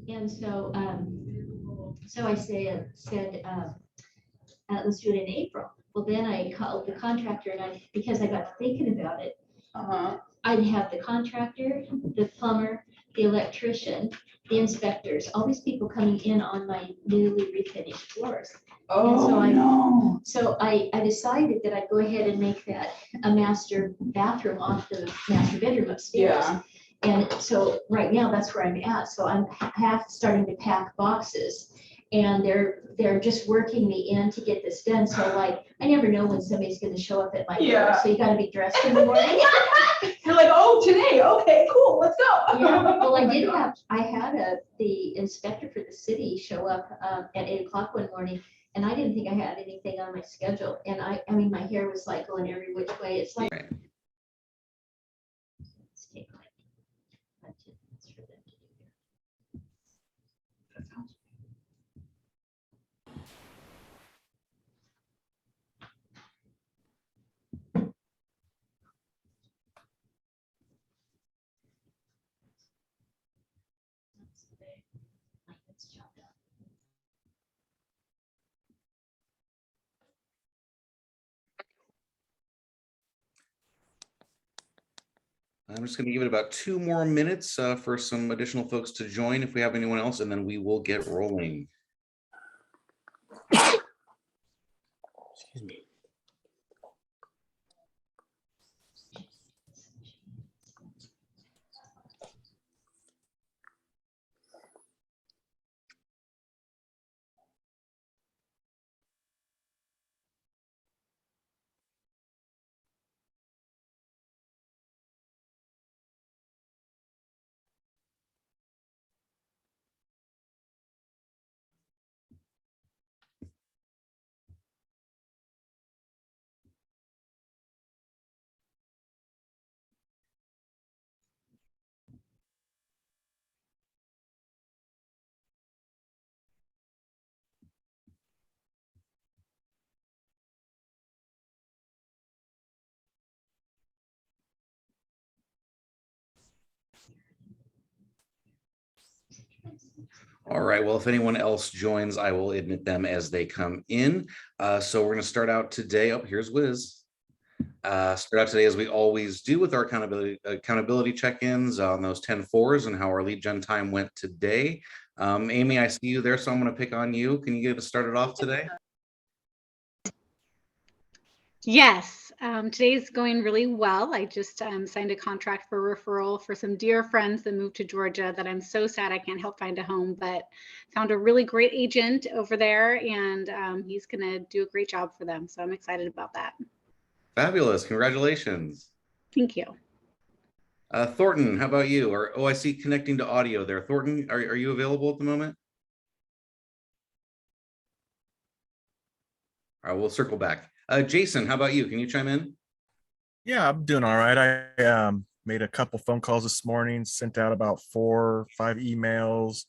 And so, so I said, let's do it in April. Well, then I called the contractor and because I got thinking about it, I'd have the contractor, the plumber, the electrician, the inspectors, all these people coming in on my newly refinished floors. No. So I decided that I'd go ahead and make that a master bathroom off the master bedroom upstairs. Yeah. And so right now that's where I'm at. So I'm half starting to pack boxes. And they're just working me in to get this done. So like, I never know when somebody's gonna show up at my door. Yeah. So you gotta be dressed in the morning. You're like, oh, today, okay, cool, let's go. Yeah, well, Oh my God. I had the inspector for the city show up at 8 o'clock one morning. And I didn't think I had anything on my schedule. And I mean, my hair was like going every which way. It's like. Right. Let's take like 10 minutes for them to do that. I'm just going to give it about 2 more minutes for some additional folks to join if we have anyone else, and then we will get rolling. Excuse me. All right, well, if anyone else joins, I will admit them as they come in. So we're going to start out today. Oh, here's Wiz. Start out today as we always do with our accountability check-ins on those 10-4s and how our lead gen time went today. Amy, I see you there, so I'm going to pick on you. Can you get us started off today? Yes, today's going really well. I just signed a contract for referral for some dear friends that moved to Georgia that I'm so sad I can't help find a home, but found a really great agent over there, and he's going to do a great job for them. So I'm excited about that. Fabulous. Congratulations. Thank you. Thornton, how about you? Oh, I see connecting to audio there. Thornton, are you available at the moment? All right, we'll circle back. Jason, how about you? Can you chime in? Yeah, I'm doing all right. I made a couple phone calls this morning, sent out about 4 or 5 emails,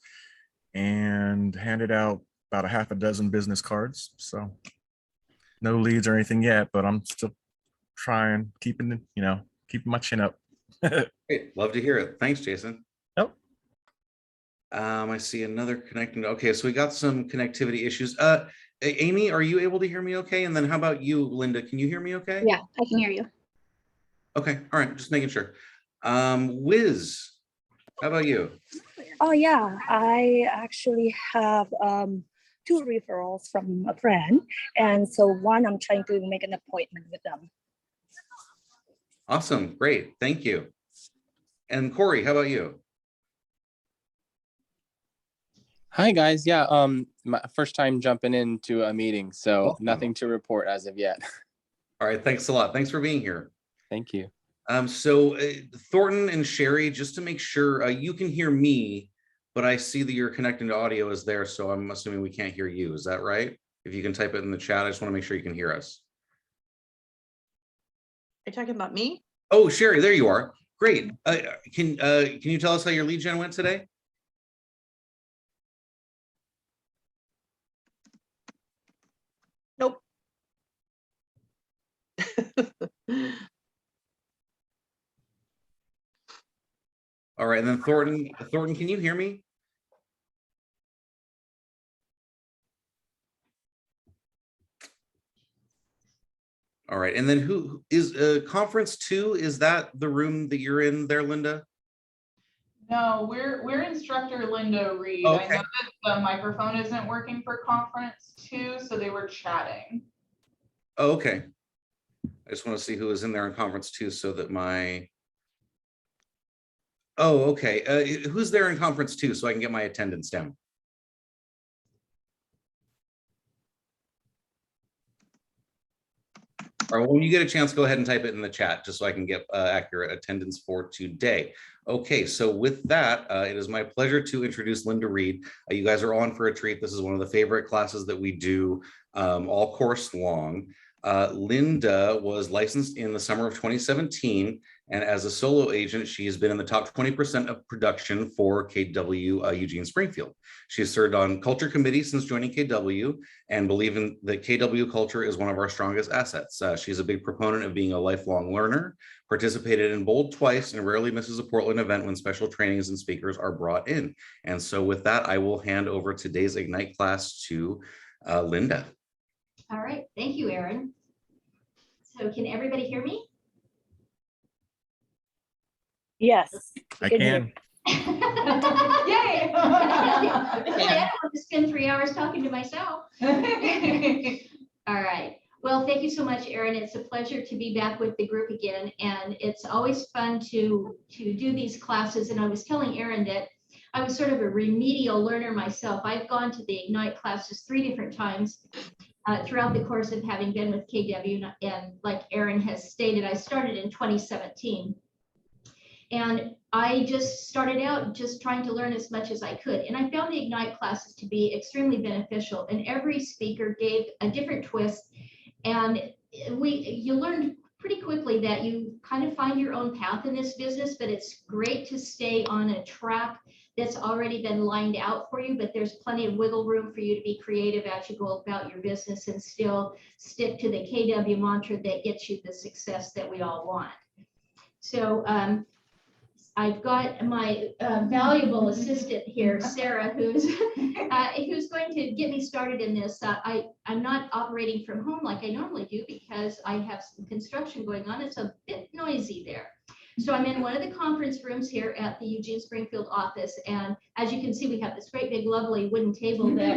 and handed out about a half a dozen business cards. So no leads or anything yet, but I'm still trying, keeping my chin up. Great, love to hear it. Thanks, Jason. Nope. I see another connecting. Okay, so we got some connectivity issues. Amy, are you able to hear me okay? And then how about you, Linda? Can you hear me okay? Yeah, I can hear you. Okay, all right, just making sure. Wiz, how about you? Oh yeah, I actually have 2 referrals from a friend, and so one I'm trying to make an appointment with them. Awesome, great, thank you. And Corey, how about you? Hi guys, yeah, my first time jumping into a meeting, so nothing to report as of yet. All right, thanks a lot. Thanks for being here. Thank you. So Thornton and Sherry, just to make sure you can hear me, but I see that you're connecting to audio is there, so I'm assuming we can't hear you. Is that right? If you can type it in the chat, I just want to make sure you can hear us. Are you talking about me? Oh, Sherry, there you are. Great. Can you tell us how your lead gen went today? Nope. All right, and then Thornton, can you hear me? All right, and then who is conference 2? Is that the room that you're in there, Linda? No, we're instructor Linda Reed. Oh, I know that the microphone isn't working for conference 2, so they were chatting. Oh, okay. I just want to see who is in there in conference 2 so that my. Oh, okay. Who's there in conference 2 so I can get my attendance down? All right, well, when you get a chance, go ahead and type it in the chat just so I can get accurate attendance for today. Okay, so with that, it is my pleasure to introduce Linda Reed. You guys are on for a treat. This is one of the favorite classes that we do all course long. Linda was licensed in the summer of 2017, and as a solo agent, she has been in the top 20% of production for KW Eugene Springfield. She has served on culture committee since joining KW and believe in that KW culture is one of our strongest assets. She's a big proponent of being a lifelong learner, participated in Bold twice, and rarely misses a Portland event when special trainings and speakers are brought in. And so with that, I will hand over today's Ignite class to Linda. All right, thank you, Erin. So can everybody hear me? Yes. I can. Yay! Yay! I don't want to spend 3 hours talking to myself. All right. Well, thank you so much, Erin. It's a pleasure to be back with the group again, and it's always fun to do these classes. And I was telling Erin that I was sort of a remedial learner myself. I've gone to the Ignite classes 3 different times throughout the course of having been with KW. And like Erin has stated, I started in 2017. And I just started out just trying to learn as much as I could. And I found the Ignite classes to be extremely beneficial. And every speaker gave a different twist. And you learned pretty quickly that you kind of find your own path in this business, but it's great to stay on a track that's already been lined out for you, but there's plenty of wiggle room for you to be creative as you go about your business and still stick to the KW mantra that gets you the success that we all want. So I've got my valuable assistant here, Sarah, who's going to get me started in this. I'm not operating from home like I normally do because I have some construction going on. It's a bit noisy there. So I'm in one of the conference rooms here at the Eugene Springfield office. And as you can see, we have this great big lovely wooden table that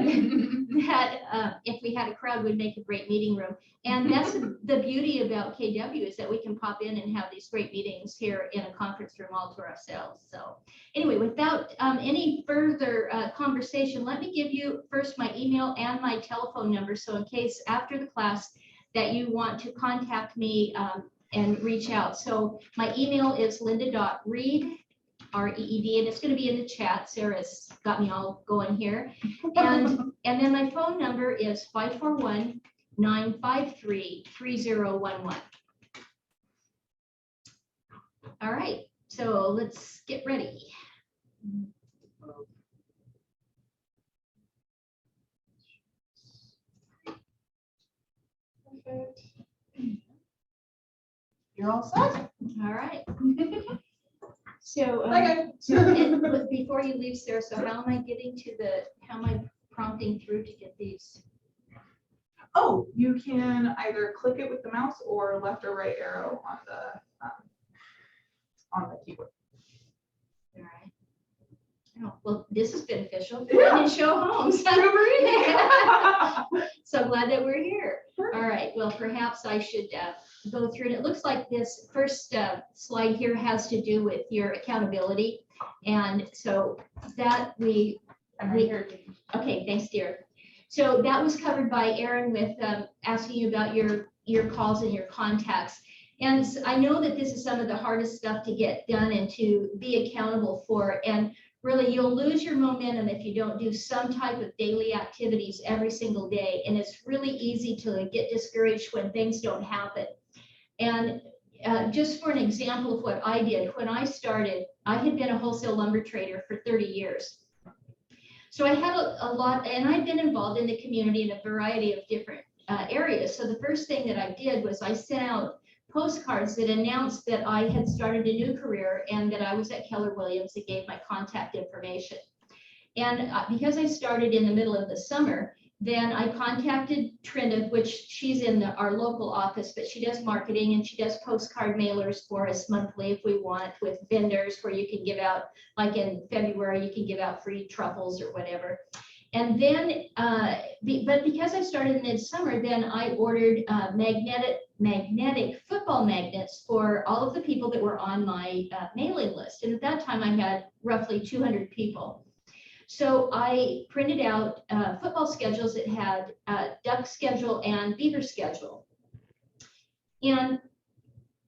if we had a crowd would make a great meeting room. And that's the beauty about KW is that we can pop in and have these great meetings here in a conference room all to ourselves. So anyway, without any further conversation, let me give you first my email and my telephone number. So in case after the class that you want to contact me and reach out. So my email is linda.reed, R-E-E-D, and it's going to be in the chat. Sarah's got me all going here. And then my phone number is 541-953-3011. All right, so let's get ready. Perfect. You're all set. All right. So, Okay. so before you leave, Sarah, so how am I getting to how am I prompting through to get these? Oh, you can either click it with the mouse or left or right arrow on the keyboard. All right. Oh, well, this is beneficial. Yeah. And show homes. So glad that we're here. All right. Well, perhaps I should go through it. It looks like this first slide here has to do with your accountability. And so that okay, thanks, dear. So that was covered by Erin with asking you about your calls and your contacts. And I know that this is some of the hardest stuff to get done and to be accountable for. And really, you'll lose your momentum if you don't do some type of daily activities every single day. And it's really easy to get discouraged when things don't happen. And just for an example of what I did, when I started, I had been a wholesale lumber trader for 30 years. So I had a lot, and I've been involved in the community in a variety of different areas. So the first thing that I did was I sent out postcards that announced that I had started a new career and that I was at Keller Williams and gave my contact information. And because I started in the middle of the summer, then I contacted Trinda, which she's in our local office, but she does marketing and she does postcard mailers for us monthly if we want, with vendors where you can give out, like in February, you can give out free truffles or whatever. And then, but because I started in midsummer, then I ordered magnetic football magnets for all of the people that were on my mailing list. And at that time, I had roughly 200 people. So I printed out football schedules that had duck schedule and beaver schedule. And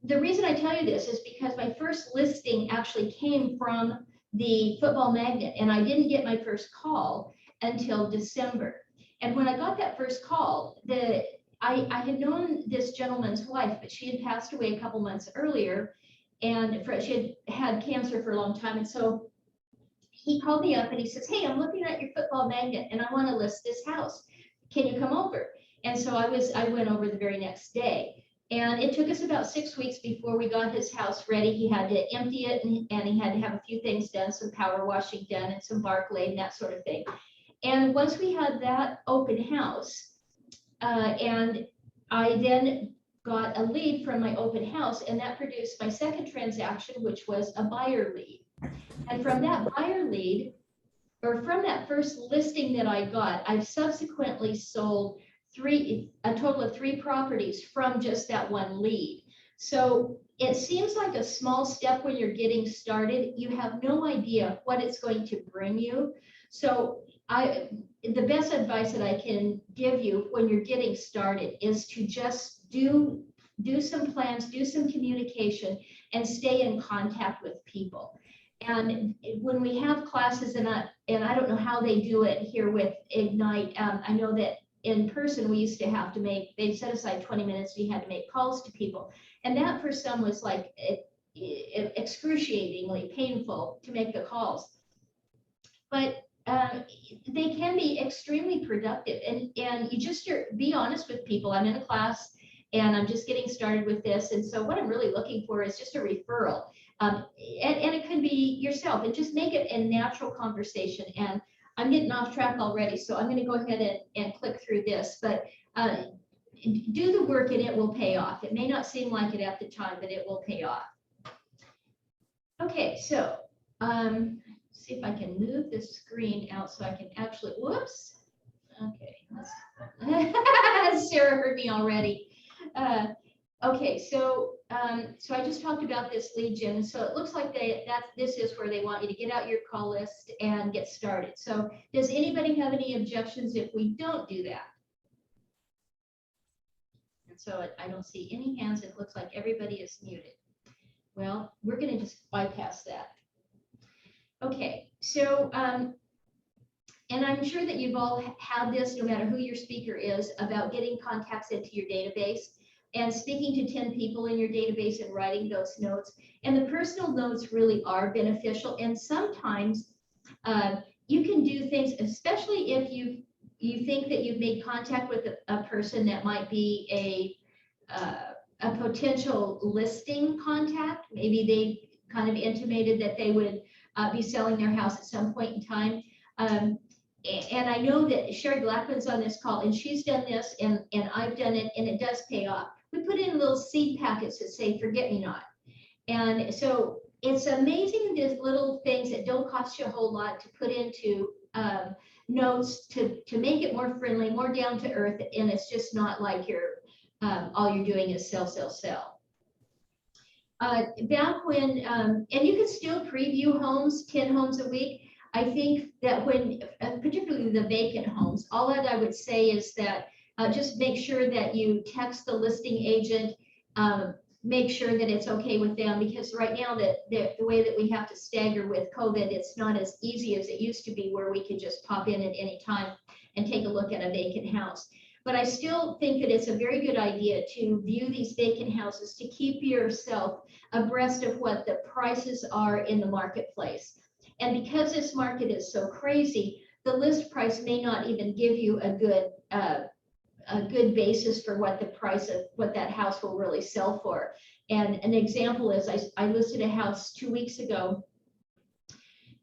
the reason I tell you this is because my first listing actually came from the football magnet, and I didn't get my first call until December. And when I got that first call, I had known this gentleman's wife, but she had passed away a couple months earlier, and she had cancer for a long time. And so he called me up and he says, "Hey, I'm looking at your football magnet and I want to list this house. Can you come over?" And so I went over the very next day. And it took us about 6 weeks before we got his house ready. He had to empty it and he had to have a few things done, some power washing done and some bark laid and that sort of thing. And once we had that open house, and I then got a lead from my open house, and that produced my second transaction, which was a buyer lead. And from that buyer lead, or from that first listing that I got, I've subsequently sold a total of 3 properties from just that one lead. So it seems like a small step when you're getting started. You have no idea what it's going to bring you. So the best advice that I can give you when you're getting started is to just do some plans, do some communication, and stay in contact with people. And when we have classes, and I don't know how they do it here with Ignite, I know that in person we used to have to they set aside 20 minutes, we had to make calls to people. And that for some was like excruciatingly painful to make the calls. But they can be extremely productive, and you just be honest with people. I'm in a class and I'm just getting started with this, and so what I'm really looking for is just a referral, and it could be yourself, and just make it a natural conversation. And I'm getting off track already, so I'm going to go ahead and click through this, but do the work and it will pay off. It may not seem like it at the time, but it will pay off. Okay, so see if I can move this screen out so I can actually, whoops. Okay, Sarah heard me already. Okay, so I just talked about this lead gen. So it looks like this is where they want you to get out your call list and get started. So does anybody have any objections if we don't do that? And so I don't see any hands. It looks like everybody is muted. Well, we're going to just bypass that. Okay, so, and I'm sure that you've all had this, no matter who your speaker is, about getting contacts into your database and speaking to 10 people in your database and writing those notes. And the personal notes really are beneficial. And sometimes you can do things, especially if you think that you've made contact with a person that might be a potential listing contact. Maybe they kind of intimated that they would be selling their house at some point in time. And I know that Sherry Blackman's on this call, and she's done this, and I've done it, and it does pay off. We put in little seed packets that say "Forget Me Not," and so it's amazing, these little things that don't cost you a whole lot to put into notes to make it more friendly, more down to earth, and it's just not like all you're doing is sell, sell, sell. Back when, and you can still preview homes, 10 homes a week. I think that when, particularly the vacant homes, all that I would say is that just make sure that you text the listing agent, make sure that it's okay with them, because right now the way that we have to stagger with COVID, it's not as easy as it used to be, where we could just pop in at any time and take a look at a vacant house. But I still think that it's a very good idea to view these vacant houses to keep yourself abreast of what the prices are in the marketplace. And because this market is so crazy, the list price may not even give you a good a good basis for what the price of what that house will really sell for. And an example is I listed a house 2 weeks ago,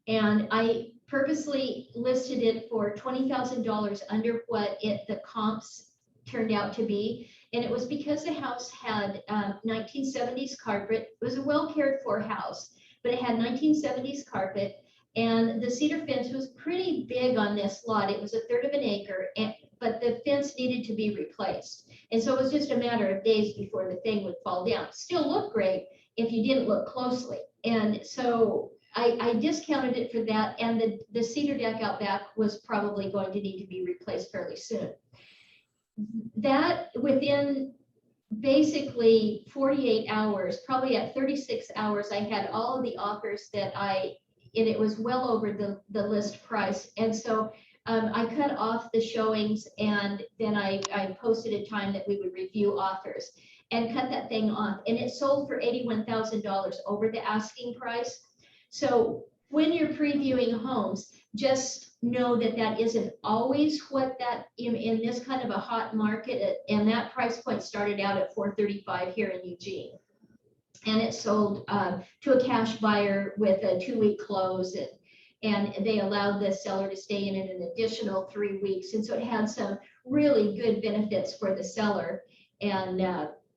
and I purposely listed it for $20,000 under what the comps turned out to be. And it was because the house had 1970s carpet. It was a well cared for house, but it had 1970s carpet, and the cedar fence was pretty big on this lot. It was 1/3 of an acre, but the fence needed to be replaced. And so it was just a matter of days before the thing would fall down. Still looked great if you didn't look closely. And so I discounted it for that, and the cedar deck out back was probably going to need to be replaced fairly soon. That within basically 48 hours, probably at 36 hours, I had all of the offers that and it was well over the list price. And so I cut off the showings, and then I posted a time that we would review offers and cut that thing off. And it sold for $81,000 over the asking price. So when you're previewing homes, just know that that isn't always what that in this kind of a hot market, and that price point started out at $435 here in Eugene. And it sold to a cash buyer with a 2-week close, and they allowed the seller to stay in it an additional 3 weeks. And so it had some really good benefits for the seller. And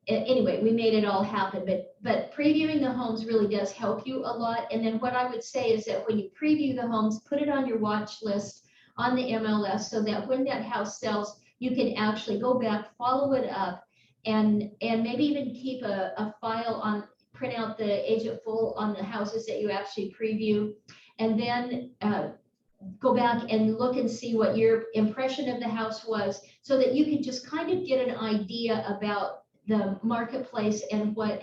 anyway, we made it all happen, but previewing the homes really does help you a lot. And then what I would say is that when you preview the homes, put it on your watch list on the MLS, so that when that house sells, you can actually go back, follow it up, and maybe even keep a file on, print out the agent full on the houses that you actually preview, and then go back and look and see what your impression of the house was, so that you can just kind of get an idea about the marketplace and what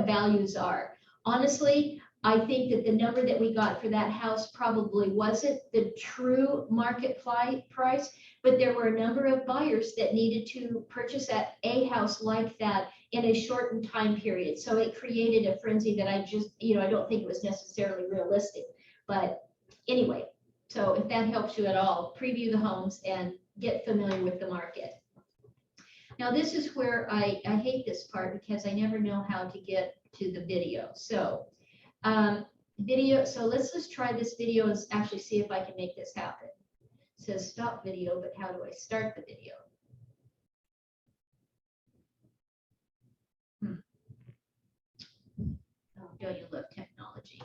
values are. Honestly, I think that the number that we got for that house probably wasn't the true market price, but there were a number of buyers that needed to purchase a house like that in a shortened time period. So it created a frenzy that I just, I don't think it was necessarily realistic. But anyway, so if that helps you at all, preview the homes and get familiar with the market. Now, this is where I hate this part, because I never know how to get to the video. So so let's just try this video and actually see if I can make this happen. It says stop video, but how do I start the video? Oh, don't you love technology?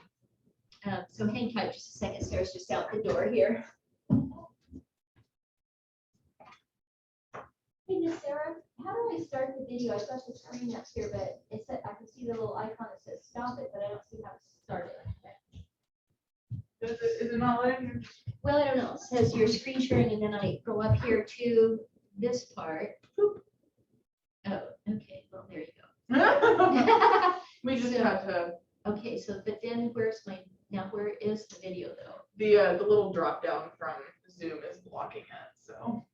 So hang tight just a second. Sarah's just out the door here. Hey, Miss Sarah, how do I start the video? I've got the screen up here, but it said I can see the little icon that says stop it, but I don't see how to start it. Is it not letting you? Well, I don't know. It says your screen sharing, and then I go up here to this part. Boop. Oh, okay. Well, there you go. We just have to. Okay, so but then where is the video though? The little drop down from Zoom is blocking it. So.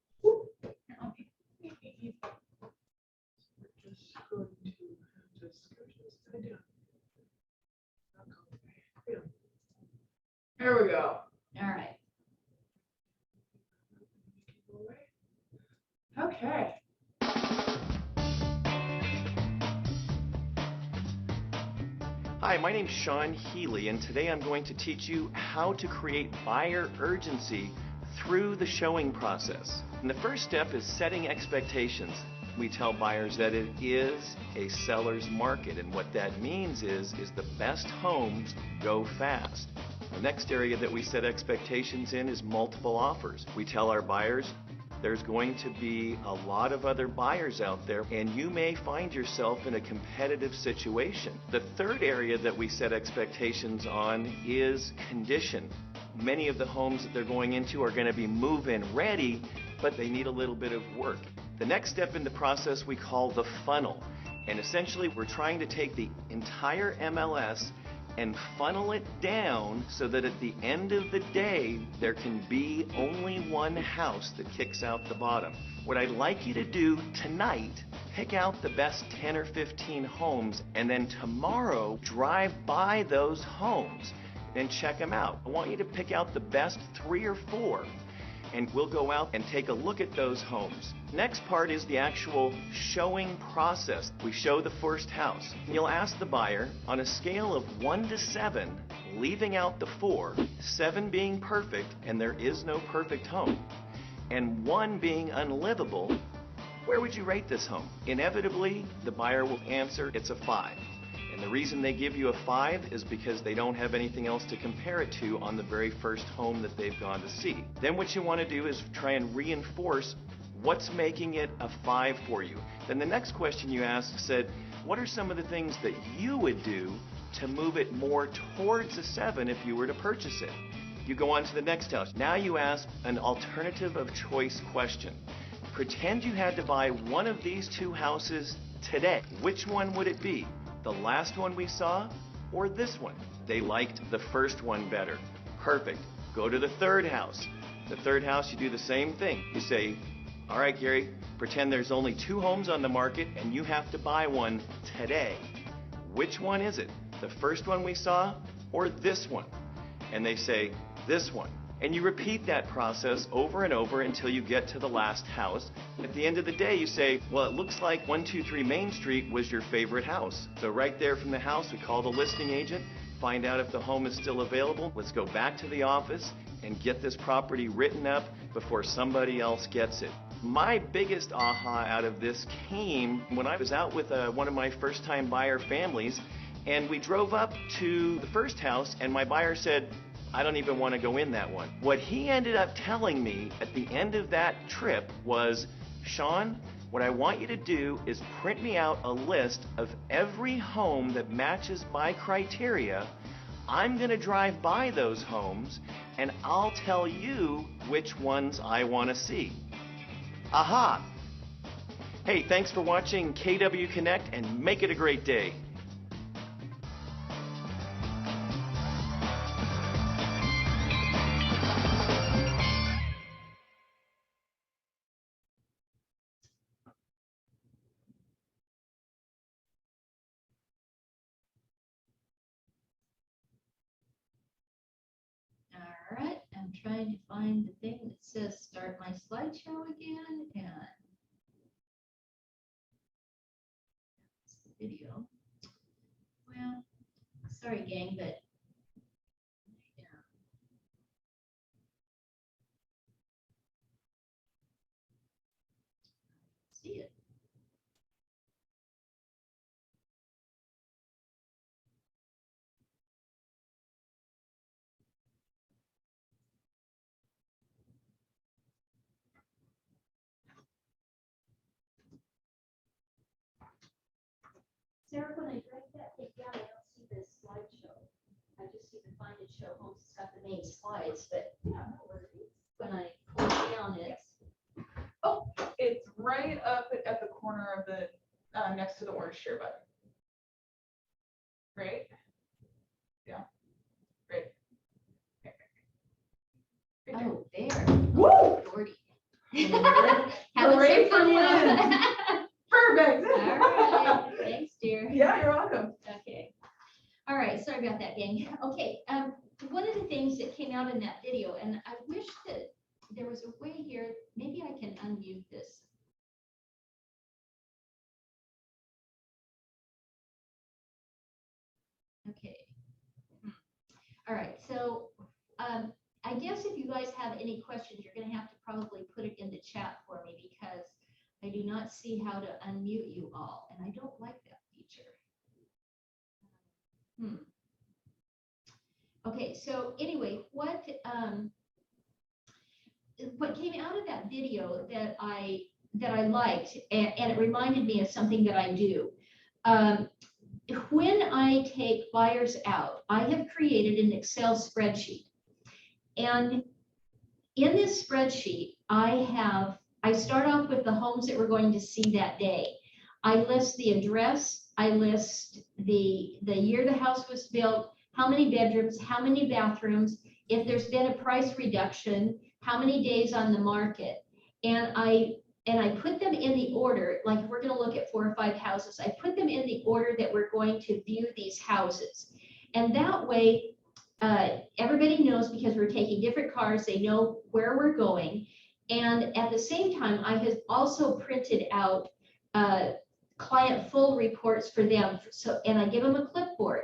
There we go. All right. Okay. Hi, my name's Sean Healy, and today I'm going to teach you how to create buyer urgency through the showing process. And the first step is setting expectations. We tell buyers that it is a seller's market, and what that means is the best homes go fast. The next area that we set expectations in is multiple offers. We tell our buyers there's going to be a lot of other buyers out there, and you may find yourself in a competitive situation. The third area that we set expectations on is condition. Many of the homes that they're going into are going to be move-in ready, but they need a little bit of work. The next step in the process we call the funnel. And essentially we're trying to take the entire MLS and funnel it down so that at the end of the day, there can be only one house that kicks out the bottom. What I'd like you to do tonight, pick out the best 10 or 15 homes, and then tomorrow drive by those homes and check them out. I want you to pick out the best 3 or 4, and we'll go out and take a look at those homes. Next part is the actual showing process. We show the first house. You'll ask the buyer on a scale of 1 to 7, leaving out the 4, 7 being perfect and there is no perfect home, and 1 being unlivable, where would you rate this home? Inevitably, the buyer will answer it's a 5. And the reason they give you a 5 is because they don't have anything else to compare it to on the very first home that they've gone to see. Then what you want to do is try and reinforce what's making it a 5 for you. Then the next question you asked said, what are some of the things that you would do to move it more towards a 7 if you were to purchase it? You go on to the next house. Now you ask an alternative of choice question. Pretend you had to buy one of these 2 houses today. Which one would it be? The last one we saw or this one? They liked the first one better. Perfect. Go to the third house. The third house, you do the same thing. You say, all right, Gary, pretend there's only 2 homes on the market and you have to buy one today. Which one is it? The first one we saw or this one? And they say, this one. And you repeat that process over and over until you get to the last house. At the end of the day, you say, well, it looks like 123 Main Street was your favorite house. So right there from the house, we call the listing agent, find out if the home is still available. Let's go back to the office and get this property written up before somebody else gets it. My biggest aha out of this came when I was out with one of my first-time buyer families, and we drove up to the first house, and my buyer said, I don't even want to go in that one. What he ended up telling me at the end of that trip was, Sean, what I want you to do is print me out a list of every home that matches my criteria. I'm going to drive by those homes, and I'll tell you which ones I want to see. Aha! Hey, thanks for watching KW Connect, and make it a great day. All right, I'm trying to find the thing that says start my slideshow again, and it's the video. Well, sorry gang, but yeah. See it. Sarah, when I drag that thing down, I don't see the slideshow. I just see the find and show homes. It's got the main slides, but yeah, no worries. When I pull it down, it's Oh, it's right up at the corner of the, next to the orange share button. Right? Yeah. Right. Okay. Right there. oh there. Woo! Lordy. Hooray for Lynn. Perfect. All right, thanks, dear. Yeah, you're welcome. Okay. All right, sorry about that, gang. Okay, one of the things that came out in that video, and I wish that there was a way here, maybe I can unmute this. Okay. All right, so I guess if you guys have any questions, you're gonna have to probably put it in the chat for me because I do not see how to unmute you all, and I don't like that feature. Okay, so anyway, what came out of that video that I liked, and it reminded me of something that I do. When I take buyers out, I have created an Excel spreadsheet. And in this spreadsheet, I start off with the homes that we're going to see that day. I list the address, I list the year the house was built, how many bedrooms, how many bathrooms, if there's been a price reduction, how many days on the market. And I put them in the order, like we're going to look at 4 or 5 houses. I put them in the order that we're going to view these houses. And that way, everybody knows, because we're taking different cars, they know where we're going. And at the same time, I have also printed out client full reports for them. So, and I give them a clipboard.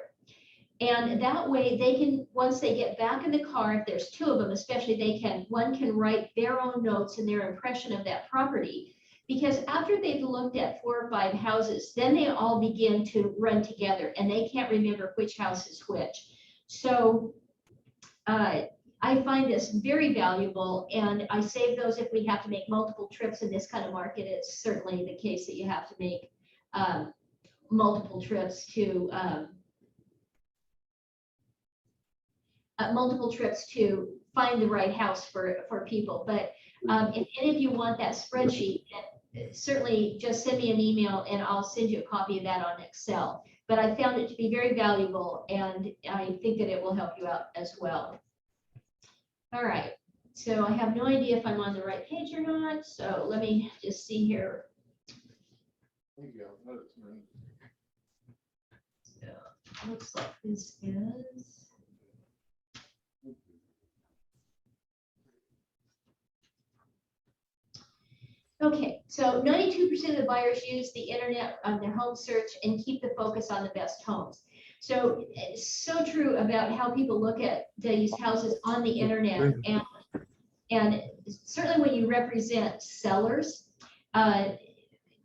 And that way they can, once they get back in the car, if there's two of them, especially, one can write their own notes and their impression of that property. Because after they've looked at 4 or 5 houses, then they all begin to run together and they can't remember which house is which. So I find this very valuable, and I save those if we have to make multiple trips in this kind of market. It's certainly the case that you have to make multiple trips to find the right house for people. But if any of you want that spreadsheet, certainly just send me an email and I'll send you a copy of that on Excel. But I found it to be very valuable, and I think that it will help you out as well. All right, so I have no idea if I'm on the right page or not, so let me just see here. So, looks like this is. Okay, so 92% of the buyers use the internet on their home search and keep the focus on the best homes. So it's so true about how people look at these houses on the internet, and certainly when you represent sellers,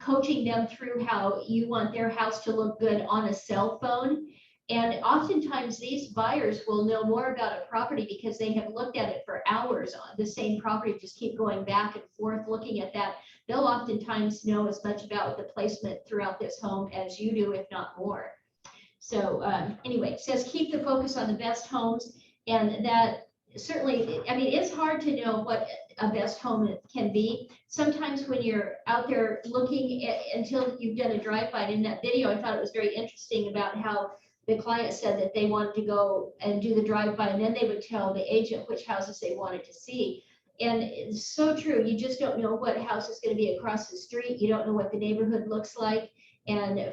coaching them through how you want their house to look good on a cell phone. And oftentimes these buyers will know more about a property because they have looked at it for hours on the same property, just keep going back and forth looking at that. They'll oftentimes know as much about the placement throughout this home as you do, if not more. So anyway, it says keep the focus on the best homes, and that certainly, I mean, it's hard to know what a best home can be. Sometimes when you're out there looking until you've done a drive-by. In that video, I thought it was very interesting about how the client said that they wanted to go and do the drive-by, and then they would tell the agent which houses they wanted to see. And it's so true. You just don't know what house is going to be across the street. You don't know what the neighborhood looks like. And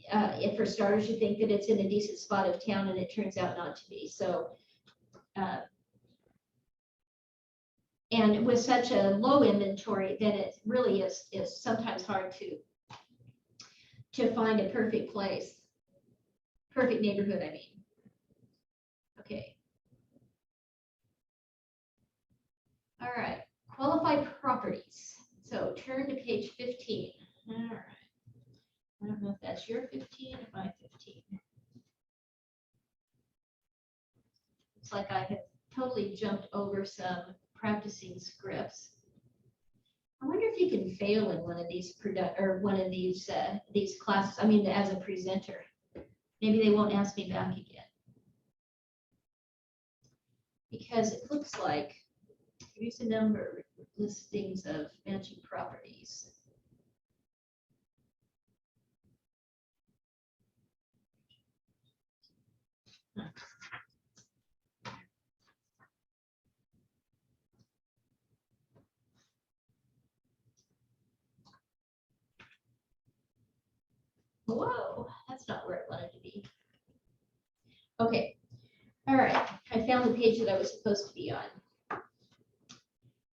if for starters, you think that it's in a decent spot of town, and it turns out not to be. So, and with such a low inventory, then it really is sometimes hard to find a perfect place, perfect neighborhood, I mean. Okay. All right, qualified properties. So turn to page 15. All right. I don't know if that's your 15 or my 15. It's like I have totally jumped over some practicing scripts. I wonder if you can fail in one of these these classes. I mean, as a presenter, maybe they won't ask me back again, because it looks like here's a number of listings of matching properties. Whoa, that's not where I wanted to be. Okay, all right, I found the page that I was supposed to be on.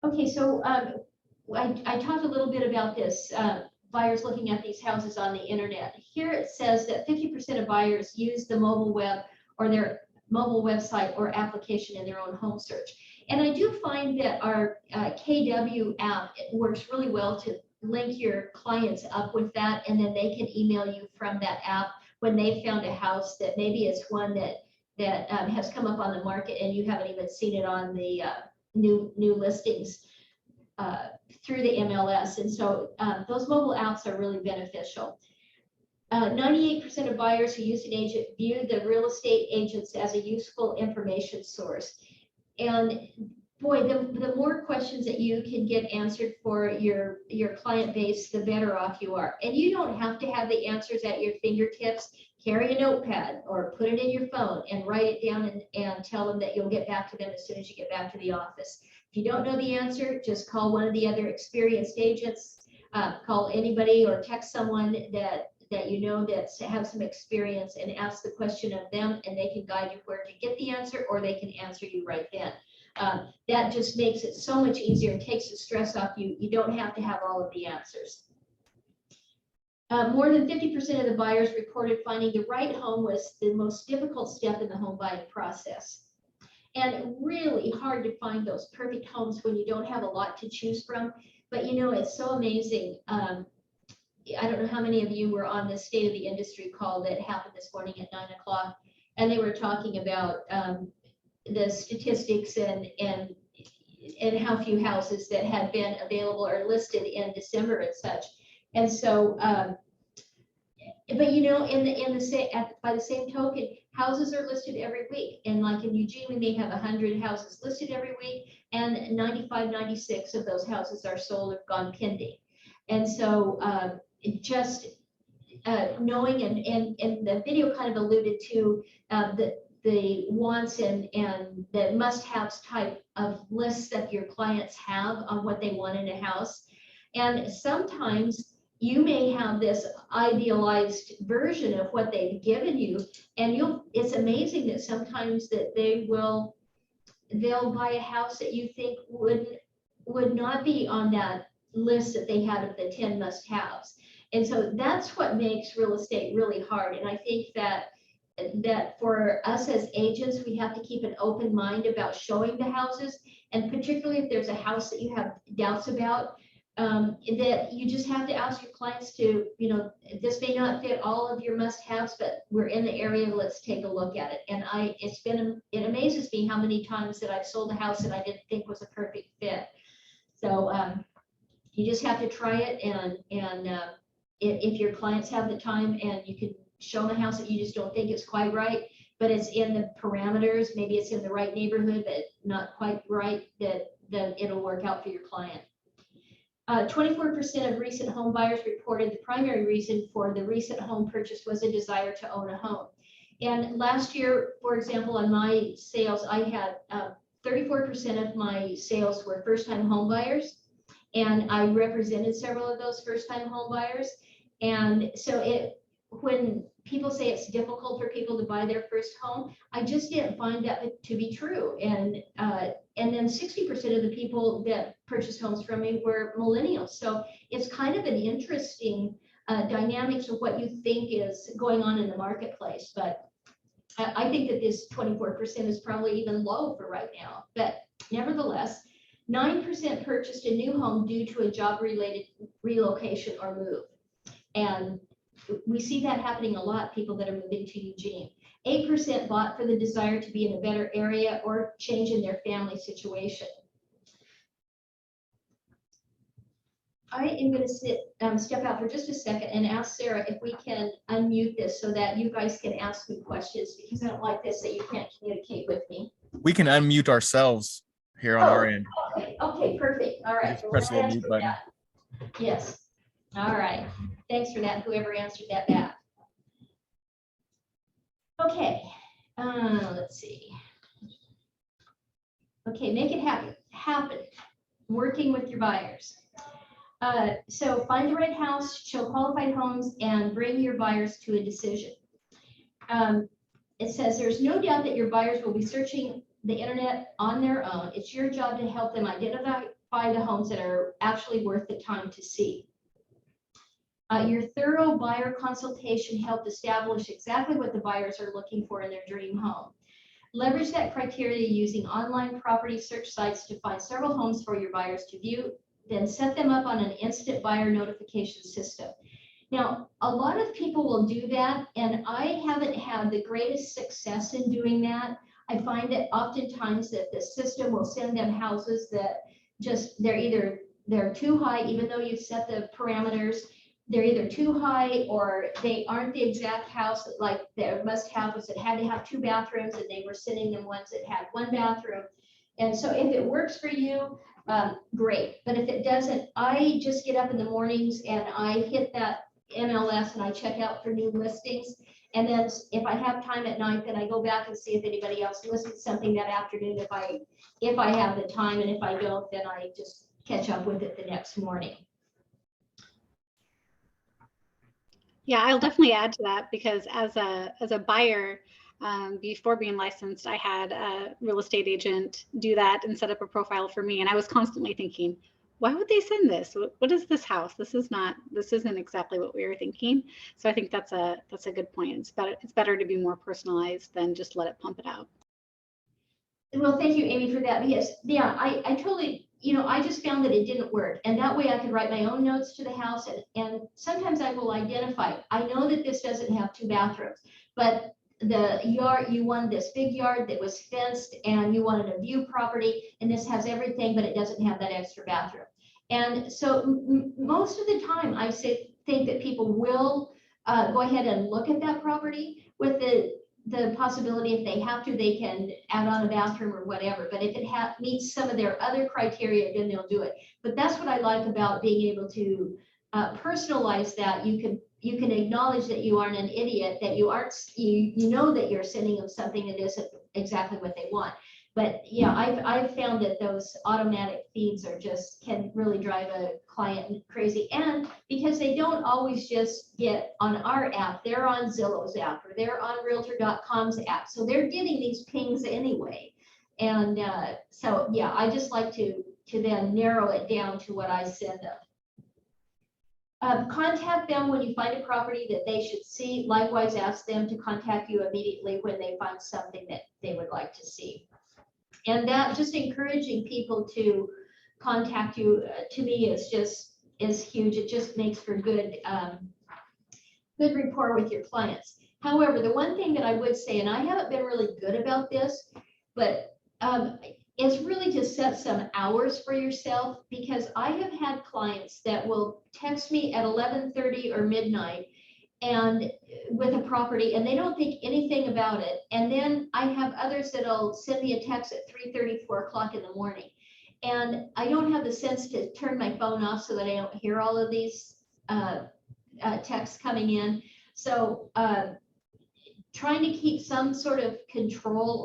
Okay, so I talked a little bit about this, buyers looking at these houses on the internet. Here it says that 50% of buyers use the mobile web or their mobile website or application in their own home search. And I do find that our KW app, it works really well to link your clients up with that, and then they can email you from that app when they found a house that maybe it's one that has come up on the market and you haven't even seen it on the new listings through the MLS. And so those mobile apps are really beneficial. 98% of buyers who use an agent view the real estate agents as a useful information source. And boy, the more questions that you can get answered for your client base, the better off you are. And you don't have to have the answers at your fingertips. Carry a notepad or put it in your phone and write it down and tell them that you'll get back to them as soon as you get back to the office. If you don't know the answer, just call one of the other experienced agents, call anybody or text someone that you know that have some experience and ask the question of them, and they can guide you where to get the answer, or they can answer you right then. That just makes it so much easier and takes the stress off you. You don't have to have all of the answers. More than 50% of the buyers reported finding the right home was the most difficult step in the home buying process. And really hard to find those perfect homes when you don't have a lot to choose from. But you know, it's so amazing. I don't know how many of you were on the State of the Industry call that happened this morning at 9 o'clock. And they were talking about the statistics and how few houses that had been available or listed in December and such. And so, but you know, by the same token, houses are listed every week. And like in Eugene, we may have 100 houses listed every week, and 95, 96 of those houses are sold or gone pending. And so just knowing, and the video kind of alluded to the wants and the must-haves type of lists that your clients have on what they want in a house. And sometimes you may have this idealized version of what they've given you, and it's amazing that sometimes that they'll buy a house that you think would not be on that list that they had of the 10 must-haves. And so that's what makes real estate really hard. And I think that for us as agents, we have to keep an open mind about showing the houses, and particularly if there's a house that you have doubts about, that you just have to ask your clients to, you know, this may not fit all of your must-haves, but we're in the area, let's take a look at it. And it amazes me how many times that I've sold a house that I didn't think was a perfect fit. So you just have to try it, and if your clients have the time and you can show them a house that you just don't think is quite right, but it's in the parameters, maybe it's in the right neighborhood, but not quite right, that it'll work out for your client. 24% of recent home buyers reported the primary reason for the recent home purchase was a desire to own a home. And last year, for example, on my sales, I had 34% of my sales were first-time home buyers, and I represented several of those first-time home buyers. And so when people say it's difficult for people to buy their first home, I just didn't find that to be true. And then 60% of the people that purchased homes from me were millennials. So it's kind of an interesting dynamics of what you think is going on in the marketplace. But I think that this 24% is probably even low for right now. But nevertheless, 9% purchased a new home due to a job-related relocation or move. And we see that happening a lot, people that are moving to Eugene. 8% bought for the desire to be in a better area or change in their family situation. I am going to step out for just a second and ask Sarah if we can unmute this so that you guys can ask me questions, because I don't like this that you can't communicate with me. We can unmute ourselves here on our end. Okay, perfect. All right. Just press the unmute button. Yes. All right. Thanks for that, whoever answered that back. Okay, let's see. Okay, make it happen. Working with your buyers. So find the right house, show qualified homes, and bring your buyers to a decision. It says there's no doubt that your buyers will be searching the internet on their own. It's your job to help them identify the homes that are actually worth the time to see. Your thorough buyer consultation helped establish exactly what the buyers are looking for in their dream home. Leverage that criteria using online property search sites to find several homes for your buyers to view, then set them up on an instant buyer notification system. Now, a lot of people will do that, and I haven't had the greatest success in doing that. I find that oftentimes that the system will send them houses that just, they're too high, even though you've set the parameters. They're either too high or they aren't the exact house that, like, their must-have was that had to have 2 bathrooms, and they were sending them ones that had 1 bathroom. And so if it works for you, great. But if it doesn't, I just get up in the mornings and I hit that MLS and I check out for new listings. And then if I have time at night, then I go back and see if anybody else listed something that afternoon, if I have the time, and if I don't, then I just catch up with it the next morning. Yeah, I'll definitely add to that, because as a buyer, Before being licensed, I had a real estate agent do that and set up a profile for me. And I was constantly thinking, why would they send this? What is this house? This isn't exactly what we were thinking. So I think that's a good point. It's better to be more personalized than just let it pump it out. Well, thank you, Amy, for that, because, yeah, I totally, I just found that it didn't work. And that way I could write my own notes to the house, and sometimes I will identify, I know that this doesn't have 2 bathrooms, but the yard, you wanted this big yard that was fenced, and you wanted a view property, and this has everything, but it doesn't have that extra bathroom. And so most of the time I think that people will go ahead and look at that property with the possibility, if they have to, they can add on a bathroom or whatever. But if it meets some of their other criteria, then they'll do it. But that's what I like about being able to personalize that. You can acknowledge that you aren't an idiot, that you aren't, you know that you're sending them something that isn't exactly what they want. But yeah, I've found that those automatic feeds can really drive a client crazy. And because they don't always just get on our app, they're on Zillow's app, or they're on Realtor.com's app. So they're getting these pings anyway. And so, yeah, I just like to then narrow it down to what I send them. Contact them when you find a property that they should see. Likewise, ask them to contact you immediately when they find something that they would like to see. And that, just encouraging people to contact you, to me, is huge. It just makes for good rapport with your clients. However, the one thing that I would say, and I haven't been really good about this, but is really to set some hours for yourself, because I have had clients that will text me at 11:30 or midnight and with a property, and they don't think anything about it. And then I have others that'll send me a text at 3:30, 4 o'clock in the morning. And I don't have the sense to turn my phone off so that I don't hear all of these texts coming in. So trying to keep some sort of control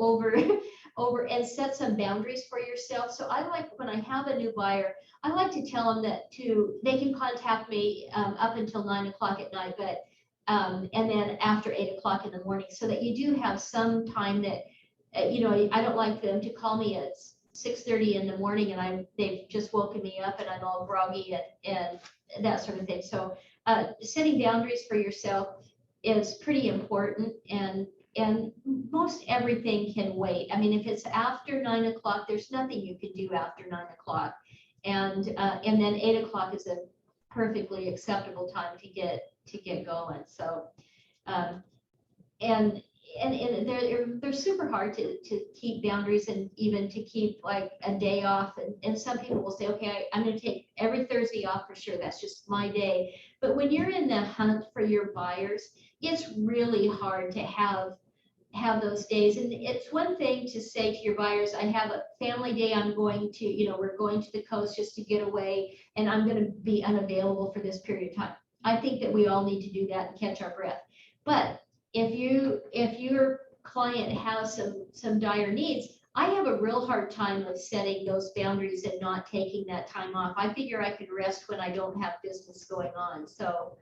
over and set some boundaries for yourself. So I like, when I have a new buyer, I like to tell them that they can contact me up until 9 o'clock at night, but and then after 8 o'clock in the morning, so that you do have some time that, I don't like them to call me at 6:30 in the morning and they've just woken me up and I'm all groggy and that sort of thing. So setting boundaries for yourself is pretty important, and most everything can wait. I mean, if it's after 9 o'clock, there's nothing you can do after 9 o'clock. And then 8 o'clock is a perfectly acceptable time to get going. So, and they're super hard to keep boundaries, and even to keep like a day off. And some people will say, okay, I'm going to take every Thursday off for sure. That's just my day. But when you're in the hunt for your buyers, it's really hard to have those days. And it's one thing to say to your buyers, I have a family day, I'm going to, we're going to the coast just to get away, and I'm going to be unavailable for this period of time. I think that we all need to do that and catch our breath. But if your client has some dire needs, I have a real hard time with setting those boundaries and not taking that time off. I figure I can rest when I don't have business going on. So,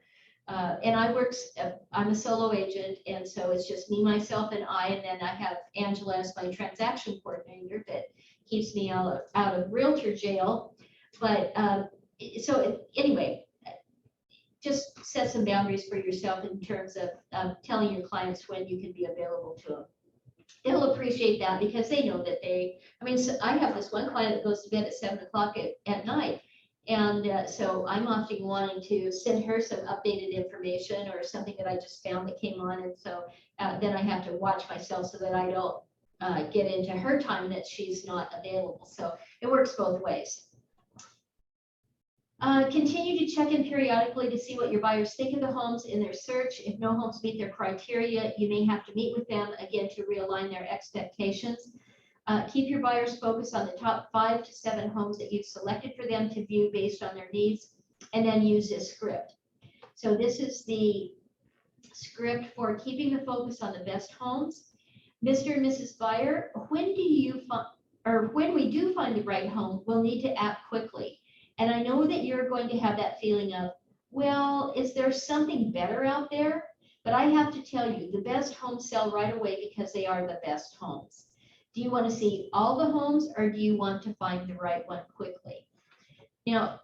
and I'm a solo agent, and so it's just me, myself, and I, and then I have Angela as my transaction coordinator that keeps me out of realtor jail. But so anyway, just set some boundaries for yourself in terms of telling your clients when you can be available to them. They'll appreciate that, because they know that so I have this one client that goes to bed at 7 o'clock at night. And so I'm often wanting to send her some updated information or something that I just found that came on. And so then I have to watch myself so that I don't get into her time that she's not available. So it works both ways. Continue to check in periodically to see what your buyers think of the homes in their search. If no homes meet their criteria, you may have to meet with them again to realign their expectations. Keep your buyers focused on the top 5 to 7 homes that you've selected for them to view based on their needs, and then use this script. So this is the script for keeping the focus on the best homes. Mr. and Mrs. Buyer, when we do find the right home, we'll need to act quickly. And I know that you're going to have that feeling of, well, is there something better out there? But I have to tell you, the best homes sell right away because they are the best homes. Do you want to see all the homes, or do you want to find the right one quickly? Now,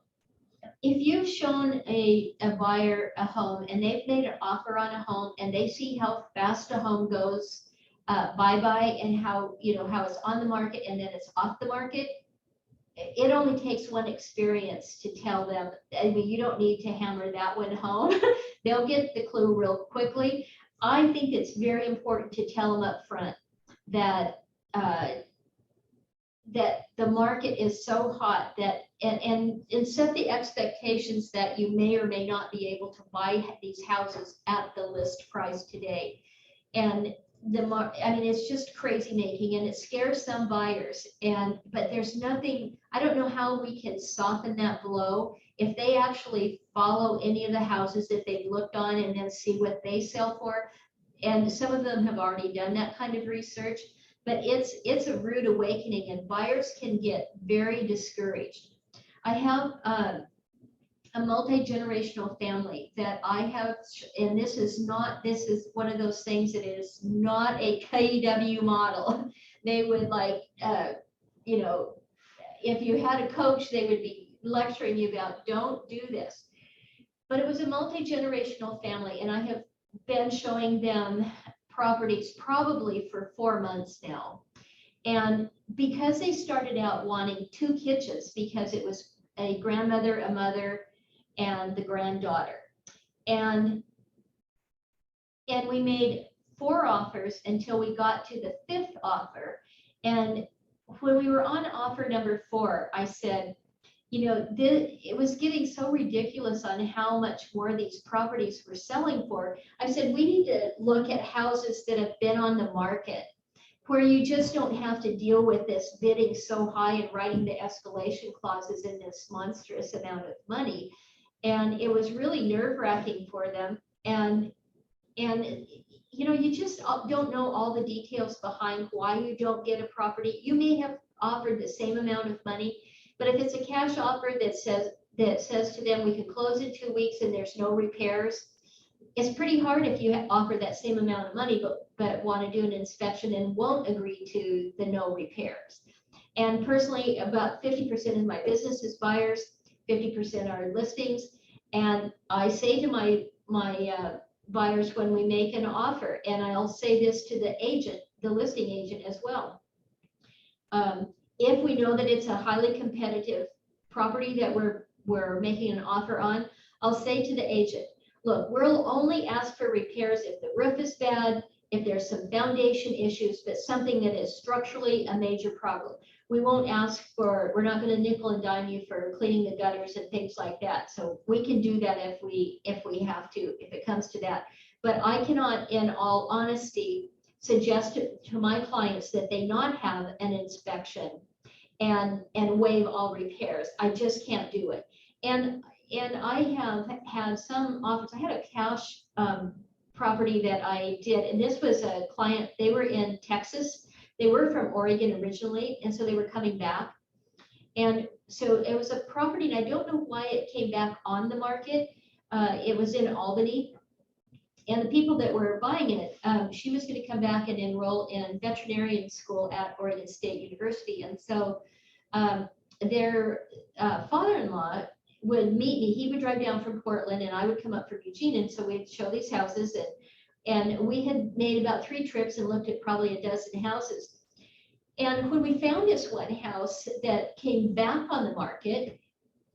if you've shown a buyer a home and they've made an offer on a home and they see how fast a home goes bye-bye, and how, you know, how it's on the market and then it's off the market, it only takes one experience to tell them. I mean, you don't need to hammer that one home. They'll get the clue real quickly. I think it's very important to tell them up front that that the market is so hot that, and set the expectations that you may or may not be able to buy these houses at the list price today. And I mean, it's just crazy making, and it scares some buyers. But there's nothing, I don't know how we can soften that blow. If they actually follow any of the houses that they've looked on and then see what they sell for, and some of them have already done that kind of research, but it's a rude awakening, and buyers can get very discouraged. I have a multi-generational family that I have, and this is one of those things that is not a KW model. They would like, you know, if you had a coach, they would be lecturing you about, don't do this. But it was a multi-generational family, and I have been showing them properties probably for 4 months now. And because they started out wanting 2 kitchens, because it was a grandmother, a mother, and the granddaughter. And we made 4 offers until we got to the 5th offer. And when we were on offer number 4, I said, you know, it was getting so ridiculous on how much more these properties were selling for. I said, we need to look at houses that have been on the market, where you just don't have to deal with this bidding so high and writing the escalation clauses in this monstrous amount of money. And it was really nerve-wracking for them. And you know, you just don't know all the details behind why you don't get a property. You may have offered the same amount of money, but if it's a cash offer that says to them, we can close in 2 weeks and there's no repairs, it's pretty hard if you offer that same amount of money, but want to do an inspection and won't agree to the no repairs. And personally, about 50% of my business is buyers, 50% are listings. And I say to my buyers when we make an offer, and I'll say this to the agent, the listing agent as well. If we know that it's a highly competitive property that we're making an offer on, I'll say to the agent, look, we'll only ask for repairs if the roof is bad, if there's some foundation issues, but something that is structurally a major problem. We won't ask for, we're not going to nickel and dime you for cleaning the gutters and things like that. So we can do that if we have to, if it comes to that. But I cannot, in all honesty, suggest to my clients that they not have an inspection and waive all repairs. I just can't do it. And I have had some offers. I had a cash property that I did, and this was a client, they were in Texas. They were from Oregon originally, and so they were coming back. And so it was a property, and I don't know why it came back on the market. It was in Albany. And the people that were buying it, she was going to come back and enroll in veterinarian school at Oregon State University. And so their father-in-law would meet me. He would drive down from Portland and I would come up from Eugene. And so we'd show these houses, and we had made about 3 trips and looked at probably a dozen houses. And when we found this one house that came back on the market,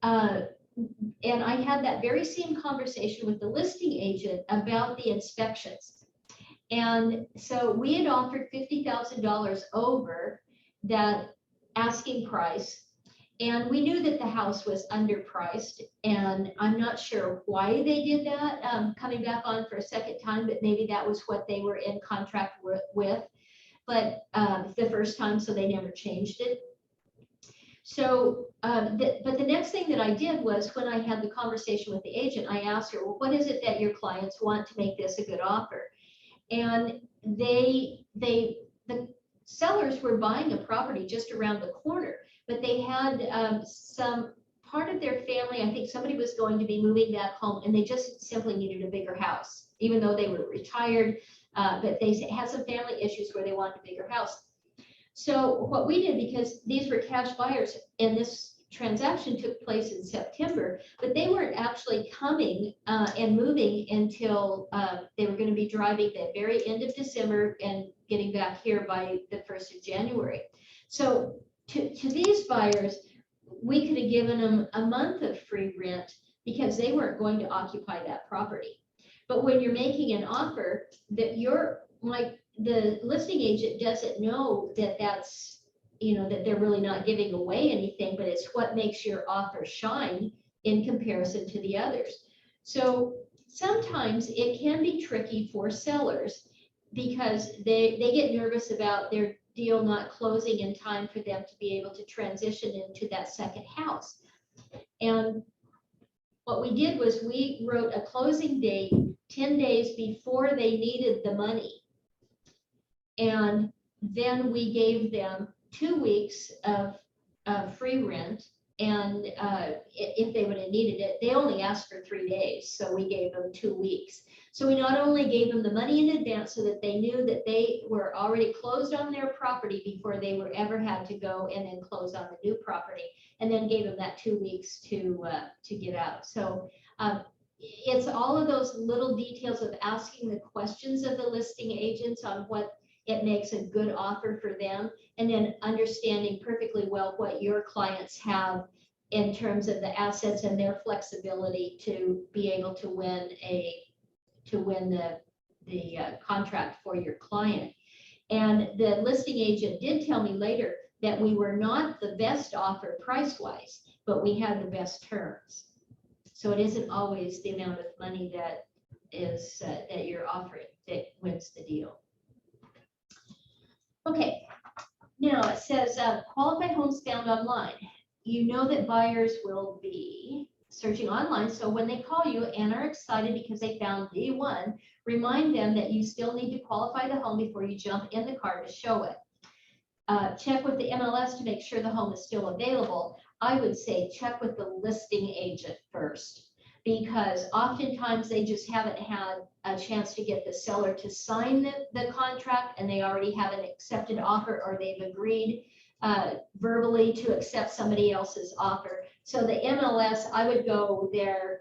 and I had that very same conversation with the listing agent about the inspections. And so we had offered $50,000 over that asking price. And we knew that the house was underpriced, and I'm not sure why they did that, coming back on for a second time, but maybe that was what they were in contract with, but the first time, so they never changed it. So, but the next thing that I did was, when I had the conversation with the agent, I asked her, well, what is it that your clients want to make this a good offer? And the sellers were buying a property just around the corner, but they had some part of their family, I think somebody was going to be moving back home, and they just simply needed a bigger house. even though they were retired, but they had some family issues where they wanted a bigger house. So what we did, because these were cash buyers and this transaction took place in September, but they weren't actually coming and moving until they were going to be driving the very end of December and getting back here by the 1st of January. So to these buyers, we could have given them a month of free rent because they weren't going to occupy that property. But when you're making an offer that you're like, the listing agent doesn't know that that's, that they're really not giving away anything, but it's what makes your offer shine in comparison to the others. So sometimes it can be tricky for sellers because they get nervous about their deal not closing in time for them to be able to transition into that second house. And what we did was we wrote a closing date 10 days before they needed the money. And then we gave them 2 weeks of free rent. And if they would have needed it, they only asked for 3 days. So we gave them 2 weeks. So we not only gave them the money in advance so that they knew that they were already closed on their property before they were ever had to go and then close on the new property, and then gave them that 2 weeks to get out. So it's all of those little details of asking the questions of the listing agents on what it makes a good offer for them, and then understanding perfectly well what your clients have in terms of the assets and their flexibility to be able to win the contract for your client. And the listing agent did tell me later that we were not the best offer price-wise, but we had the best terms. So it isn't always the amount of money that is that you're offering that wins the deal. Okay, now it says qualified homes found online. You know that buyers will be searching online, so when they call you and are excited because they found the one, remind them that you still need to qualify the home before you jump in the car to show it. Check with the MLS to make sure the home is still available. I would say check with the listing agent first, because oftentimes they just haven't had a chance to get the seller to sign the contract, and they already have an accepted offer, or they've agreed verbally to accept somebody else's offer. So the MLS, I would go there.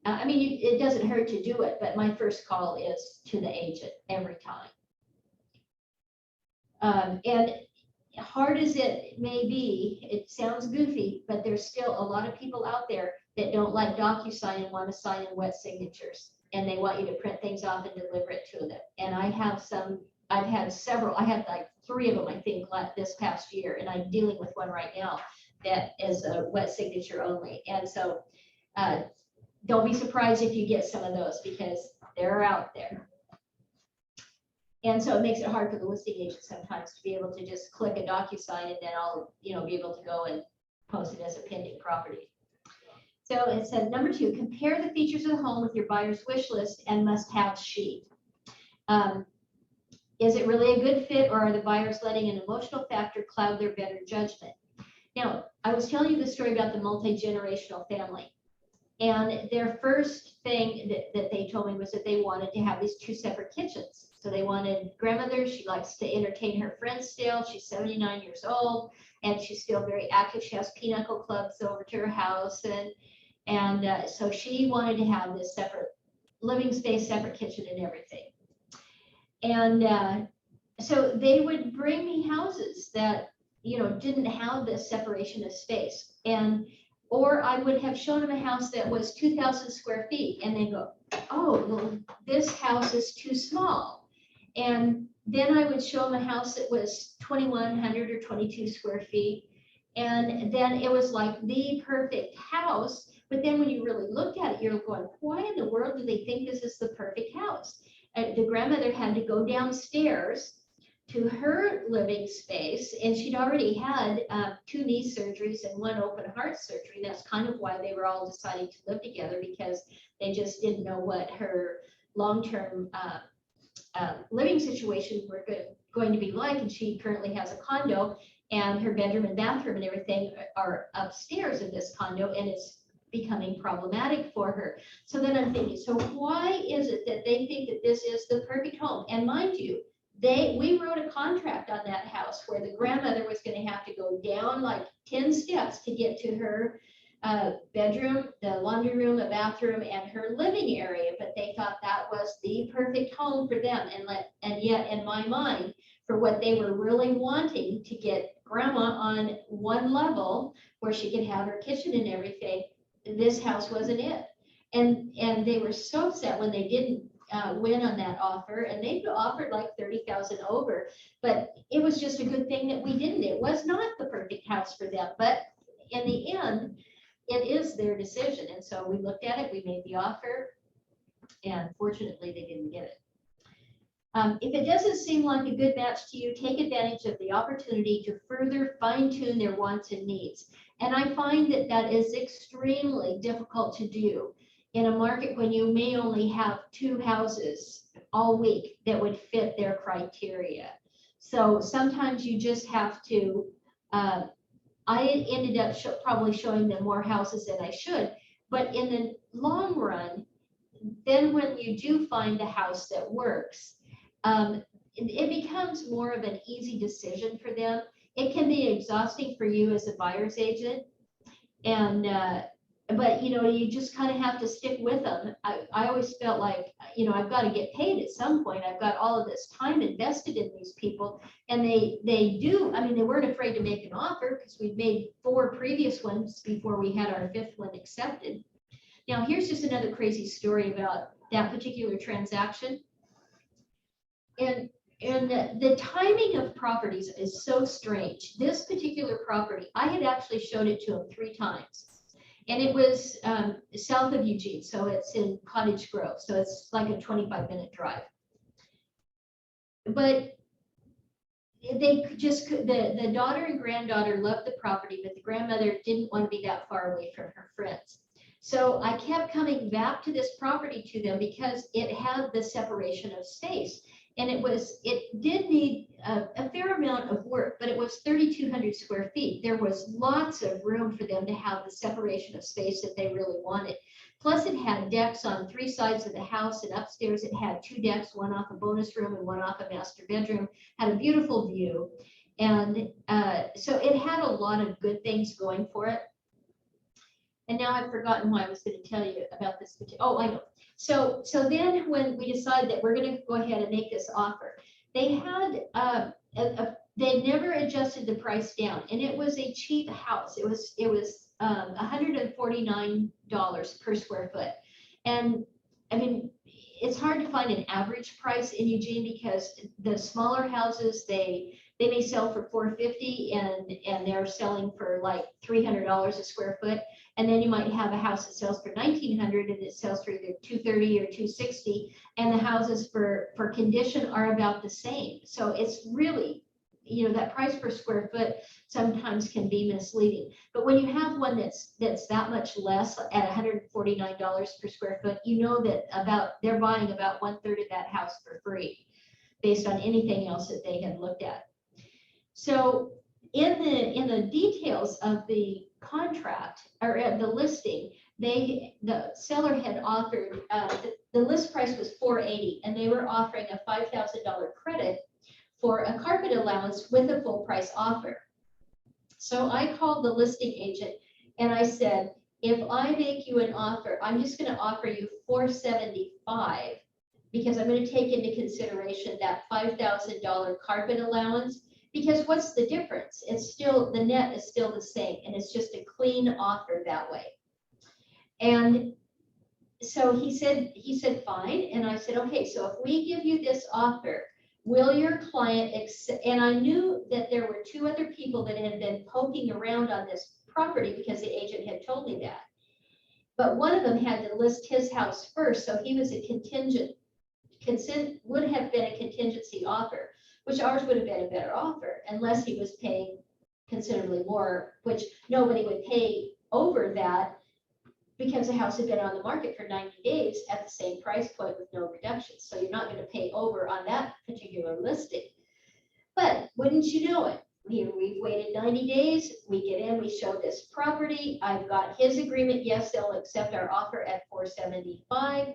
I mean, it doesn't hurt to do it, but my first call is to the agent every time. And hard as it may be, it sounds goofy, but there's still a lot of people out there that don't like DocuSign and want to sign in wet signatures, and they want you to print things off and deliver it to them. And I've had several, I had like 3 of them, I think, this past year, and I'm dealing with one right now that is a wet signature only. And so don't be surprised if you get some of those, because they're out there. And so it makes it hard for the listing agent sometimes to be able to just click a DocuSign and then I'll, be able to go and post it as a pending property. So it said, number 2, compare the features of the home with your buyer's wish list and must-have sheet. Is it really a good fit, or are the buyers letting an emotional factor cloud their better judgment? Now, I was telling you the story about the multi-generational family. And their first thing that they told me was that they wanted to have these 2 separate kitchens. So they wanted grandmother, she likes to entertain her friends still. She's 79 years old and she's still very active. She has pinochle clubs over to her house. And so she wanted to have this separate living space, separate kitchen and everything. And so they would bring me houses that, didn't have this separation of space. Or I would have shown them a house that was 2,000 square feet, and they go, oh, well, this house is too small. And then I would show them a house that was 2,100 or 22 square feet. And then it was like the perfect house. But then when you really looked at it, you're going, why in the world do they think this is the perfect house? The grandmother had to go downstairs to her living space, and she'd already had 2 knee surgeries and 1 open heart surgery. That's kind of why they were all deciding to live together, because they just didn't know what her long-term living situations were going to be like. And she currently has a condo, and her bedroom and bathroom and everything are upstairs in this condo, and it's becoming problematic for her. So then I'm thinking, so why is it that they think that this is the perfect home? And mind you, we wrote a contract on that house where the grandmother was going to have to go down like 10 steps to get to her bedroom, the laundry room, a bathroom, and her living area. But they thought that was the perfect home for them. And yet in my mind, for what they were really wanting, to get grandma on one level where she could have her kitchen and everything, this house wasn't it. And they were so upset when they didn't win on that offer, and they offered like 30,000 over, but it was just a good thing that we didn't. It was not the perfect house for them, but in the end, it is their decision. And so we looked at it, we made the offer, and fortunately they didn't get it. If it doesn't seem like a good match to you, take advantage of the opportunity to further fine-tune their wants and needs. And I find that that is extremely difficult to do in a market when you may only have 2 houses all week that would fit their criteria. So sometimes you just have to, I ended up probably showing them more houses than I should, but in the long run, then when you do find the house that works, it becomes more of an easy decision for them. It can be exhausting for you as a buyer's agent, and but you know, you just kind of have to stick with them. I always felt like, you know, I've got to get paid at some point. I've got all of this time invested in these people, and they do. I mean, they weren't afraid to make an offer because we've made 4 previous ones before we had our 5th one accepted. Now, here's just another crazy story about that particular transaction. And the timing of properties is so strange. This particular property, I had actually showed it to him 3 times. And it was south of Eugene, so it's in Cottage Grove, so it's like a 25-minute drive. But they just, the daughter and granddaughter loved the property, but the grandmother didn't want to be that far away from her friends. So I kept coming back to this property to them because it had the separation of space. And it did need a fair amount of work, but it was 3,200 square feet. There was lots of room for them to have the separation of space that they really wanted. Plus it had decks on 3 sides of the house, and upstairs it had 2 decks, one off a bonus room and one off a master bedroom, had a beautiful view. And so it had a lot of good things going for it. And now I've forgotten why I was going to tell you about this. Oh, I know. So then when we decided that we're going to go ahead and make this offer, they had they never adjusted the price down, and it was a cheap house. It was $149 per square foot. And I mean, it's hard to find an average price in Eugene because the smaller houses, they may sell for $450 and they're selling for like $300 a square foot. And then you might have a house that sells for $1,900 and it sells for either $230 or $260. And the houses for condition are about the same. So it's really, you know, that price per square foot sometimes can be misleading. But when you have one that's that much less at $149 per square foot, you know that they're buying about 1/3 of that house for free based on anything else that they had looked at. So in the details of the contract or the listing, the seller had offered the list price was $480, and they were offering a $5,000 credit for a carpet allowance with a full price offer. So I called the listing agent and I said, if I make you an offer, I'm just going to offer you $475 because I'm going to take into consideration that $5,000 carpet allowance. Because what's the difference? It's still, the net is still the same, and it's just a clean offer that way. And so he said fine, and I said, okay, so if we give you this offer, will your client accept? And I knew that there were 2 other people that had been poking around on this property because the agent had told me that. But one of them had to list his house first, so he was a would have been a contingency offer, which ours would have been a better offer unless he was paying considerably more, which nobody would pay over that because the house had been on the market for 90 days at the same price point with no reductions. So you're not going to pay over on that particular listing. But wouldn't you know it, we've waited 90 days, we get in, we show this property, I've got his agreement, yes, they'll accept our offer at 475.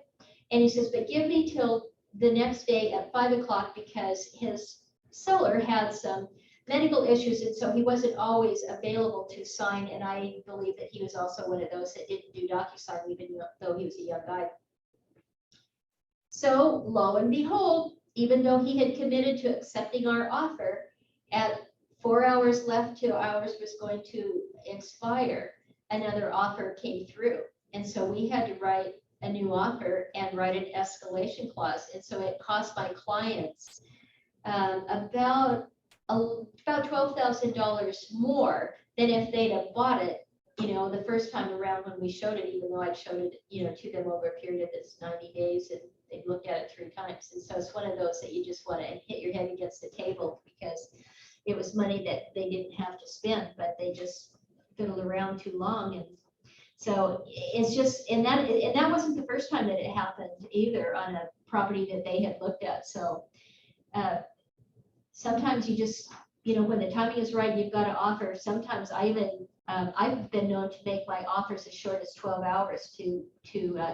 And he says, but give me till the next day at 5 o'clock because his seller had some medical issues, and so he wasn't always available to sign, and I believe that he was also one of those that didn't do DocuSign even though he was a young guy. So lo and behold, even though he had committed to accepting our offer, at 4 hours left till ours was going to expire, another offer came through. And so we had to write a new offer and write an escalation clause. And so it cost my clients about $12,000 more than if they'd have bought it, the first time around when we showed it, even though I'd showed it, to them over a period that's 90 days and they've looked at it 3 times. And so it's one of those that you just want to hit your head against the table because it was money that they didn't have to spend, but they just fiddled around too long. And so it's just, and that wasn't the first time that it happened either on a property that they had looked at. So sometimes you just, when the timing is right, you've got to offer. Sometimes I've been known to make my offers as short as 12 hours to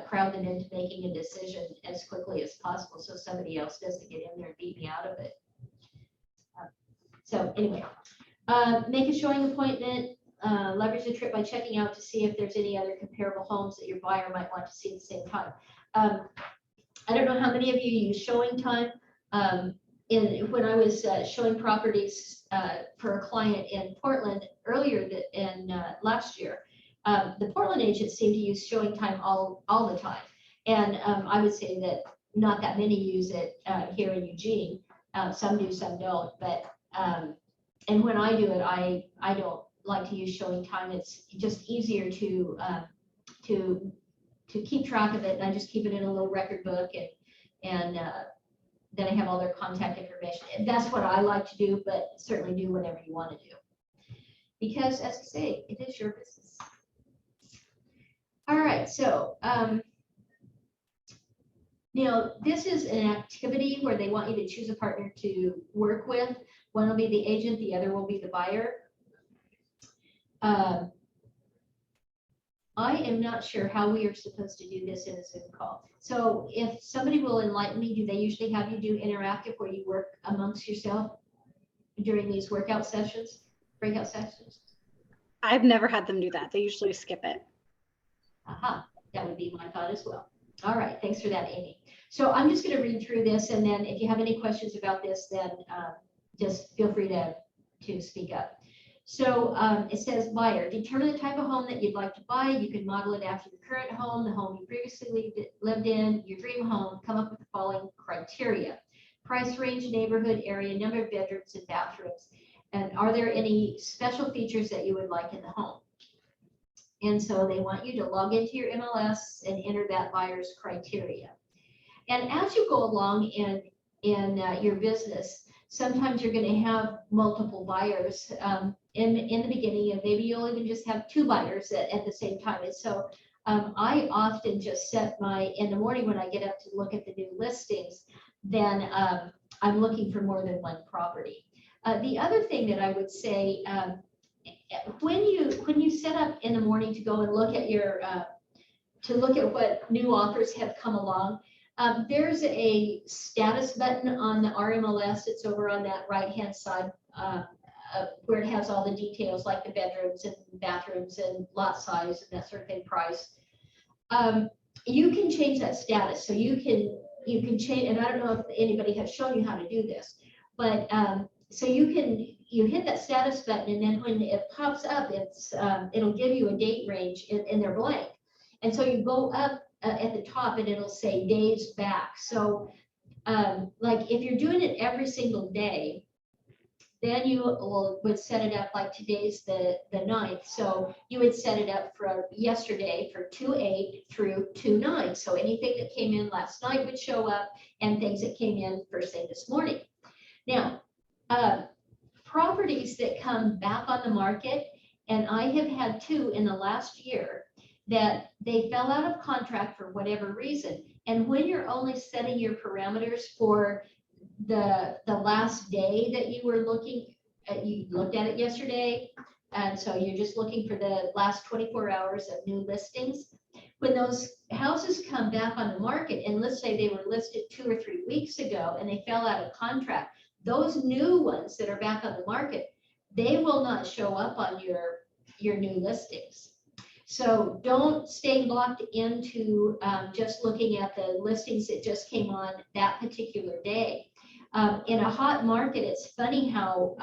crowd them into making a decision as quickly as possible so somebody else doesn't get in there and beat me out of it. So anyway, make a showing appointment, leverage the trip by checking out to see if there's any other comparable homes that your buyer might want to see at the same time. I don't know how many of you use showing time. When I was showing properties for a client in Portland earlier last year, the Portland agents seem to use showing time all the time. And I would say that not that many use it here in Eugene. Some do, some don't. But and when I do it, I don't like to use showing time. It's just easier to keep track of it. And I just keep it in a little record book, and then I have all their contact information. And that's what I like to do, but certainly do whatever you want to do. Because as I say, it is your business. All right, so this is an activity where they want you to choose a partner to work with. One will be the agent, the other will be the buyer. I am not sure how we are supposed to do this in a Zoom call. So if somebody will enlighten me, do they usually have you do interactive where you work amongst yourself during these workout sessions, breakout sessions? I've never had them do that. They usually skip it. Aha, that would be my thought as well. All right, thanks for that, Amy. So I'm just going to read through this, and then if you have any questions about this, then just feel free to speak up. So it says, buyer, determine the type of home that you'd like to buy. You can model it after your current home, the home you previously lived in, your dream home. Come up with the following criteria: price range, neighborhood, area, number of bedrooms and bathrooms. And are there any special features that you would like in the home? And so they want you to log into your MLS and enter that buyer's criteria. And as you go along in your business, sometimes you're going to have multiple buyers in the beginning, and maybe you'll even just have 2 buyers at the same time. And so I often just set in the morning when I get up to look at the new listings, then I'm looking for more than one property. The other thing that I would say, when you set up in the morning to go and look at what new offers have come along, there's a status button on the RMLS. It's over on that right-hand side where it has all the details like the bedrooms and bathrooms and lot size and that sort of thing, price. You can change that status. So you can change, and I don't know if anybody has shown you how to do this, but so you hit that status button, and then when it pops up, it'll give you a date range, and they're blank. And so you go up at the top and it'll say days back. So like if you're doing it every single day, then you would set it up like today's the 9th. So you would set it up from yesterday for 2/8 through 2/9. So anything that came in last night would show up, and things that came in first thing this morning. Now, properties that come back on the market, and I have had 2 in the last year, that they fell out of contract for whatever reason. And when you're only setting your parameters for the last day that you were looking you looked at it yesterday, and so you're just looking for the last 24 hours of new listings. When those houses come back on the market, and let's say they were listed 2 or 3 weeks ago and they fell out of contract, those new ones that are back on the market, they will not show up on your new listings. So don't stay locked into just looking at the listings that just came on that particular day. In a hot market, it's funny how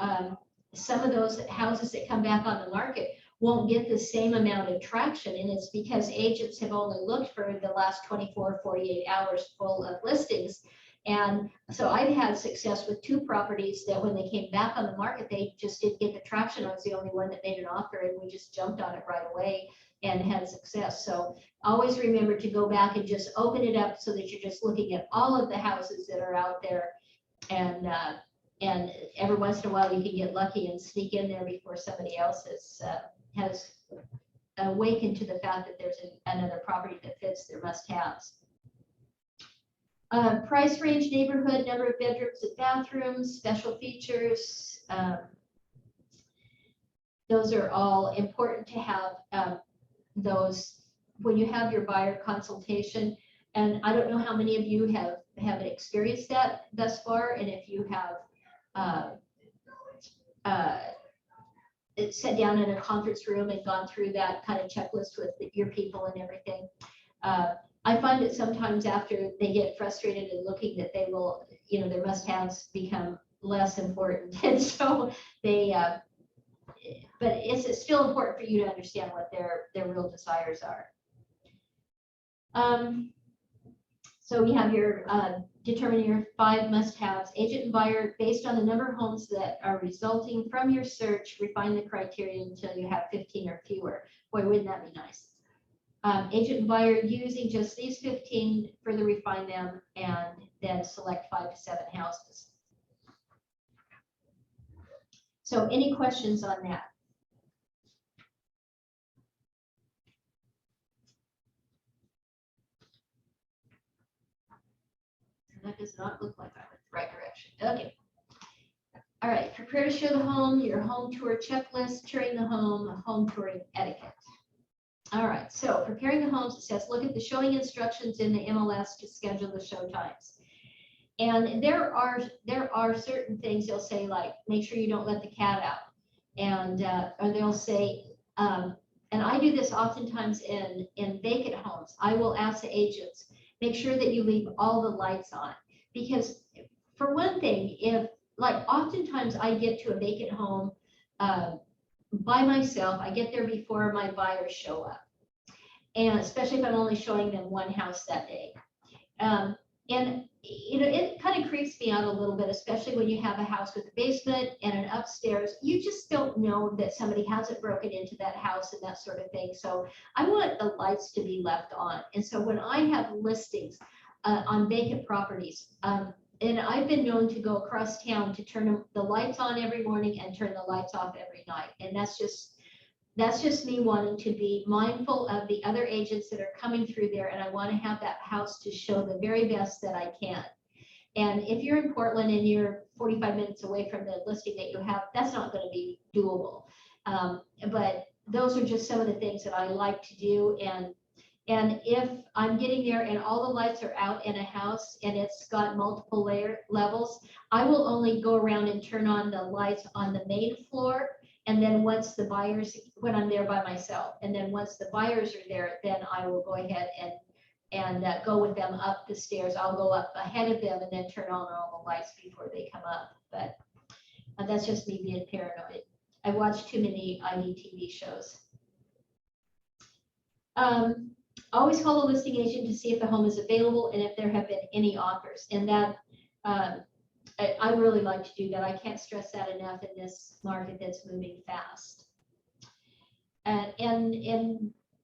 some of those houses that come back on the market won't get the same amount of traction. And it's because agents have only looked for the last 24, 48 hours full of listings. And so I've had success with 2 properties that when they came back on the market, they just didn't get the traction. I was the only one that made an offer, and we just jumped on it right away and had success. So always remember to go back and just open it up so that you're just looking at all of the houses that are out there. And every once in a while you can get lucky and sneak in there before somebody else has awakened to the fact that there's another property that fits their must-haves. Price range, neighborhood, number of bedrooms and bathrooms, special features. Those are all important to have those when you have your buyer consultation. And I don't know how many of you have experienced that thus far, and if you have sat down in a conference room and gone through that kind of checklist with your people and everything. I find that sometimes after they get frustrated and looking that they will, their must-haves become less important. And so they, but it's still important for you to understand what their real desires are. So we have your determine your 5 must-haves. Agent and buyer, based on the number of homes that are resulting from your search, refine the criteria until you have 15 or fewer. Boy, wouldn't that be nice? Agent and buyer using just these 15, further refine them, and then select 5 to 7 houses. So any questions on that? That does not look like I'm in the right direction. Okay. All right, prepare to show the home, your home tour checklist, touring the home touring etiquette. All right, so preparing the homes, it says, look at the showing instructions in the MLS to schedule the show times. And there are certain things they'll say, like, make sure you don't let the cat out. And or they'll say, and I do this oftentimes in vacant homes. I will ask the agents, make sure that you leave all the lights on. Because for one thing, oftentimes I get to a vacant home by myself. I get there before my buyers show up. And especially if I'm only showing them one house that day. And it kind of creeps me out a little bit, especially when you have a house with a basement and an upstairs. You just don't know that somebody hasn't broken into that house and that sort of thing. So I want the lights to be left on. And so when I have listings on vacant properties, and I've been known to go across town to turn the lights on every morning and turn the lights off every night. And that's just me wanting to be mindful of the other agents that are coming through there, and I want to have that house to show the very best that I can. And if you're in Portland and you're 45 minutes away from the listing that you have, that's not going to be doable. But those are just some of the things that I like to do. And if I'm getting there and all the lights are out in a house and it's got multiple levels, I will only go around and turn on the lights on the main floor. And then once the buyers, when I'm there by myself, and then once the buyers are there, then I will go ahead and go with them up the stairs. I'll go up ahead of them and then turn on all the lights before they come up. But that's just me being paranoid. I watch too many IDTV shows. Always call the listing agent to see if the home is available and if there have been any offers. And that I really like to do that. I can't stress that enough in this market that's moving fast. And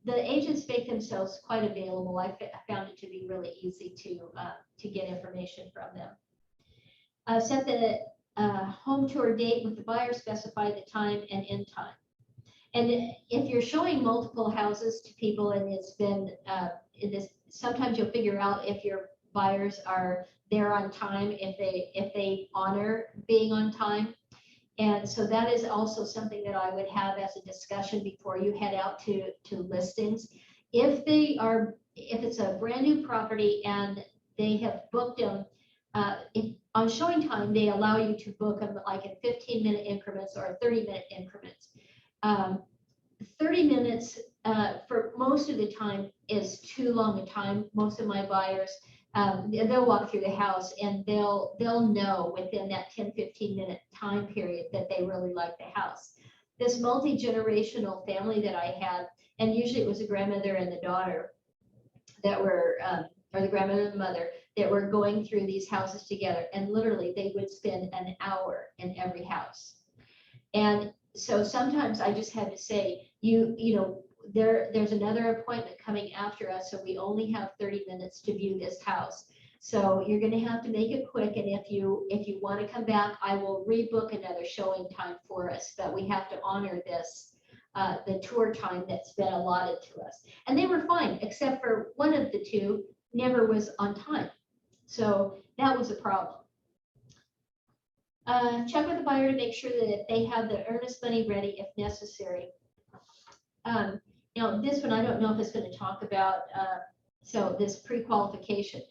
the agents make themselves quite available. I found it to be really easy to get information from them. Set the home tour date with the buyer, specify the time and end time. And if you're showing multiple houses to people and it's been sometimes you'll figure out if your buyers are there on time, if they honor being on time. And so that is also something that I would have as a discussion before you head out to listings. If it's a brand new property and they have booked them, on showing time, they allow you to book them like in 15-minute increments or 30-minute increments. 30 minutes for most of the time is too long a time. Most of my buyers, they'll walk through the house and they'll know within that 10-15 minute time period that they really like the house. This multi-generational family that I had, and usually it was a grandmother and the daughter that were, or the grandmother and the mother, that were going through these houses together, and literally they would spend an hour in every house. And so sometimes I just had to say, you know, there's another appointment coming after us, so we only have 30 minutes to view this house. So you're going to have to make it quick, and if you want to come back, I will rebook another showing time for us, but we have to honor this, the tour time that's been allotted to us. And they were fine, except for one of the two never was on time. So that was a problem. Check with the buyer to make sure that they have the earnest money ready if necessary. Now, this one, I don't know if it's going to talk about, so this pre-qualification.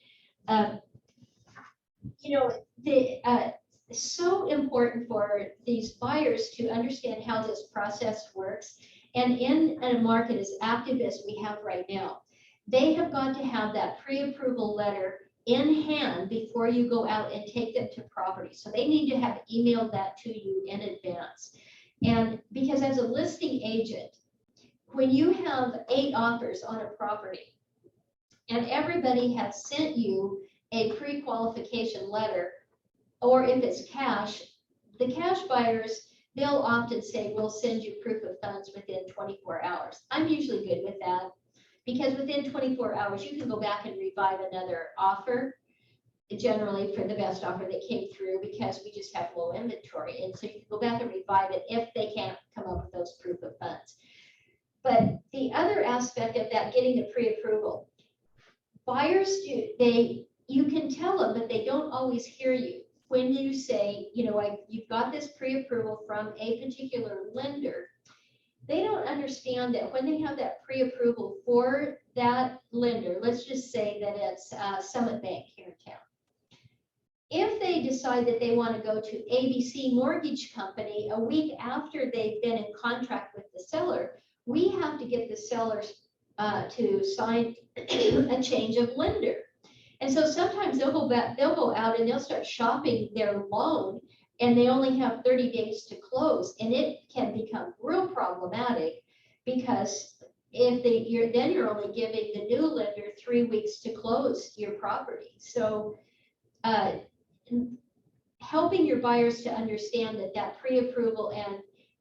You know, it's so important for these buyers to understand how this process works. And in a market as active as we have right now, they have got to have that pre-approval letter in hand before you go out and take them to property. So they need to have emailed that to you in advance. And because as a listing agent, when you have 8 offers on a property and everybody has sent you a pre-qualification letter, or if it's cash, the cash buyers, they'll often say, we'll send you proof of funds within 24 hours. I'm usually good with that, because within 24 hours, you can go back and revive another offer, generally for the best offer that came through, because we just have low inventory. And so you can go back and revive it if they can't come up with those proof of funds. But the other aspect of that, getting the pre-approval, buyers you can tell them, but they don't always hear you. When you say, you know, you've got this pre-approval from a particular lender, they don't understand that when they have that pre-approval for that lender, let's just say that it's Summit Bank here in town. If they decide that they want to go to ABC Mortgage Company a week after they've been in contract with the seller, we have to get the sellers to sign a change of lender. And so sometimes they'll go out and they'll start shopping their loan, and they only have 30 days to close, and it can become real problematic, because if you're only giving the new lender 3 weeks to close your property. So helping your buyers to understand that pre-approval,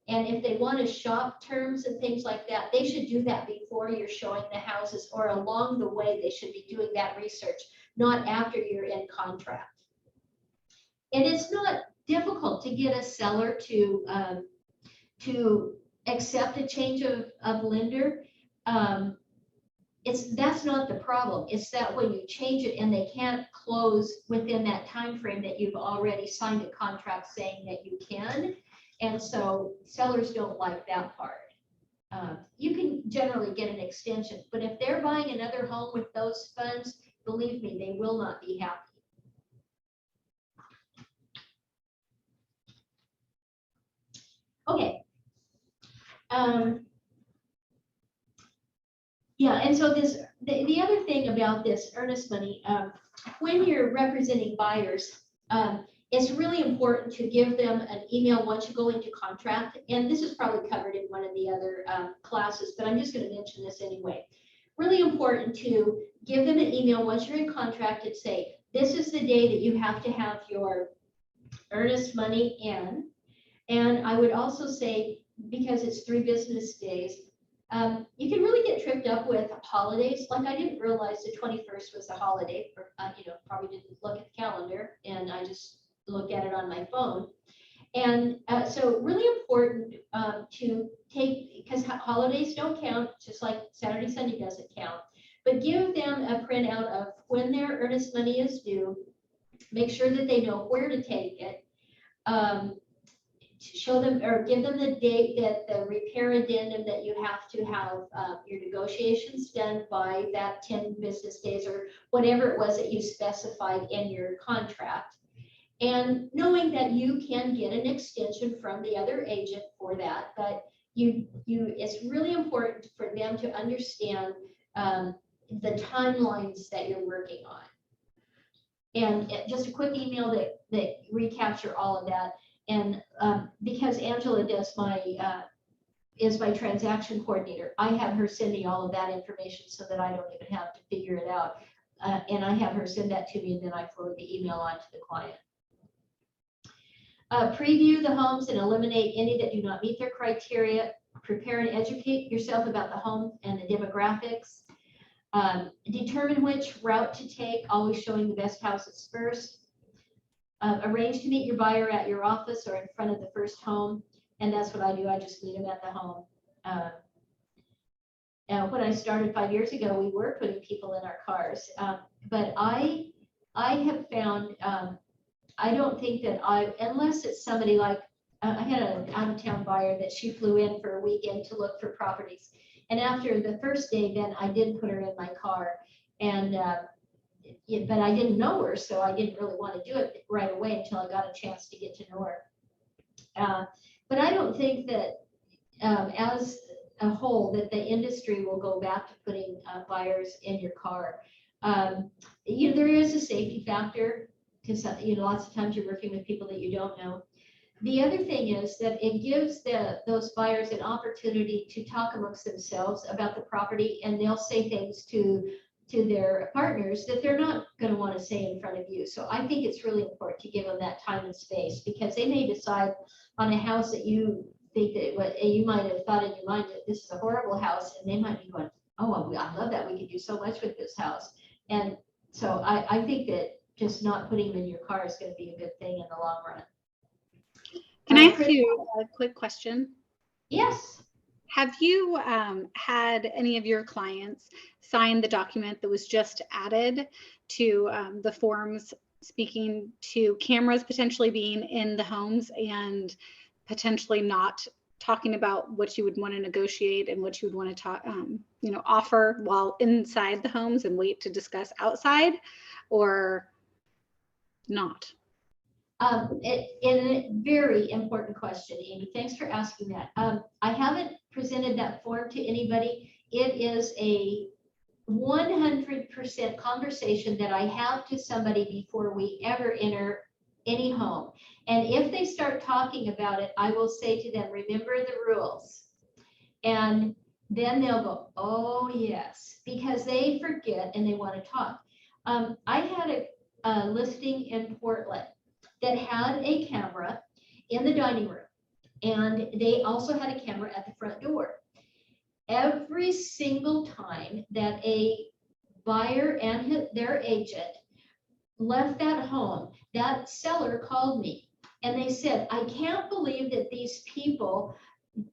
and if they want to shop terms and things like that, they should do that before you're showing the houses, or along the way they should be doing that research, not after you're in contract. And it's not difficult to get a seller to accept a change of lender. That's not the problem. It's that when you change it and they can't close within that time frame that you've already signed a contract saying that you can. And so sellers don't like that part. You can generally get an extension, but if they're buying another home with those funds, believe me, they will not be happy. Okay. Yeah, and so the other thing about this earnest money, when you're representing buyers, it's really important to give them an email once you go into contract. And this is probably covered in one of the other classes, but I'm just going to mention this anyway. Really important to give them an email once you're in contract and say, this is the day that you have to have your earnest money in. And I would also say, because it's 3 business days, you can really get tripped up with holidays. Like, I didn't realize the 21st was a holiday, for, probably didn't look at the calendar, and I just looked at it on my phone. And so really important to take, because holidays don't count, just like Saturday, Sunday doesn't count, but give them a printout of when their earnest money is due. Make sure that they know where to take it. show them or give them the date that the repair addendum that you have to have your negotiations done by that 10 business days or whatever it was that you specified in your contract. And knowing that you can get an extension from the other agent for that, but it's really important for them to understand the timelines that you're working on. And just a quick email that recapture all of that. And because Angela does is my transaction coordinator, I have her send me all of that information so that I don't even have to figure it out. And I have her send that to me, and then I forward the email on to the client. Preview the homes and eliminate any that do not meet their criteria. Prepare and educate yourself about the home and the demographics. Determine which route to take, always showing the best houses first. Arrange to meet your buyer at your office or in front of the first home. And that's what I do. I just meet them at the home. When I started 5 years ago, we were putting people in our cars. But I have found, I don't think that unless it's somebody like, I had an out-of-town buyer that she flew in for a weekend to look for properties. And after the first day, then I did put her in my car. And but I didn't know her, so I didn't really want to do it right away until I got a chance to get to know her. But I don't think that as a whole that the industry will go back to putting buyers in your car. There is a safety factor because lots of times you're working with people that you don't know. The other thing is that it gives those buyers an opportunity to talk amongst themselves about the property, and they'll say things to their partners that they're not going to want to say in front of you. So I think it's really important to give them that time and space, because they may decide on a house that you think that you might have thought in your mind that this is a horrible house, and they might be going, oh, I love that, we could do so much with this house. And so I think that just not putting them in your car is going to be a good thing in the long run. Can I ask you a quick question? Yes. Have you had any of your clients sign the document that was just added to the forms, speaking to cameras potentially being in the homes and potentially not talking about what you would want to negotiate and what you would want to talk, offer while inside the homes and wait to discuss outside, or not? A very important question, Amy. Thanks for asking that. I haven't presented that form to anybody. It is a 100% conversation that I have to somebody before we ever enter any home. And if they start talking about it, I will say to them, remember the rules. And then they'll go, oh yes, because they forget and they want to talk. I had a listing in Portland that had a camera in the dining room, and they also had a camera at the front door. Every single time that a buyer and their agent left that home, that seller called me and they said, I can't believe that these people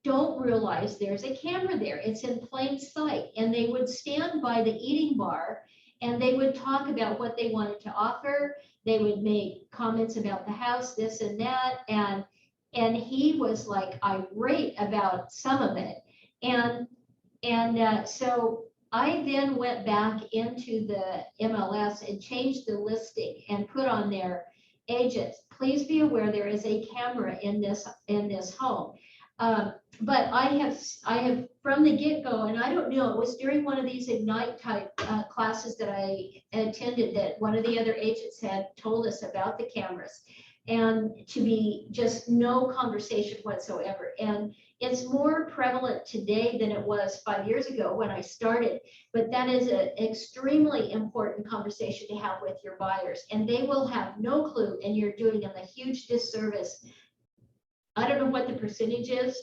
don't realize there's a camera there. It's in plain sight. And they would stand by the eating bar and they would talk about what they wanted to offer. They would make comments about the house, this and that. And he was like irate about some of it. And so I then went back into the MLS and changed the listing and put on there, agents, please be aware there is a camera in this home. But I have from the get-go, and I don't know, it was during one of these Ignite type classes that I attended that one of the other agents had told us about the cameras, and to be just no conversation whatsoever. And it's more prevalent today than it was 5 years ago when I started, but that is an extremely important conversation to have with your buyers, and they will have no clue, and you're doing them a huge disservice. I don't know what the percentage is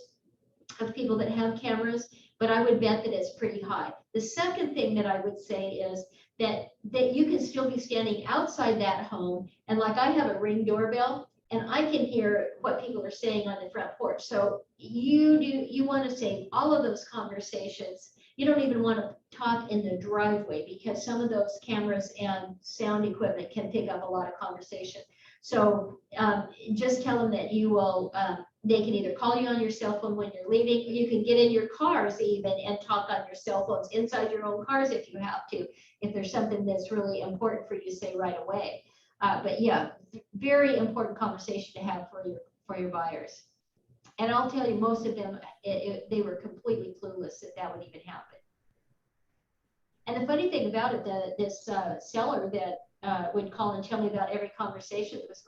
of people that have cameras, but I would bet that it's pretty high. The second thing that I would say is that you can still be standing outside that home, and like I have a Ring doorbell, and I can hear what people are saying on the front porch. So you want to save all of those conversations. You don't even want to talk in the driveway because some of those cameras and sound equipment can pick up a lot of conversation. So just tell them that you will they can either call you on your cell phone when you're leaving, or you can get in your cars even and talk on your cell phones inside your own cars if you have to, if there's something that's really important for you to say right away. But yeah, very important conversation to have for your buyers. And I'll tell you, most of them, they were completely clueless that would even happen. And the funny thing about it, this seller that would call and tell me about every conversation that was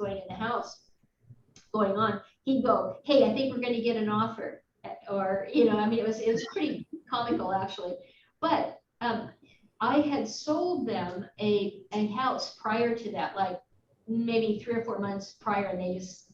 going on, he'd go, hey, I think we're going to get an offer. Or, I mean, it was pretty comical actually. But I had sold them a house prior to that, like maybe 3 or 4 months prior, and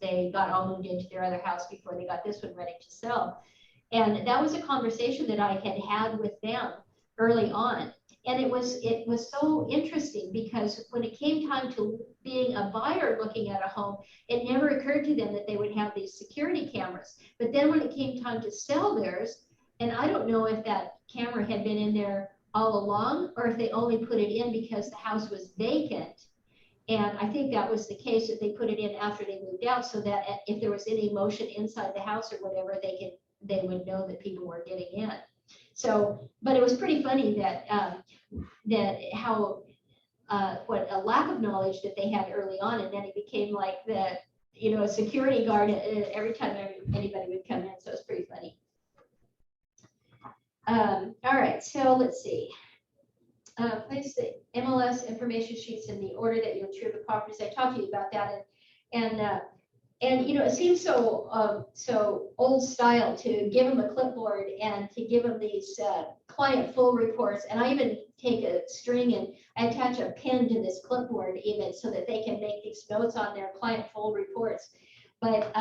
they got all moved into their other house before they got this one ready to sell. And that was a conversation that I had with them early on. And it was so interesting because when it came time to being a buyer looking at a home, it never occurred to them that they would have these security cameras. But then when it came time to sell theirs, and I don't know if that camera had been in there all along or if they only put it in because the house was vacant. And I think that was the case, that they put it in after they moved out so that if there was any motion inside the house or whatever, they would know that people were getting in. So, but it was pretty funny that what a lack of knowledge that they had early on, and then it became like a security guard every time anybody would come in. So it's pretty funny. All right, so let's see. Place the MLS information sheets in the order that you insure the properties. I talked to you about that, and it seems so old style to give them a clipboard and to give them these client full reports. And I even take a string and I attach a pen to this clipboard even so that they can make these notes on their client full reports. But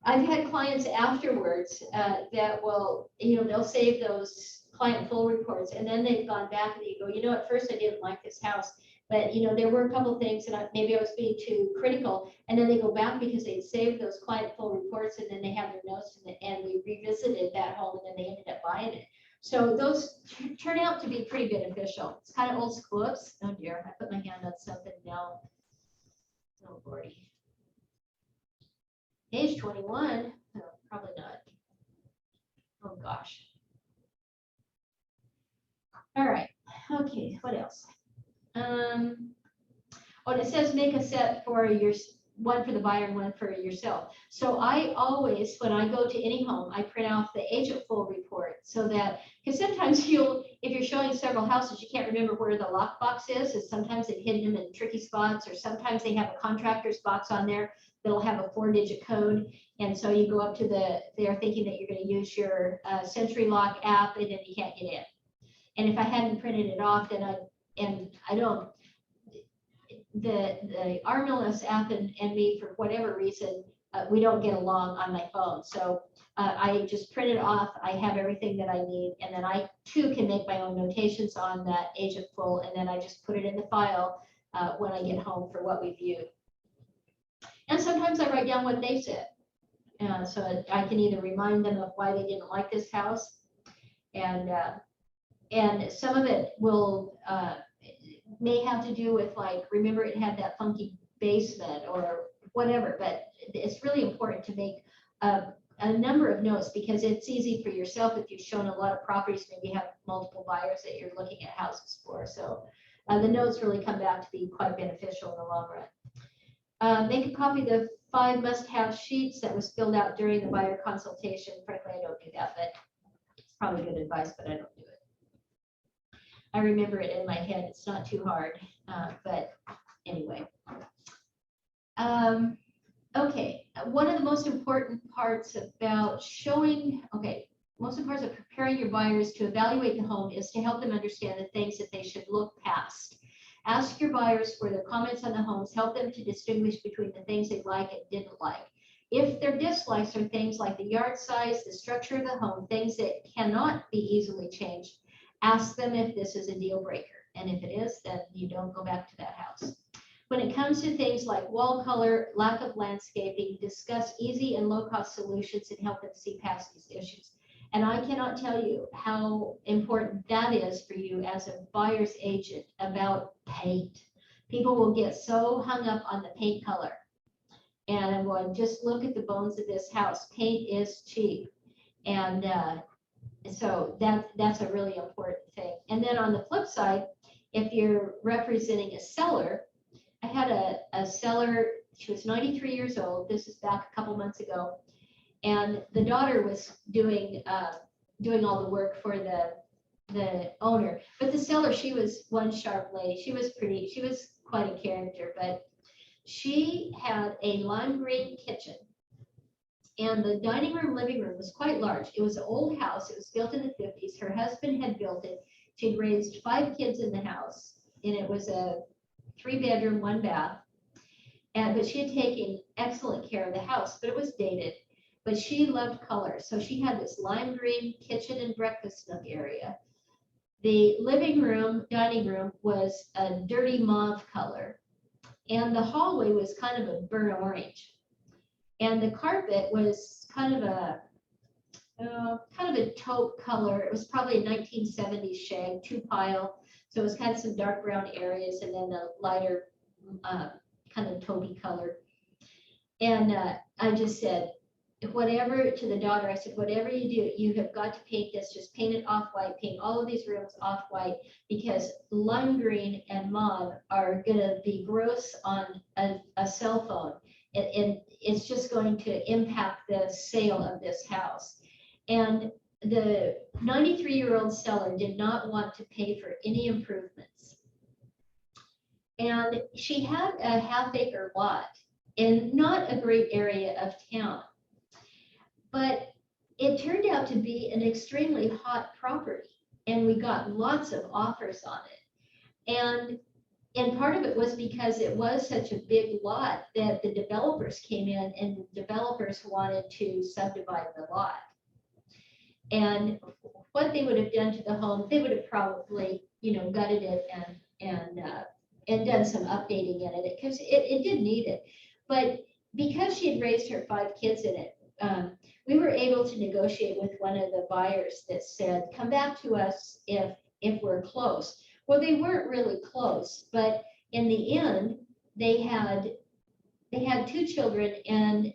I've had clients afterwards that will, they'll save those client full reports, and then they've gone back and they go, at first I didn't like this house, but there were a couple of things and maybe I was being too critical, and then they go back because they saved those client full reports, and then they have their notes and we revisited that home, and then they ended up buying it. So those turn out to be pretty beneficial. It's kind of old school. Oops, oh dear, I put my hand on something now. Oh lordy. Age 21? No, probably not. Oh gosh. All right. Okay. What else? It says make a set for one for the buyer and one for yourself. So I always, when I go to any home, I print off the agent full report so that, because sometimes if you're showing several houses, you can't remember where the lockbox is, and sometimes they've hidden them in tricky spots, or sometimes they have a contractor's box on there that'll have a 4-digit code. And so you go up to they're thinking that you're going to use your Century Lock app, and then you can't get in. And if I hadn't printed it off, then I don't, the RMLS app and me, for whatever reason, we don't get along on my phone. So I just print it off. I have everything that I need. And then I too can make my own notations on that agent full. And then I just put it in the file when I get home for what we viewed. And sometimes I write down what they said. So I can either remind them of why they didn't like this house. And some of it may have to do with, like, remember it had that funky basement or whatever, but it's really important to make a number of notes, because it's easy for yourself if you've shown a lot of properties, maybe you have multiple buyers that you're looking at houses for. So the notes really come back to be quite beneficial in the long run. Make a copy of the 5 must-have sheets that was filled out during the buyer consultation. Frankly, I don't do that, but it's probably good advice, but I don't do it. I remember it in my head. It's not too hard, but anyway. Okay, one of the most important parts about most important parts of preparing your buyers to evaluate the home is to help them understand the things that they should look past. Ask your buyers for their comments on the homes. Help them to distinguish between the things they like and didn't like. If their dislikes are things like the yard size, the structure of the home, things that cannot be easily changed, ask them if this is a deal breaker. And if it is, then you don't go back to that house. When it comes to things like wall color, lack of landscaping, discuss easy and low-cost solutions and help them see past these issues. And I cannot tell you how important that is for you as a buyer's agent about paint. People will get so hung up on the paint color. And I'm going, just look at the bones of this house. Paint is cheap. And so that's a really important thing. And then on the flip side, if you're representing a seller, I had a seller, she was 93 years old. This is back a couple months ago. And the daughter was doing all the work for the owner. But the seller, she was one sharp lady. She was pretty, she was quite a character, but she had a lime green kitchen. And the dining room, living room was quite large. It was an old house. It was built in the 50s. Her husband had built it. She'd raised 5 kids in the house. And it was a 3-bedroom, 1 bath. But she had taken excellent care of the house, but it was dated. But she loved color. So she had this lime green kitchen and breakfast nook area. The living room, dining room was a dirty mauve color. And the hallway was kind of a burnt orange. And the carpet was kind of a taupe color. It was probably a 1970s shag, 2-pile. So it was kind of some dark brown areas and then the lighter kind of taupey color. And I just said, whatever, to the daughter, I said, whatever you do, you have got to paint this, just paint it off-white, paint all of these rooms off-white, because lime green and mauve are gonna be gross on a cell phone. And it's just going to impact the sale of this house. And the 93-year-old seller did not want to pay for any improvements. And she had a half-acre lot in not a great area of town. But it turned out to be an extremely hot property, and we got lots of offers on it. And part of it was because it was such a big lot that the developers came in and the developers wanted to subdivide the lot. And what they would have done to the home, they would have probably, gutted it and done some updating in it, because it did need it. But because she had raised her 5 kids in it, we were able to negotiate with one of the buyers that said, come back to us if we're close. Well, they weren't really close, but in the end, they had 2 children, and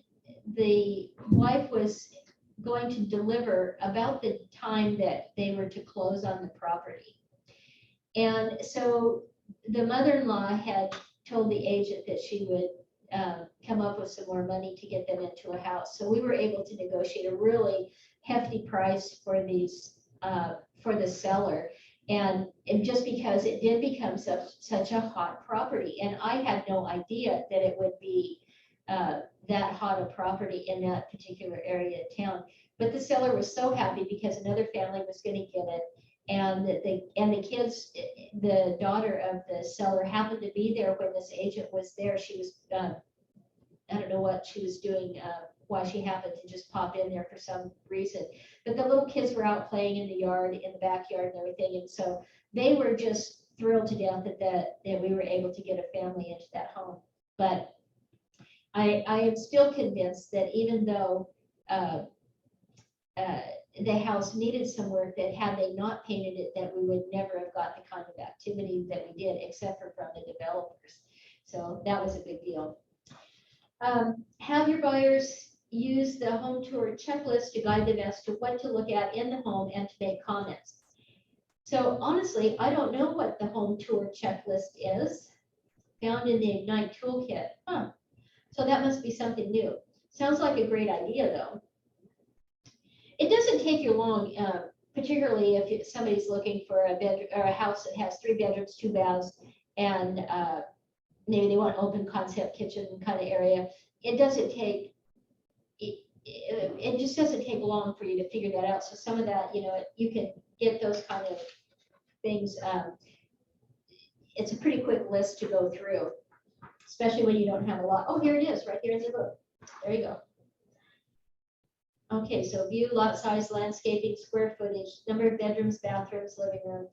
the wife was going to deliver about the time that they were to close on the property. And so the mother-in-law had told the agent that she would come up with some more money to get them into a house. So we were able to negotiate a really hefty price for these, for the seller. And just because it did become such a hot property, and I had no idea that it would be that hot a property in that particular area of town. But the seller was so happy because another family was going to get it. And the kids, the daughter of the seller happened to be there when this agent was there. She was, I don't know what she was doing, why she happened to just pop in there for some reason. But the little kids were out playing in the yard, in the backyard and everything. And so they were just thrilled to death that we were able to get a family into that home. But I am still convinced that even though the house needed some work, that had they not painted it, that we would never have got the kind of activity that we did, except for from the developers. So that was a big deal. Have your buyers use the home tour checklist to guide them as to what to look at in the home and to make comments. So honestly, I don't know what the home tour checklist is, found in the Ignite toolkit. So that must be something new. Sounds like a great idea though. It doesn't take you long, particularly if somebody's looking for a bed or a house that has 3 bedrooms, 2 baths, and maybe they want an open concept kitchen kind of area. It doesn't take, it just doesn't take long for you to figure that out. So some of that, you can get those kind of things. It's a pretty quick list to go through, especially when you don't have a lot. Oh, here it is, right here in the book. There you go. Okay, so view, lot size, landscaping, square footage, number of bedrooms, bathrooms, living room.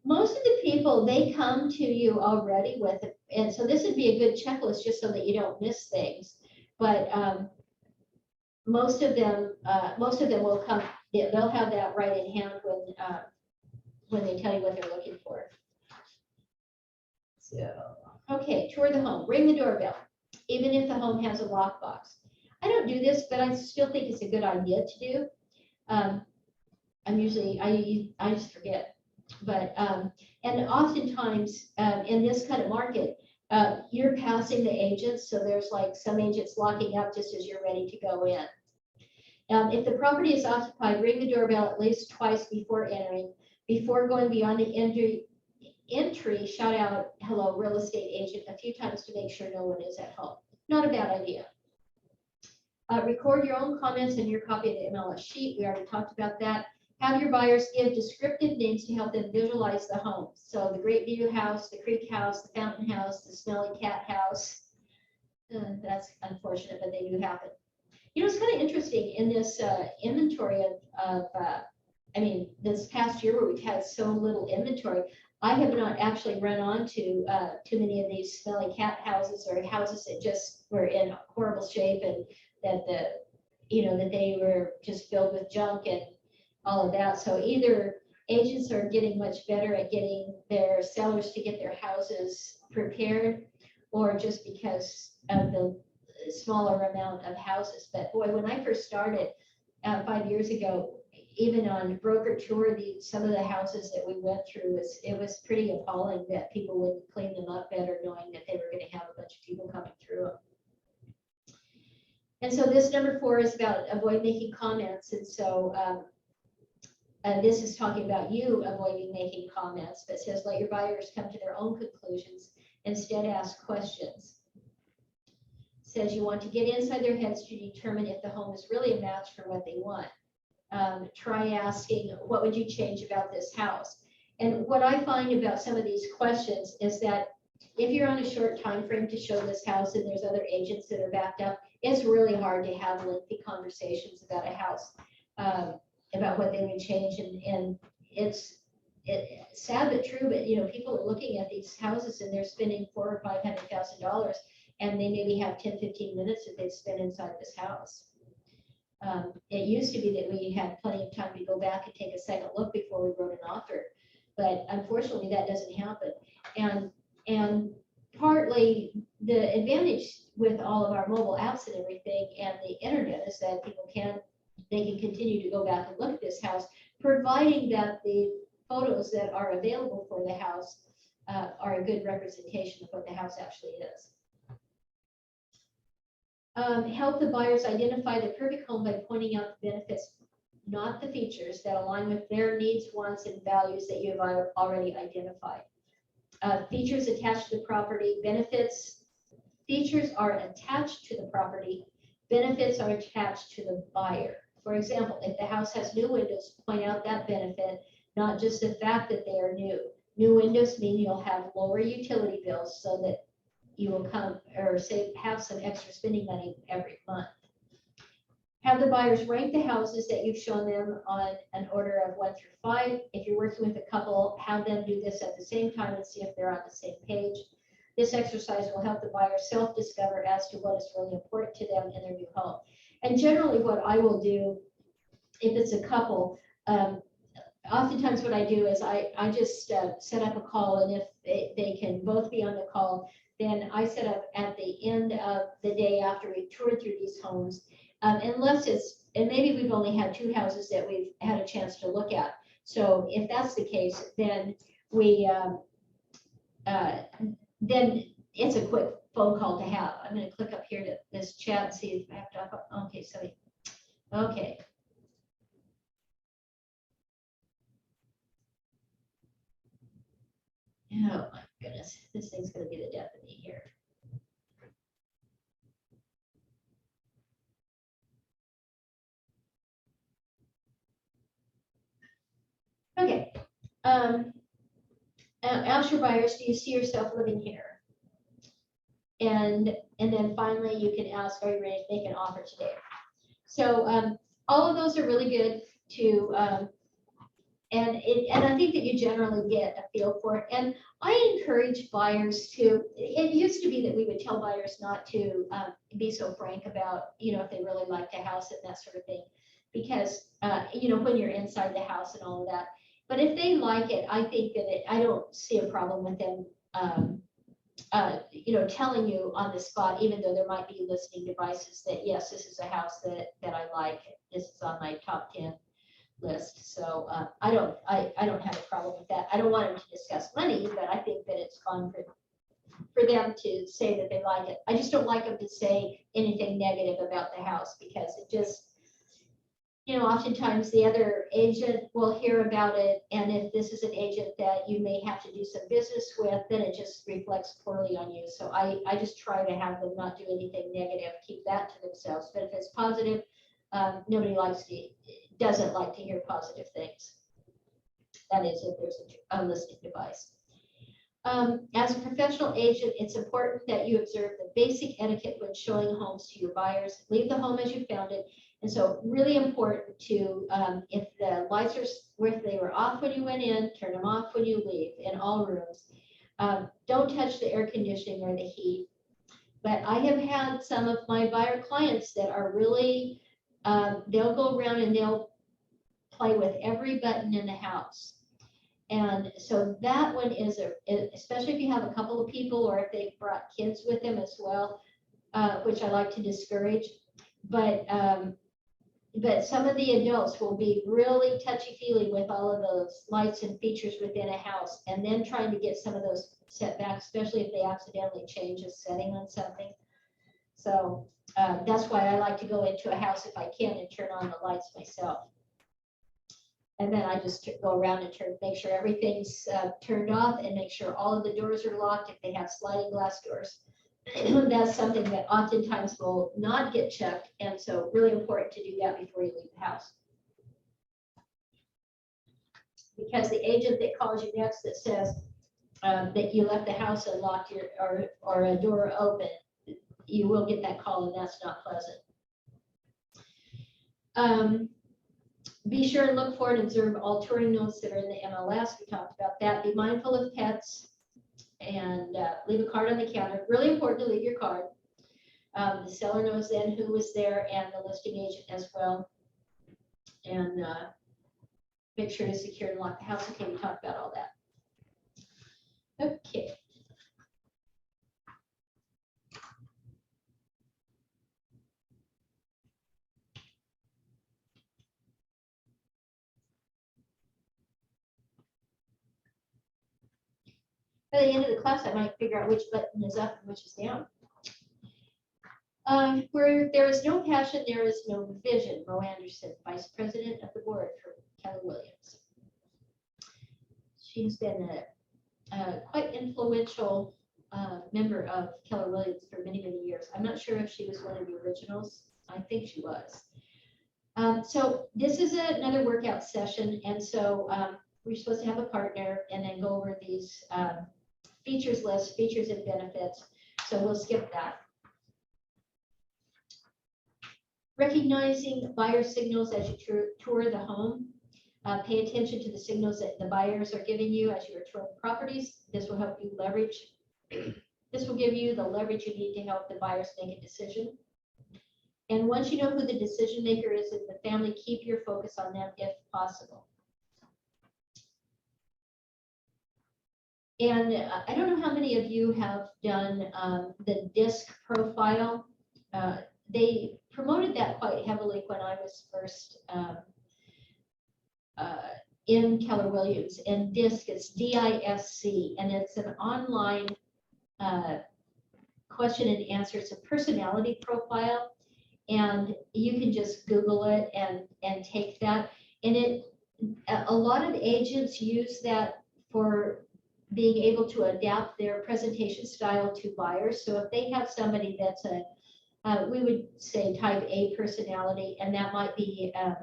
Most of the people, they come to you already with it. And so this would be a good checklist just so that you don't miss things. But most of them will come, they'll have that right in hand when they tell you what they're looking for. So, okay, tour the home, ring the doorbell. even if the home has a lockbox. I don't do this, but I still think it's a good idea to do. I just forget. But, and oftentimes in this kind of market, you're passing the agents. So there's like some agents locking up just as you're ready to go in. If the property is occupied, ring the doorbell at least twice before entering. Before going beyond the entry, shout out, hello, real estate agent, a few times to make sure no one is at home. Not a bad idea. Record your own comments in your copy of the MLS sheet. We already talked about that. Have your buyers give descriptive names to help them visualize the home. So the Great View House, the Creek House, the Fountain House, the Smelly Cat House. That's unfortunate, but they do happen. You know, it's kind of interesting in this inventory of this past year where we've had so little inventory, I have not actually run onto too many of these smelly cat houses or houses that just were in horrible shape and that that they were just filled with junk and all of that. So either agents are getting much better at getting their sellers to get their houses prepared, or just because of the smaller amount of houses. But boy, when I first started 5 years ago, even on broker tour, some of the houses that we went through, it was pretty appalling that people wouldn't clean them up better, knowing that they were going to have a bunch of people coming through them. And so this number 4 is about avoid making comments. And so this is talking about you avoiding making comments, but says let your buyers come to their own conclusions. Instead, ask questions. Says you want to get inside their heads to determine if the home is really a match for what they want. Try asking, what would you change about this house? And what I find about some of these questions is that if you're on a short time frame to show this house and there's other agents that are backed up, it's really hard to have lengthy conversations about a house, about what they would change. And it's sad but true, but people are looking at these houses and they're spending $400,000 or $500,000, and they maybe have 10-15 minutes that they've spent inside this house. It used to be that we had plenty of time to go back and take a second look before we wrote an offer, but unfortunately that doesn't happen. And partly the advantage with all of our mobile apps and everything and the internet is that they can continue to go back and look at this house, providing that the photos that are available for the house are a good representation of what the house actually is. Help the buyers identify the perfect home by pointing out the benefits, not the features, that align with their needs, wants, and values that you have already identified. Features attached to the property, benefits. Features are attached to the property, benefits are attached to the buyer. For example, if the house has new windows, point out that benefit, not just the fact that they are new. New windows mean you'll have lower utility bills so that you will have some extra spending money every month. Have the buyers rank the houses that you've shown them on an order of 1 through 5. If you're working with a couple, have them do this at the same time and see if they're on the same page. This exercise will help the buyer self-discover as to what is really important to them in their new home. And generally what I will do, if it's a couple, oftentimes what I do is I just set up a call, and if they can both be on the call, then I set up at the end of the day after we've toured through these homes, unless and maybe we've only had 2 houses that we've had a chance to look at. So if that's the case, then then it's a quick phone call to have. I'm going to click up here to this chat and see if I have to, okay, so, okay. Oh my goodness, this thing's going to be the death of me here. Okay. Ask your buyers, do you see yourself living here? And then finally, you can ask, are you ready to make an offer today? So all of those are really good to, and I think that you generally get a feel for it. And I encourage buyers to, it used to be that we would tell buyers not to be so frank about, if they really liked the house and that sort of thing, because, when you're inside the house and all of that. But if they like it, I think that I don't see a problem with them telling you on the spot, even though there might be listening devices, that yes, this is a house that I like. This is on my top 10 list. So I don't have a problem with that. I don't want them to discuss money, but I think that it's fun for them to say that they like it. I just don't like them to say anything negative about the house, because it just, oftentimes the other agent will hear about it. And if this is an agent that you may have to do some business with, then it just reflects poorly on you. So I just try to have them not do anything negative, keep that to themselves. But if it's positive, nobody doesn't like to hear positive things. That is, if there's a listing device. As a professional agent, it's important that you observe the basic etiquette when showing homes to your buyers. Leave the home as you found it. And so really important to, if the lights if they were off when you went in, turn them off when you leave in all rooms. Don't touch the air conditioning or the heat. But I have had some of my buyer clients that are really, they'll go around and they'll play with every button in the house. And so that one is, especially if you have a couple of people or if they've brought kids with them as well, which I like to discourage. But some of the adults will be really touchy-feely with all of those lights and features within a house, and then trying to get some of those set back, especially if they accidentally change a setting on something. So that's why I like to go into a house if I can and turn on the lights myself. And then I just go around and make sure everything's turned off, and make sure all of the doors are locked if they have sliding glass doors. That's something that oftentimes will not get checked, and so really important to do that before you leave the house. Because the agent that calls you next that says that you left the house unlocked or a door open, you will get that call, and that's not pleasant. Be sure and look for and observe all touring notes that are in the MLS. We talked about that. Be mindful of pets, and leave a card on the counter. Really important to leave your card. The seller knows then who was there, and the listing agent as well. And make sure to secure and lock the house. Okay, we talked about all that. Okay. By the end of the class, I might figure out which button is up and which is down. Where there is no passion, there is no vision. Mo Anderson, Vice President of the Board for Keller Williams. She's been a quite influential member of Keller Williams for many, many years. I'm not sure if she was one of the originals. I think she was. So this is another workout session. And so we're supposed to have a partner and then go over these features list, features and benefits. So we'll skip that. Recognizing buyer signals as you tour the home. Pay attention to the signals that the buyers are giving you as you are touring properties. This will help you leverage. This will give you the leverage you need to help the buyers make a decision. And once you know who the decision maker is in the family, keep your focus on them if possible. And I don't know how many of you have done the DISC profile. They promoted that quite heavily when I was first in Keller Williams. And DISC is D-I-S-C, and it's an online question and answer. It's a personality profile, and you can just Google it and take that. And a lot of agents use that for being able to adapt their presentation style to buyers. So if they have somebody that's we would say type A personality, and that might be a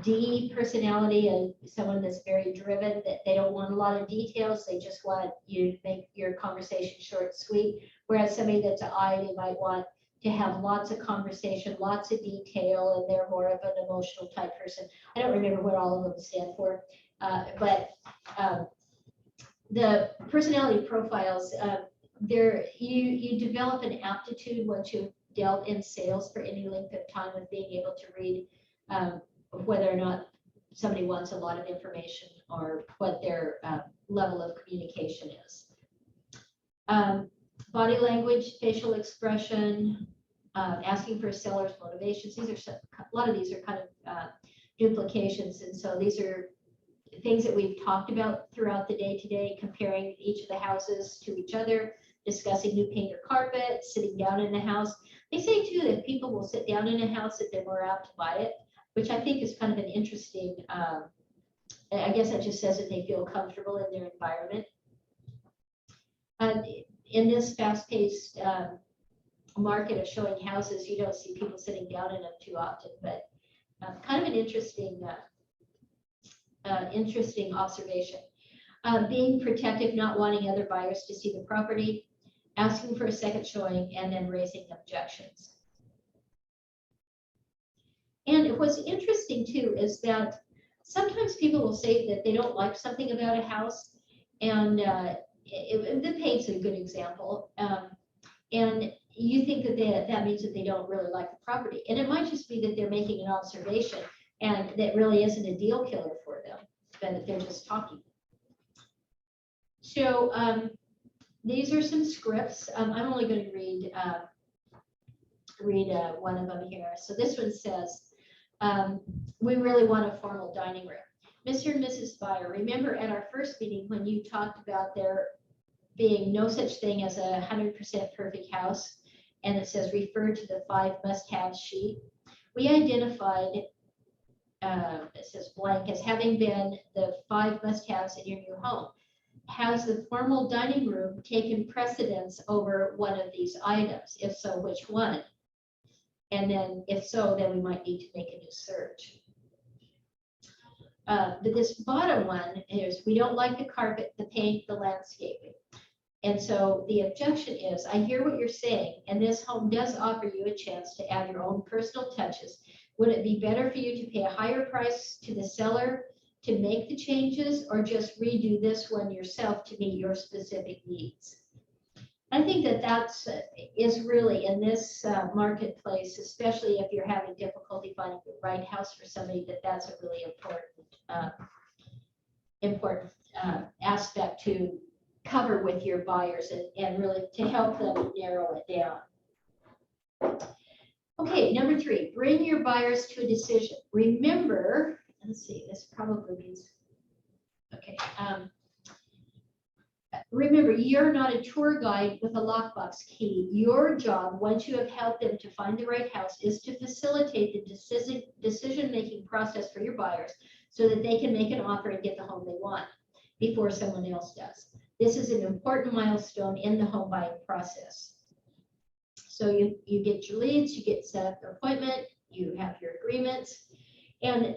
D personality, and someone that's very driven, that they don't want a lot of details. They just want you to make your conversation short and sweet. Whereas somebody that's an I, they might want to have lots of conversation, lots of detail, and they're more of an emotional type person. I don't remember what all of them stand for, but the personality profiles, you develop an aptitude once you've dealt in sales for any length of time with being able to read whether or not somebody wants a lot of information or what their level of communication is. Body language, facial expression, asking for a seller's motivations. These are a lot of these are kind of duplications, and so these are things that we've talked about throughout the day today, comparing each of the houses to each other, discussing new paint or carpet, sitting down in the house. They say too that people will sit down in a house if they're more apt to buy it, which I think is kind of an interesting, I guess that just says that they feel comfortable in their environment. In this fast-paced market of showing houses, you don't see people sitting down in them too often, but kind of an interesting interesting observation. Being protective, not wanting other buyers to see the property, asking for a second showing, and then raising objections. And what's interesting too is that sometimes people will say that they don't like something about a house, and the paint's a good example. And you think that that means that they don't really like the property, and it might just be that they're making an observation, and that really isn't a deal killer for them, but that they're just talking. So these are some scripts. I'm only going to read one of them here. So this one says, we really want a formal dining room. Mr. and Mrs. Buyer, remember at our first meeting when you talked about there being no such thing as a 100% perfect house, and it says refer to the 5 must-have sheet. We identified, it says blank, as having been the 5 must-haves in your new home. Has the formal dining room taken precedence over one of these items? If so, which one? And then if so, then we might need to make a new search. But this bottom one is, we don't like the carpet, the paint, the landscaping. And so the objection is, I hear what you're saying, and this home does offer you a chance to add your own personal touches. Would it be better for you to pay a higher price to the seller to make the changes, or just redo this one yourself to meet your specific needs? I think that that's is really in this marketplace, especially if you're having difficulty finding the right house for somebody, that's a really important aspect to cover with your buyers, and really to help them narrow it down. Okay, number 3, bring your buyers to a decision. Remember, let's see, this probably means, okay. Remember, you're not a tour guide with a lockbox key. Your job, once you have helped them to find the right house, is to facilitate the decision-making process for your buyers so that they can make an offer and get the home they want before someone else does. This is an important milestone in the home buying process. So you get your leads, you get set up your appointment, you have your agreements. And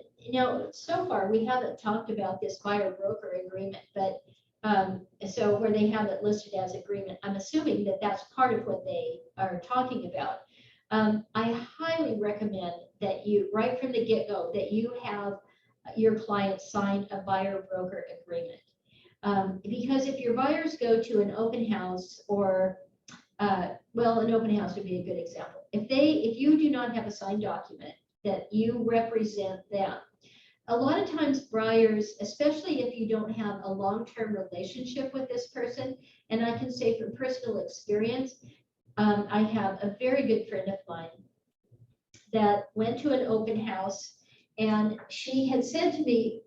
so far we haven't talked about this buyer broker agreement, but so where they have it listed as agreement, I'm assuming that that's part of what they are talking about. I highly recommend that you, right from the get-go, that you have your client sign a buyer broker agreement. Because if your buyers go to an open house, or well, an open house would be a good example. If you do not have a signed document that you represent them, a lot of times buyers, especially if you don't have a long-term relationship with this person, and I can say from personal experience, I have a very good friend of mine that went to an open house, and she had said to me,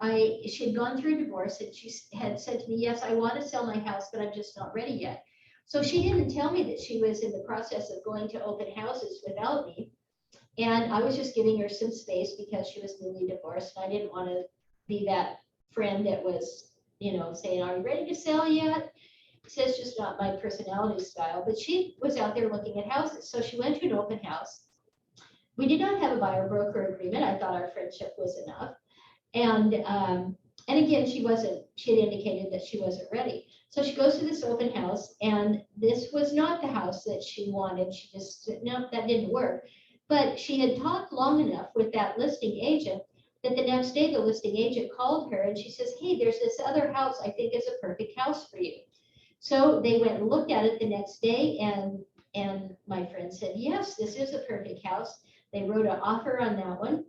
she had gone through a divorce, and she had said to me, yes, I want to sell my house, but I'm just not ready yet. So she didn't tell me that she was in the process of going to open houses without me. And I was just giving her some space because she was newly divorced, and I didn't want to be that friend that was, saying, are you ready to sell yet? So it's just not my personality style, but she was out there looking at houses. So she went to an open house. We did not have a buyer broker agreement. I thought our friendship was enough. And again, she had indicated that she wasn't ready. So she goes to this open house, and this was not the house that she wanted. She just said, no, that didn't work. But she had talked long enough with that listing agent that the next day the listing agent called her, and she says, hey, there's this other house I think is a perfect house for you. So they went and looked at it the next day, and my friend said, yes, this is a perfect house. They wrote an offer on that one,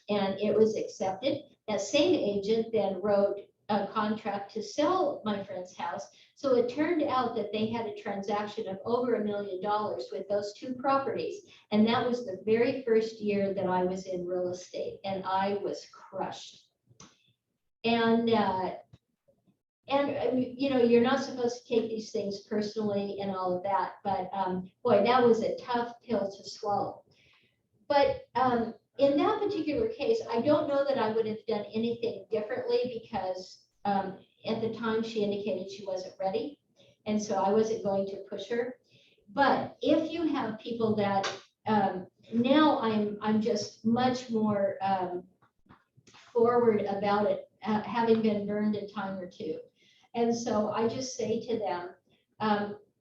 and it was accepted. That same agent then wrote a contract to sell my friend's house. So it turned out that they had a transaction of over $1 million with those two properties. And that was the very first year that I was in real estate, and I was crushed. And you know, you're not supposed to take these things personally and all of that, but boy, that was a tough pill to swallow. But in that particular case, I don't know that I would have done anything differently, because at the time she indicated she wasn't ready, and so I wasn't going to push her. But if you have people that now I'm just much more forward about it, having been burned a time or two. And so I just say to them,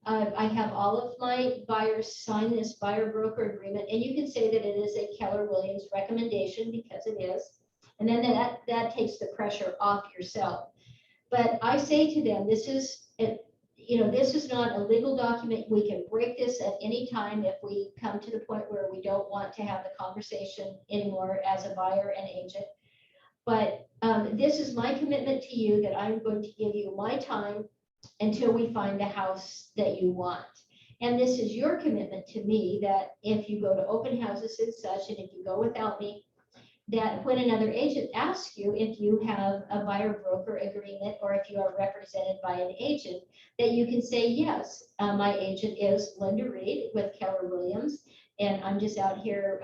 I have all of my buyers sign this buyer broker agreement, and you can say that it is a Keller Williams recommendation, because it is. And then that takes the pressure off yourself. But I say to them, this is, you know, this is not a legal document. We can break this at any time if we come to the point where we don't want to have the conversation anymore as a buyer and agent. But this is my commitment to you, that I'm going to give you my time until we find the house that you want. And this is your commitment to me, that if you go to open houses and such, and if you go without me, that when another agent asks you if you have a buyer broker agreement, or if you are represented by an agent, that you can say, yes, my agent is Linda Reed with Keller Williams, and I'm just out here,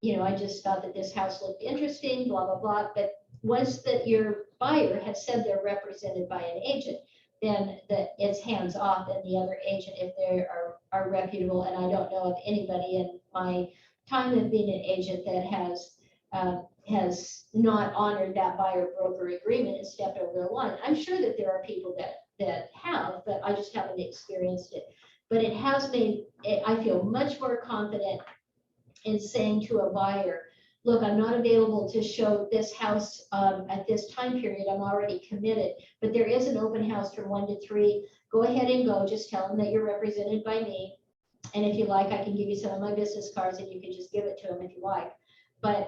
you know, I just thought that this house looked interesting, blah, blah, blah. But once that your buyer has said they're represented by an agent, then it's hands off, and the other agent, if they are reputable. And I don't know of anybody in my time of being an agent that has not honored that buyer broker agreement and stepped over the line. I'm sure that there are people that have, but I just haven't experienced it. But it has made, I feel much more confident in saying to a buyer, look, I'm not available to show this house at this time period. I'm already committed, but there is an open house from 1 to 3. Go ahead and go. Just tell them that you're represented by me. And if you like, I can give you some of my business cards, and you can just give it to them if you like. But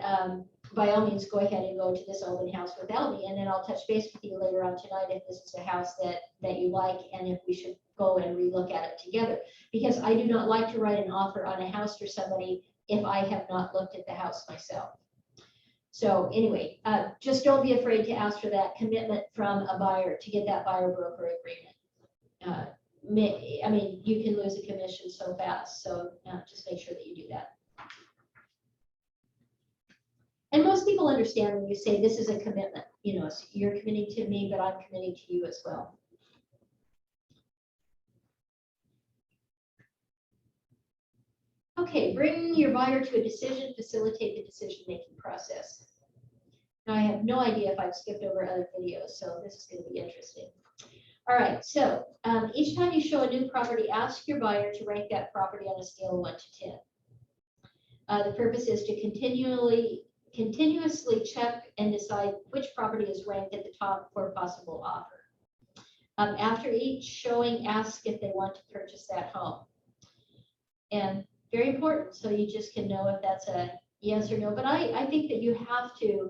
by all means, go ahead and go to this open house without me. And then I'll touch base with you later on tonight if this is a house that you like, and if we should go and relook at it together. Because I do not like to write an offer on a house for somebody if I have not looked at the house myself. So anyway, just don't be afraid to ask for that commitment from a buyer to get that buyer broker agreement. I mean, you can lose a commission so fast. So just make sure that you do that. And most people understand when you say this is a commitment, you know, so you're committing to me, but I'm committing to you as well. Okay, bring your buyer to a decision, facilitate the decision-making process. Now, I have no idea if I've skipped over other videos, so this is going to be interesting. All right, so each time you show a new property, ask your buyer to rank that property on a scale of 1 to 10. The purpose is to continuously check and decide which property is ranked at the top for a possible offer. After each showing, ask if they want to purchase that home. And very important, so you just can know if that's a yes or no. But I think that you have to,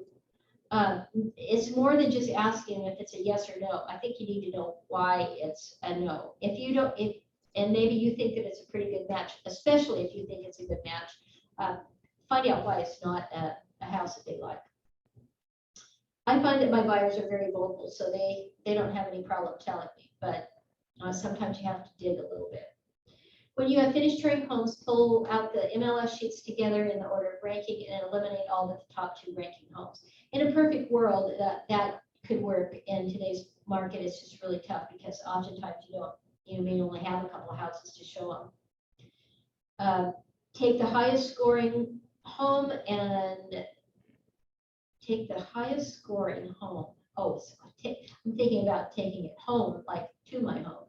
it's more than just asking if it's a yes or no. I think you need to know why it's a no. If you don't, and maybe you think that it's a pretty good match, especially if you think it's a good match, find out why it's not a house that they like. I find that my buyers are very vocal, so they don't have any problem telling me, but sometimes you have to dig a little bit. When you have finished touring homes, pull out the MLS sheets together in the order of ranking and eliminate all but the top 2 ranking homes. In a perfect world, that could work. In today's market, it's just really tough because oftentimes you may only have a couple of houses to show them. Take the highest scoring home and take the highest scoring home. Oh, so I'm thinking about taking it home, like to my home.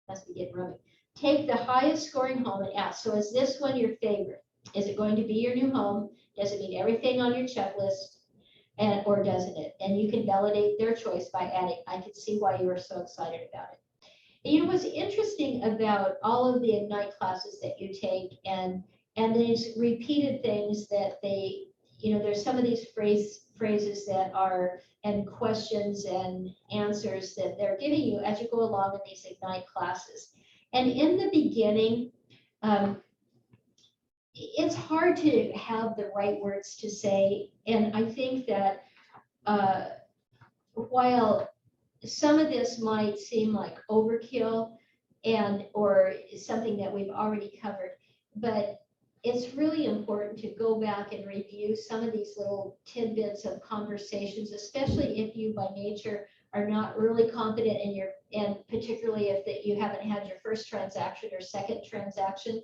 Must be getting rummy. Take the highest scoring home and ask, so is this one your favorite? Is it going to be your new home? Does it meet everything on your checklist? Or doesn't it? And you can validate their choice by adding, I can see why you are so excited about it. And you know what's interesting about all of the Ignite classes that you take, and these repeated things that they, you know, there's some of these phrases that are, and questions and answers that they're giving you as you go along in these Ignite classes. And in the beginning, it's hard to have the right words to say. And I think that while some of this might seem like overkill or something that we've already covered, but it's really important to go back and review some of these little tidbits of conversations, especially if you by nature are not really confident in and particularly if you haven't had your first transaction or second transaction.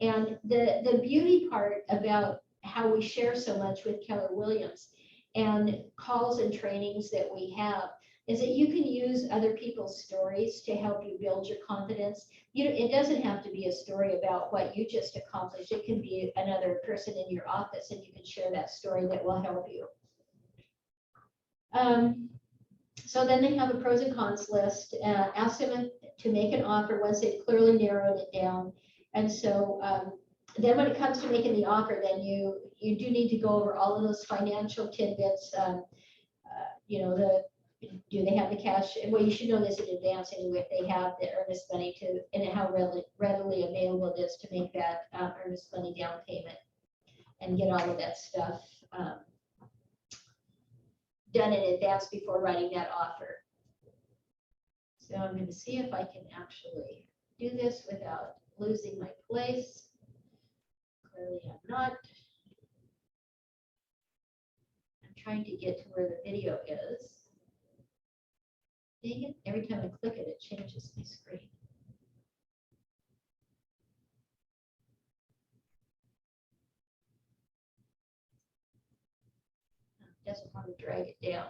And the beauty part about how we share so much with Keller Williams and calls and trainings that we have is that you can use other people's stories to help you build your confidence. It doesn't have to be a story about what you just accomplished. It can be another person in your office, and you can share that story that will help you. So then they have a pros and cons list. Ask them to make an offer once they've clearly narrowed it down. And so then when it comes to making the offer, then you do need to go over all of those financial tidbits. Do they have the cash? Well, you should know this in advance anyway, if they have the earnest money and how readily available it is to make that earnest money down payment and get all of that stuff done in advance before writing that offer. So I'm going to see if I can actually do this without losing my place. Clearly I'm not. I'm trying to get to where the video is. Dang it, every time I click it, it changes my screen. It doesn't want to drag it down.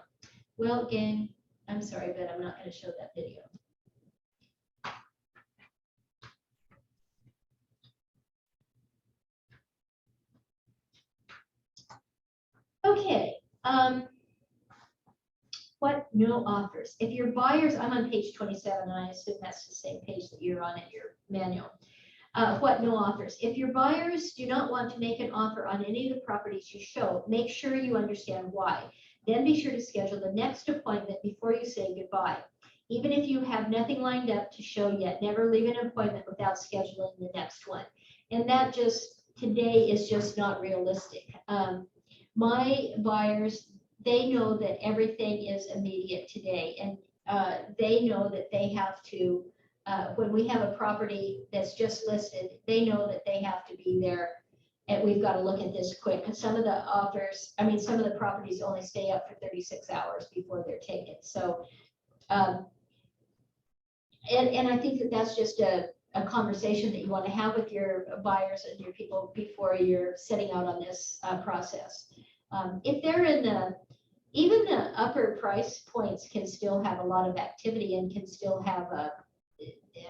Well, gang, I'm sorry, but I'm not going to show that video. Okay. What no offers? If your buyers, I'm on page 27, and I assume that's the same page that you're on in your manual. What no offers? If your buyers do not want to make an offer on any of the properties you show, make sure you understand why. Then be sure to schedule the next appointment before you say goodbye. Even if you have nothing lined up to show yet, never leave an appointment without scheduling the next one. And that today is just not realistic. My buyers, they know that everything is immediate today, and they know that they have to, when we have a property that's just listed, they know that they have to be there, and we've got to look at this quick. Because some of the offers, some of the properties only stay up for 36 hours before they're taken. So, and I think that that's just a conversation that you want to have with your buyers and your people before you're setting out on this process. If they're in even the upper price points can still have a lot of activity and can still have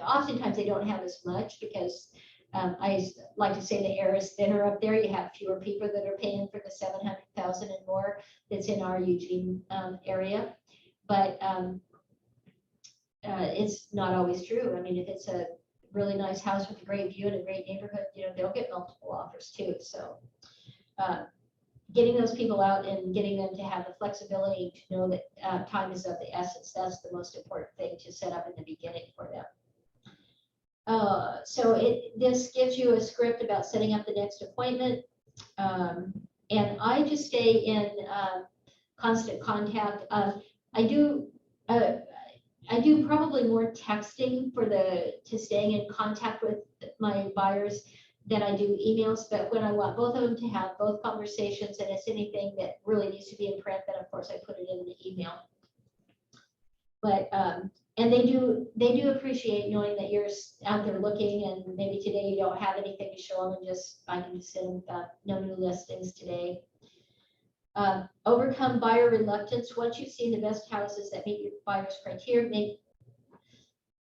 oftentimes they don't have as much because I like to say the air is thinner up there. You have fewer people that are paying for the 700,000 and more that's in our Eugene area. But it's not always true. If it's a really nice house with a great view and a great neighborhood, they'll get multiple offers too. So getting those people out and getting them to have the flexibility to know that time is of the essence, that's the most important thing to set up in the beginning for them. So this gives you a script about setting up the next appointment. And I just stay in constant contact. I do probably more texting to staying in contact with my buyers than I do emails, but when I want both of them to have both conversations and it's anything that really needs to be in print, then of course I put it in the email. But and they do appreciate knowing that you're out there looking, and maybe today you don't have anything to show them, and I can just send them no new listings today. Overcome buyer reluctance. Once you've seen the best houses that meet your buyer's criteria,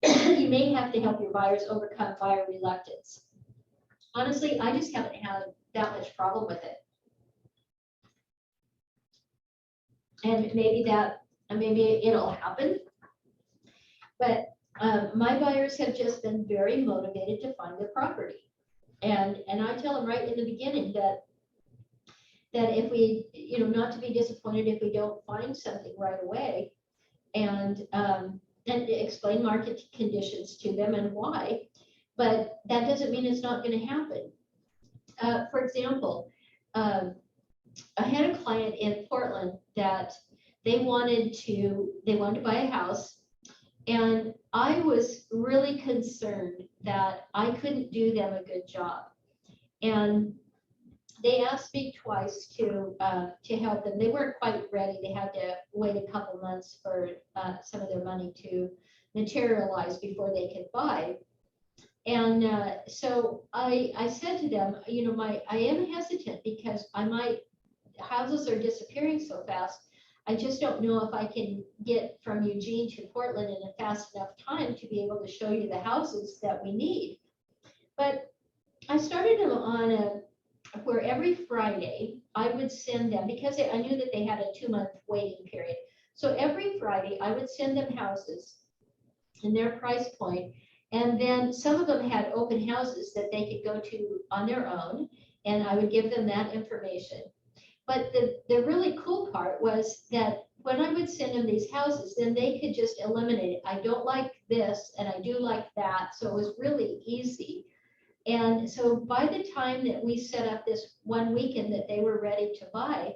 you may have to help your buyers overcome buyer reluctance. Honestly, I just haven't had that much problem with it. And maybe it'll happen. But my buyers have just been very motivated to find the property. And I tell them right in the beginning that that if we, not to be disappointed if we don't find something right away, and explain market conditions to them and why, but that doesn't mean it's not going to happen. For example, I had a client in Portland that they wanted to buy a house, and I was really concerned that I couldn't do them a good job. And they asked me twice to help them. They weren't quite ready. They had to wait a couple months for some of their money to materialize before they could buy. And so I said to them, I am hesitant because houses are disappearing so fast. I just don't know if I can get from Eugene to Portland in a fast enough time to be able to show you the houses that we need. But I started them on where every Friday I would send them, because I knew that they had a 2-month waiting period. So every Friday I would send them houses in their price point. And then some of them had open houses that they could go to on their own, and I would give them that information. But the really cool part was that when I would send them these houses, then they could just eliminate it. I don't like this and I do like that. So it was really easy. And so by the time that we set up this one weekend that they were ready to buy,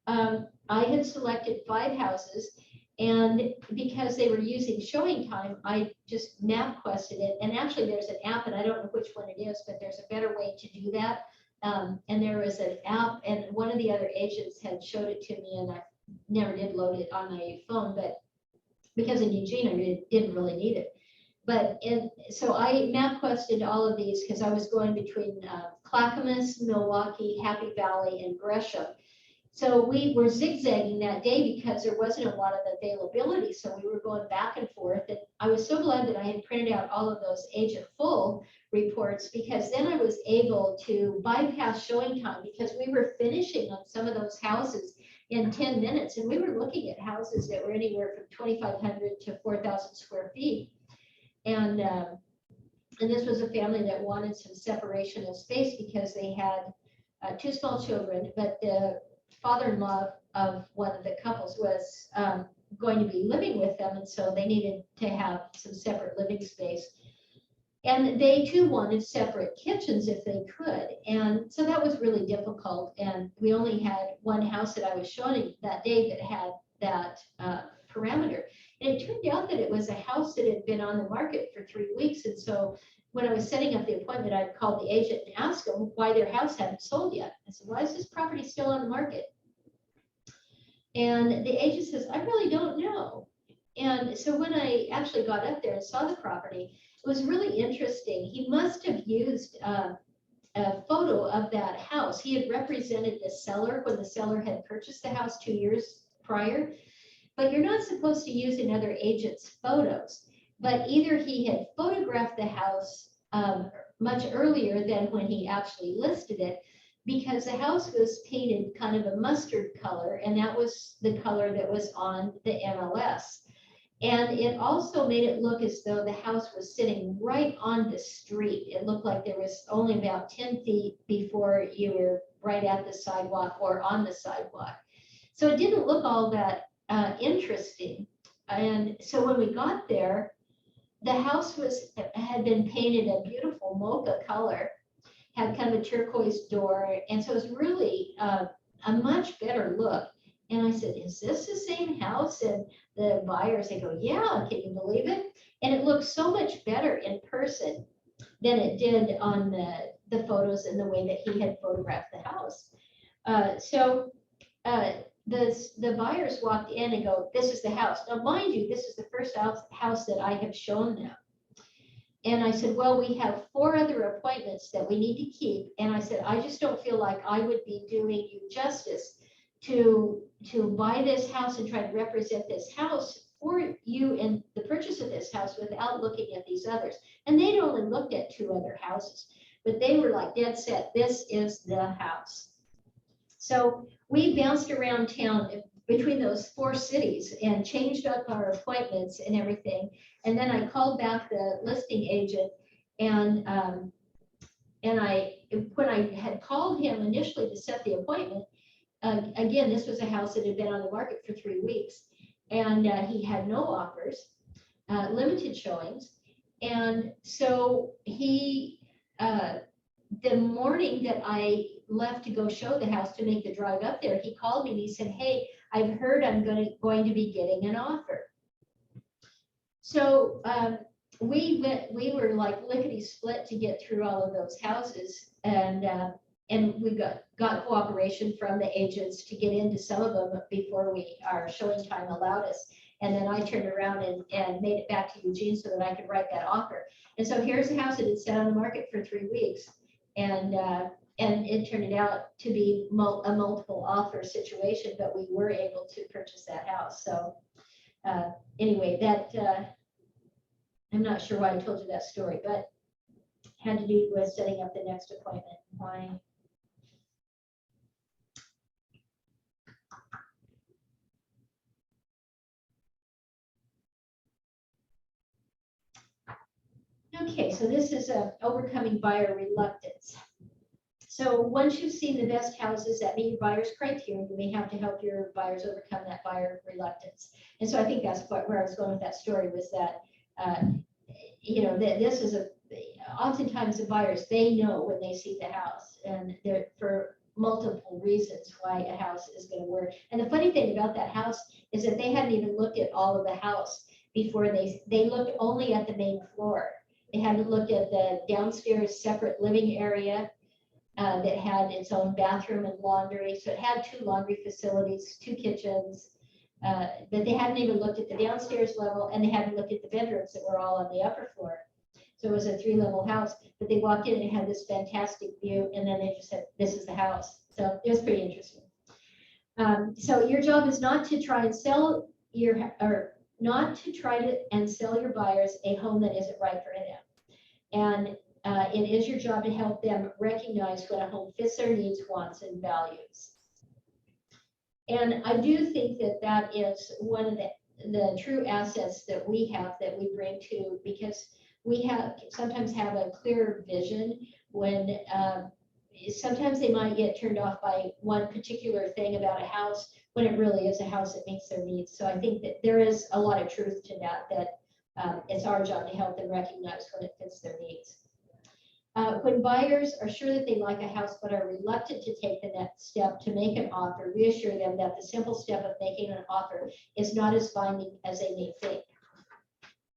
I had selected 5 houses. And because they were using showing time, I just MapQuested it. And actually there's an app, and I don't know which one it is, but there's a better way to do that. And there was an app, and one of the other agents had showed it to me, and I never did load it on my phone, but because in Eugene, I didn't really need it. But so I MapQuested all of these because I was going between Clackamas, Milwaukee, Happy Valley, and Gresham. So we were zigzagging that day because there wasn't a lot of availability. So we were going back and forth. And I was so glad that I had printed out all of those agent full reports, because then I was able to bypass showing time, because we were finishing on some of those houses in 10 minutes. And we were looking at houses that were anywhere from 2,500 to 4,000 square feet. And this was a family that wanted some separation of space because they had 2 small children, but the father-in-law of one of the couples was going to be living with them, and so they needed to have some separate living space. And they too wanted separate kitchens if they could, and so that was really difficult. And we only had one house that I was showing that day that had that parameter. And it turned out that it was a house that had been on the market for 3 weeks, and so when I was setting up the appointment, I called the agent and asked them why their house hadn't sold yet. I said, why is this property still on the market? And the agent says, I really don't know. And so when I actually got up there and saw the property, it was really interesting. He must have used a photo of that house. He had represented the seller when the seller had purchased the house 2 years prior. But you're not supposed to use another agent's photos. But either he had photographed the house much earlier than when he actually listed it, because the house was painted kind of a mustard color, and that was the color that was on the MLS. And it also made it look as though the house was sitting right on the street. It looked like there was only about 10 feet before you were right at the sidewalk or on the sidewalk. So it didn't look all that interesting. And so when we got there, the house had been painted a beautiful mocha color, had kind of a turquoise door, and so it was really a much better look. And I said, is this the same house? And the buyers, they go, yeah, can you believe it? And it looked so much better in person than it did on the photos and the way that he had photographed the house. The buyers walked in and go, this is the house. Now, mind you, this is the first house that I have shown them. And I said, well, we have 4 other appointments that we need to keep. And I said, I just don't feel like I would be doing you justice to buy this house and try to represent this house for you in the purchase of this house without looking at these others. And they'd only looked at 2 other houses, but they were like dead set, this is the house. So we bounced around town between those 4 cities and changed up our appointments and everything. And then I called back the listing agent and I when I had called him initially to set the appointment, again, this was a house that had been on the market for 3 weeks, and he had no offers, limited showings. And so he, the morning that I left to go show the house to make the drive up there, he called me and he said, hey, I've heard I'm going to be getting an offer. So we were like lickety split to get through all of those houses, and we got cooperation from the agents to get into some of them before our showing time allowed us. And then I turned around and made it back to Eugene so that I could write that offer. And so here's a house that had sat on the market for 3 weeks, and it turned out to be a multiple offer situation, but we were able to purchase that house. So anyway, that I'm not sure why I told you that story, but had to do with setting up the next appointment. Why? Okay, so this is overcoming buyer reluctance. So once you've seen the best houses that meet your buyer's criteria, you may have to help your buyers overcome that buyer reluctance. And so I think that's where I was going with that story, was that, this is oftentimes the buyers, they know when they see the house, and they're for multiple reasons why a house is going to work. And the funny thing about that house is that they hadn't even looked at all of the house before they looked only at the main floor. They hadn't looked at the downstairs separate living area that had its own bathroom and laundry. So it had 2 laundry facilities, 2 kitchens, but they hadn't even looked at the downstairs level, and they hadn't looked at the bedrooms that were all on the upper floor. So it was a 3-level house, but they walked in and it had this fantastic view, and then they just said, this is the house. So it was pretty interesting. So your job is not to try and sell your buyers a home that isn't right for them. And it is your job to help them recognize when a home fits their needs, wants, and values. And I do think that that is one of the true assets that we have, that we bring to, because we sometimes have a clearer vision when sometimes they might get turned off by one particular thing about a house when it really is a house that meets their needs. So I think that there is a lot of truth to that it's our job to help them recognize when it fits their needs. When buyers are sure that they like a house but are reluctant to take the next step to make an offer, reassure them that the simple step of making an offer is not as binding as they may think.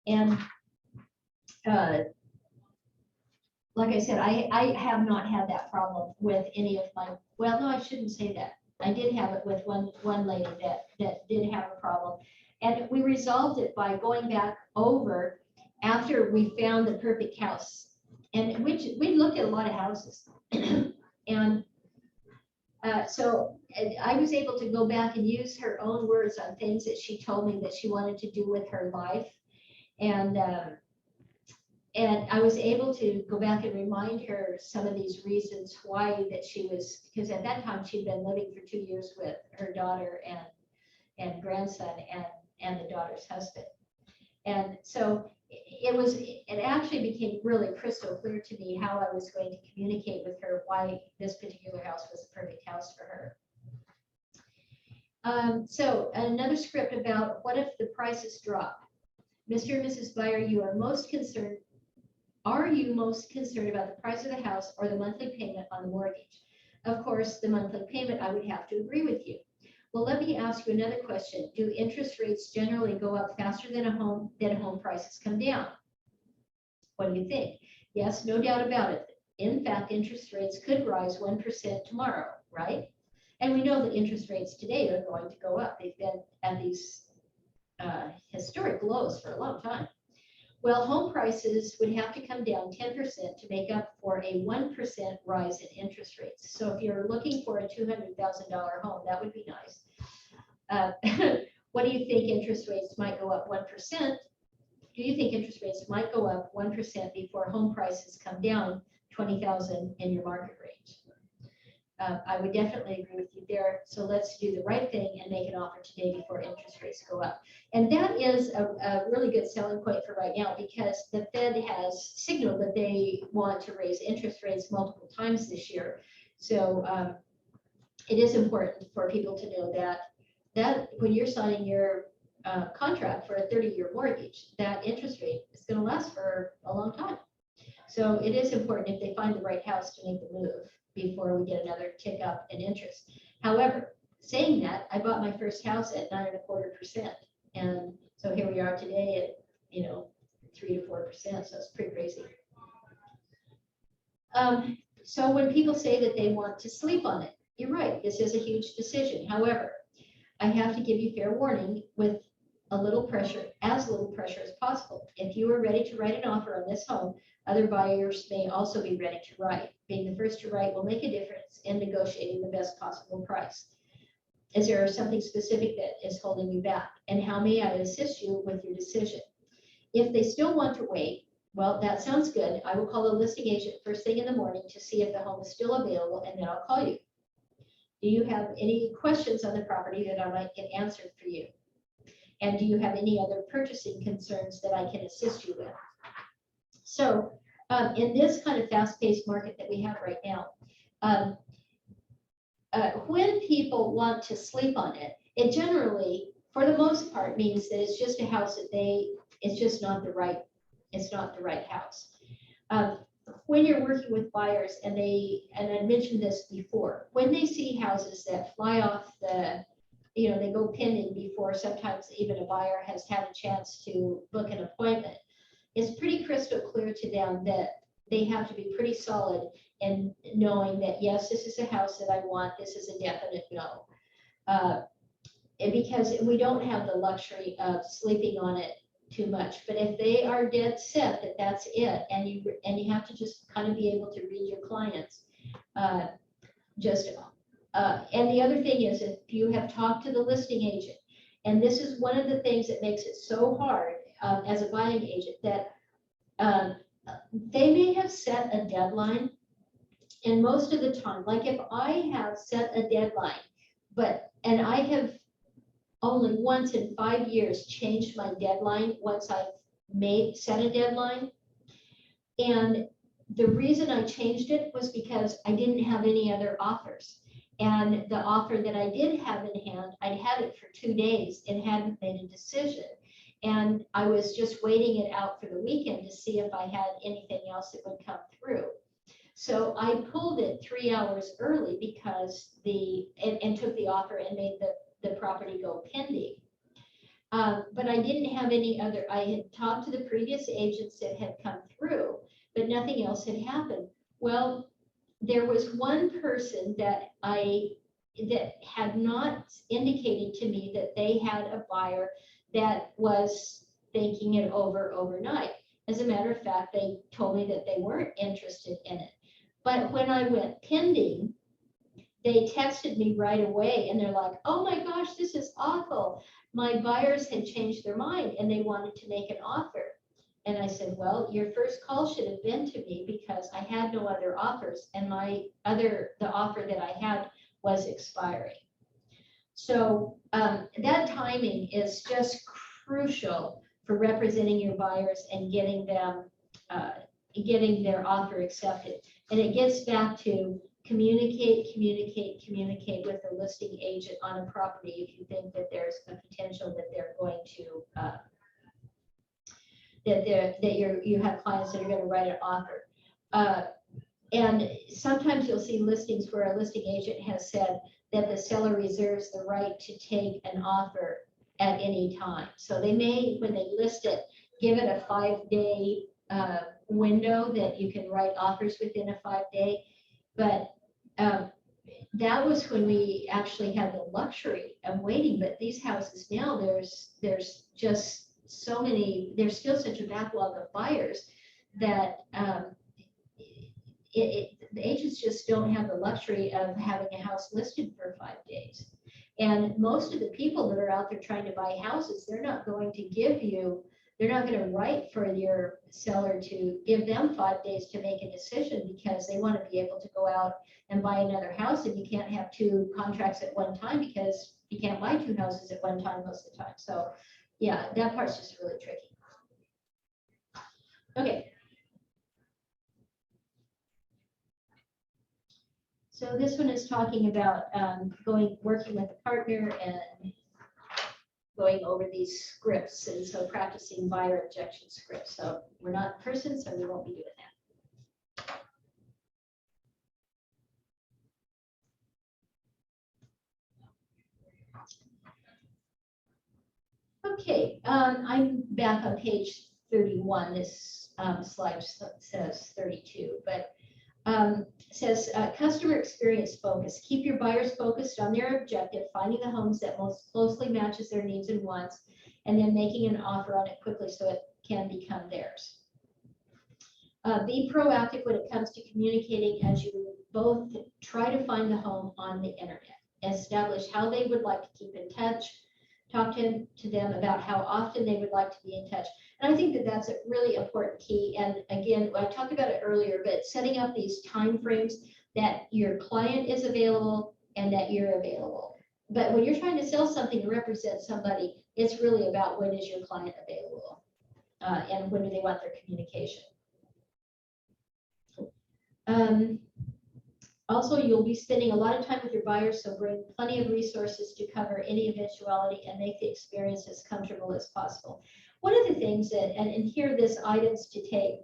And like I said, I have not had that problem with any of my, well, no, I shouldn't say that. I did have it with one lady that did have a problem. And we resolved it by going back over after we found the perfect house. And we looked at a lot of houses. And so I was able to go back and use her own words on things that she told me that she wanted to do with her life. And I was able to go back and remind her some of these reasons why that she was, because at that time she'd been living for 2 years with her daughter and grandson and the daughter's husband. And so it actually became really crystal clear to me how I was going to communicate with her why this particular house was the perfect house for her. So another script about what if the prices drop? Mr. and Mrs. Buyer, are you most concerned about the price of the house or the monthly payment on the mortgage? Of course, the monthly payment, I would have to agree with you. Well, let me ask you another question. Do interest rates generally go up faster than home prices come down? What do you think? Yes, no doubt about it. In fact, interest rates could rise 1% tomorrow, right? And we know that interest rates today are going to go up. They've been at these historic lows for a long time. Well, home prices would have to come down 10% to make up for a 1% rise in interest rates. So if you're looking for a $200,000 home, that would be nice. What do you think interest rates might go up 1%? Do you think interest rates might go up 1% before home prices come down 20,000 in your market range? I would definitely agree with you there. So let's do the right thing and make an offer today before interest rates go up. And that is a really good selling point for right now, because the Fed has signaled that they want to raise interest rates multiple times this year. So it is important for people to know that when you're signing your contract for a 30-year mortgage, that interest rate is going to last for a long time. So it is important if they find the right house to make the move before we get another tick up in interest. However, saying that, I bought my first house at 9.25%. And so here we are today at, 3 to 4%. So it's pretty crazy. So when people say that they want to sleep on it, you're right, this is a huge decision. However, I have to give you fair warning with as little pressure as possible. If you are ready to write an offer on this home, other buyers may also be ready to write. Being the first to write will make a difference in negotiating the best possible price. Is there something specific that is holding you back? And how may I assist you with your decision? If they still want to wait, well, that sounds good. I will call the listing agent first thing in the morning to see if the home is still available, and then I'll call you. Do you have any questions on the property that I might get answered for you? And do you have any other purchasing concerns that I can assist you with? So in this kind of fast-paced market that we have right now, when people want to sleep on it, it generally, for the most part, means that it's just a house that it's just not the right house. When you're working with buyers, and I mentioned this before, when they see houses that fly off they go pending before sometimes even a buyer has had a chance to book an appointment, it's pretty crystal clear to them that they have to be pretty solid in knowing that, yes, this is a house that I want, this is a definite no. Because we don't have the luxury of sleeping on it too much. But if they are dead set that that's it, and you have to just kind of be able to read your clients. And the other thing is, if you have talked to the listing agent, and this is one of the things that makes it so hard as a buying agent, that they may have set a deadline, and most of the time, like if I have set a deadline, and I have only once in 5 years changed my deadline once I've set a deadline. And the reason I changed it was because I didn't have any other offers. And the offer that I did have in hand, I'd had it for 2 days and hadn't made a decision. And I was just waiting it out for the weekend to see if I had anything else that would come through. So I pulled it 3 hours early because and took the offer and made the property go pending. But I didn't have any other. I had talked to the previous agents that had come through, but nothing else had happened. Well, there was one person that had not indicated to me that they had a buyer that was thinking it over overnight. As a matter of fact, they told me that they weren't interested in it. But when I went pending, they texted me right away and they're like, oh my gosh, this is awful. My buyers had changed their mind and they wanted to make an offer. And I said, well, your first call should have been to me because I had no other offers, and the offer that I had was expiring. So that timing is just crucial for representing your buyers and getting their offer accepted. And it gets back to communicate with the listing agent on a property if you think that there's a potential that they're going to you have clients that are going to write an offer. And sometimes you'll see listings where a listing agent has said that the seller reserves the right to take an offer at any time. So they may, when they list it, give it a 5-day window that you can write offers within a 5-day. But that was when we actually had the luxury of waiting. But these houses now, there's just so many, there's still such a backlog of buyers that the agents just don't have the luxury of having a house listed for 5 days. And most of the people that are out there trying to buy houses, they're not going to give you they're not going to write for your seller to give them 5 days to make a decision, because they want to be able to go out and buy another house, and you can't have 2 contracts at one time because you can't buy 2 houses at one time most of the time. So yeah, that part's just really tricky. Okay. So this one is talking about working with a partner and going over these scripts, and so practicing buyer objection scripts. So we're not in person, so we won't be doing that. Okay, I'm back on page 31. This slide says 32, but says customer experience focus. Keep your buyers focused on their objective, finding the homes that most closely matches their needs and wants, and then making an offer on it quickly so it can become theirs. Be proactive when it comes to communicating as you both try to find the home on the internet. Establish how they would like to keep in touch. Talk to them about how often they would like to be in touch. And I think that that's a really important key. And again, I talked about it earlier, but setting up these time frames that your client is available and that you're available. But when you're trying to sell something to represent somebody, it's really about when is your client available and when do they want their communication. Also, you'll be spending a lot of time with your buyers, so bring plenty of resources to cover any eventuality and make the experience as comfortable as possible. One of the things that, and here this items to take,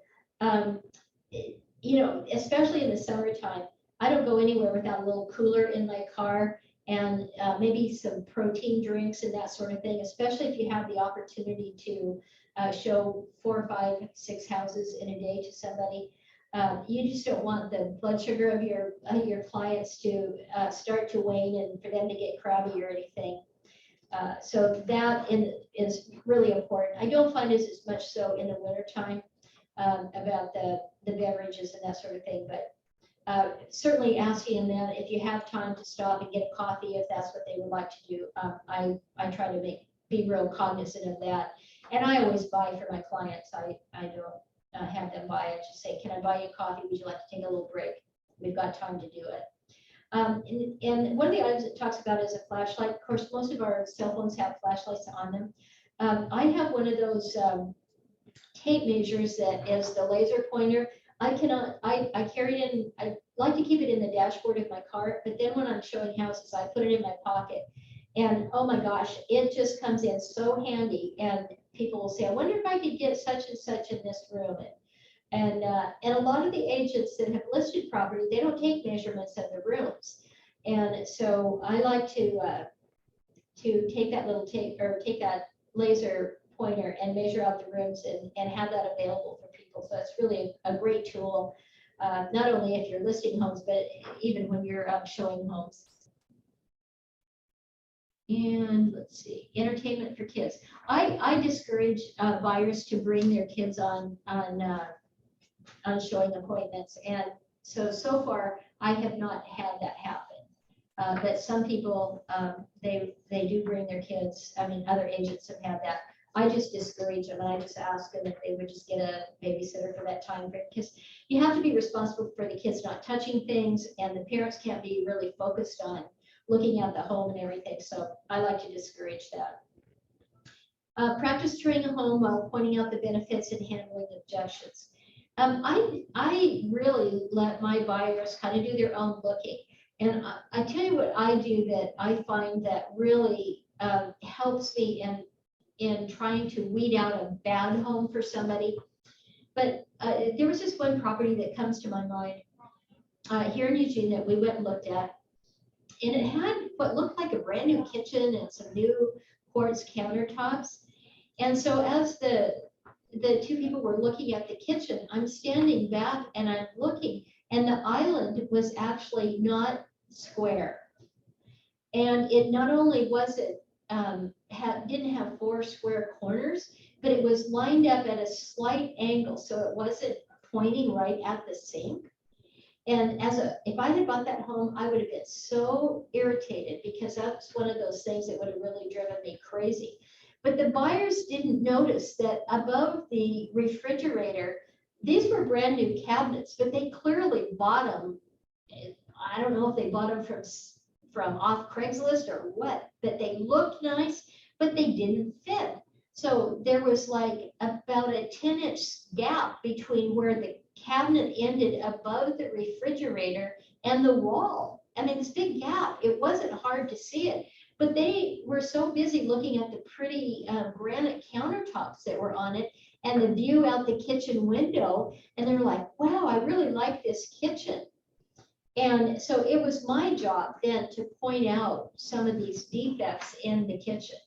you know, especially in the summertime, I don't go anywhere without a little cooler in my car and maybe some protein drinks and that sort of thing, especially if you have the opportunity to show 4, 5, 6 houses in a day to somebody. You just don't want the blood sugar of your clients to start to wane and for them to get crabby or anything. So that is really important. I don't find it as much so in the wintertime about the beverages and that sort of thing, but certainly asking them if you have time to stop and get a coffee if that's what they would like to do. I try to be real cognizant of that. And I always buy for my clients. I don't have them buy it. Just say, can I buy you coffee? Would you like to take a little break? We've got time to do it. And one of the items it talks about is a flashlight. Of course, most of our cell phones have flashlights on them. I have one of those tape measures that is the laser pointer. I carry it in, I like to keep it in the dashboard of my car, but then when I'm showing houses, I put it in my pocket. And oh my gosh, it just comes in so handy. And people will say, I wonder if I could get such and such in this room. And a lot of the agents that have listed property, they don't take measurements of the rooms. And so I like to take that little tape or take that laser pointer and measure out the rooms and have that available for people. So it's really a great tool, not only if you're listing homes, but even when you're showing homes. And let's see, entertainment for kids. I discourage buyers to bring their kids on showing appointments, and so far I have not had that happen. But some people they do bring their kids. I mean, other agents have had that. I just discourage them, and I just ask them if they would just get a babysitter for that time frame, because you have to be responsible for the kids not touching things, and the parents can't be really focused on looking at the home and everything. So I like to discourage that. Practice touring a home while pointing out the benefits and handling objections. I really let my buyers kind of do their own looking. And I tell you what I do that I find that really helps me in trying to weed out a bad home for somebody. But there was this one property that comes to my mind here in Eugene that we went and looked at. And it had what looked like a brand new kitchen and some new quartz countertops. And so as the two people were looking at the kitchen, I'm standing back and I'm looking, and the island was actually not square. And it not only wasn't didn't have 4 square corners, but it was lined up at a slight angle, so it wasn't pointing right at the sink. And if I had bought that home, I would have been so irritated, because that's one of those things that would have really driven me crazy. But the buyers didn't notice that above the refrigerator, these were brand new cabinets, but they clearly bought them. I don't know if they bought them from off Craigslist or what, but they looked nice, but they didn't fit. So there was like about a 10-inch gap between where the cabinet ended above the refrigerator and the wall. I mean, this big gap, it wasn't hard to see it, but they were so busy looking at the pretty granite countertops that were on it and the view out the kitchen window. And they're like, wow, I really like this kitchen. And so it was my job then to point out some of these defects in the kitchen.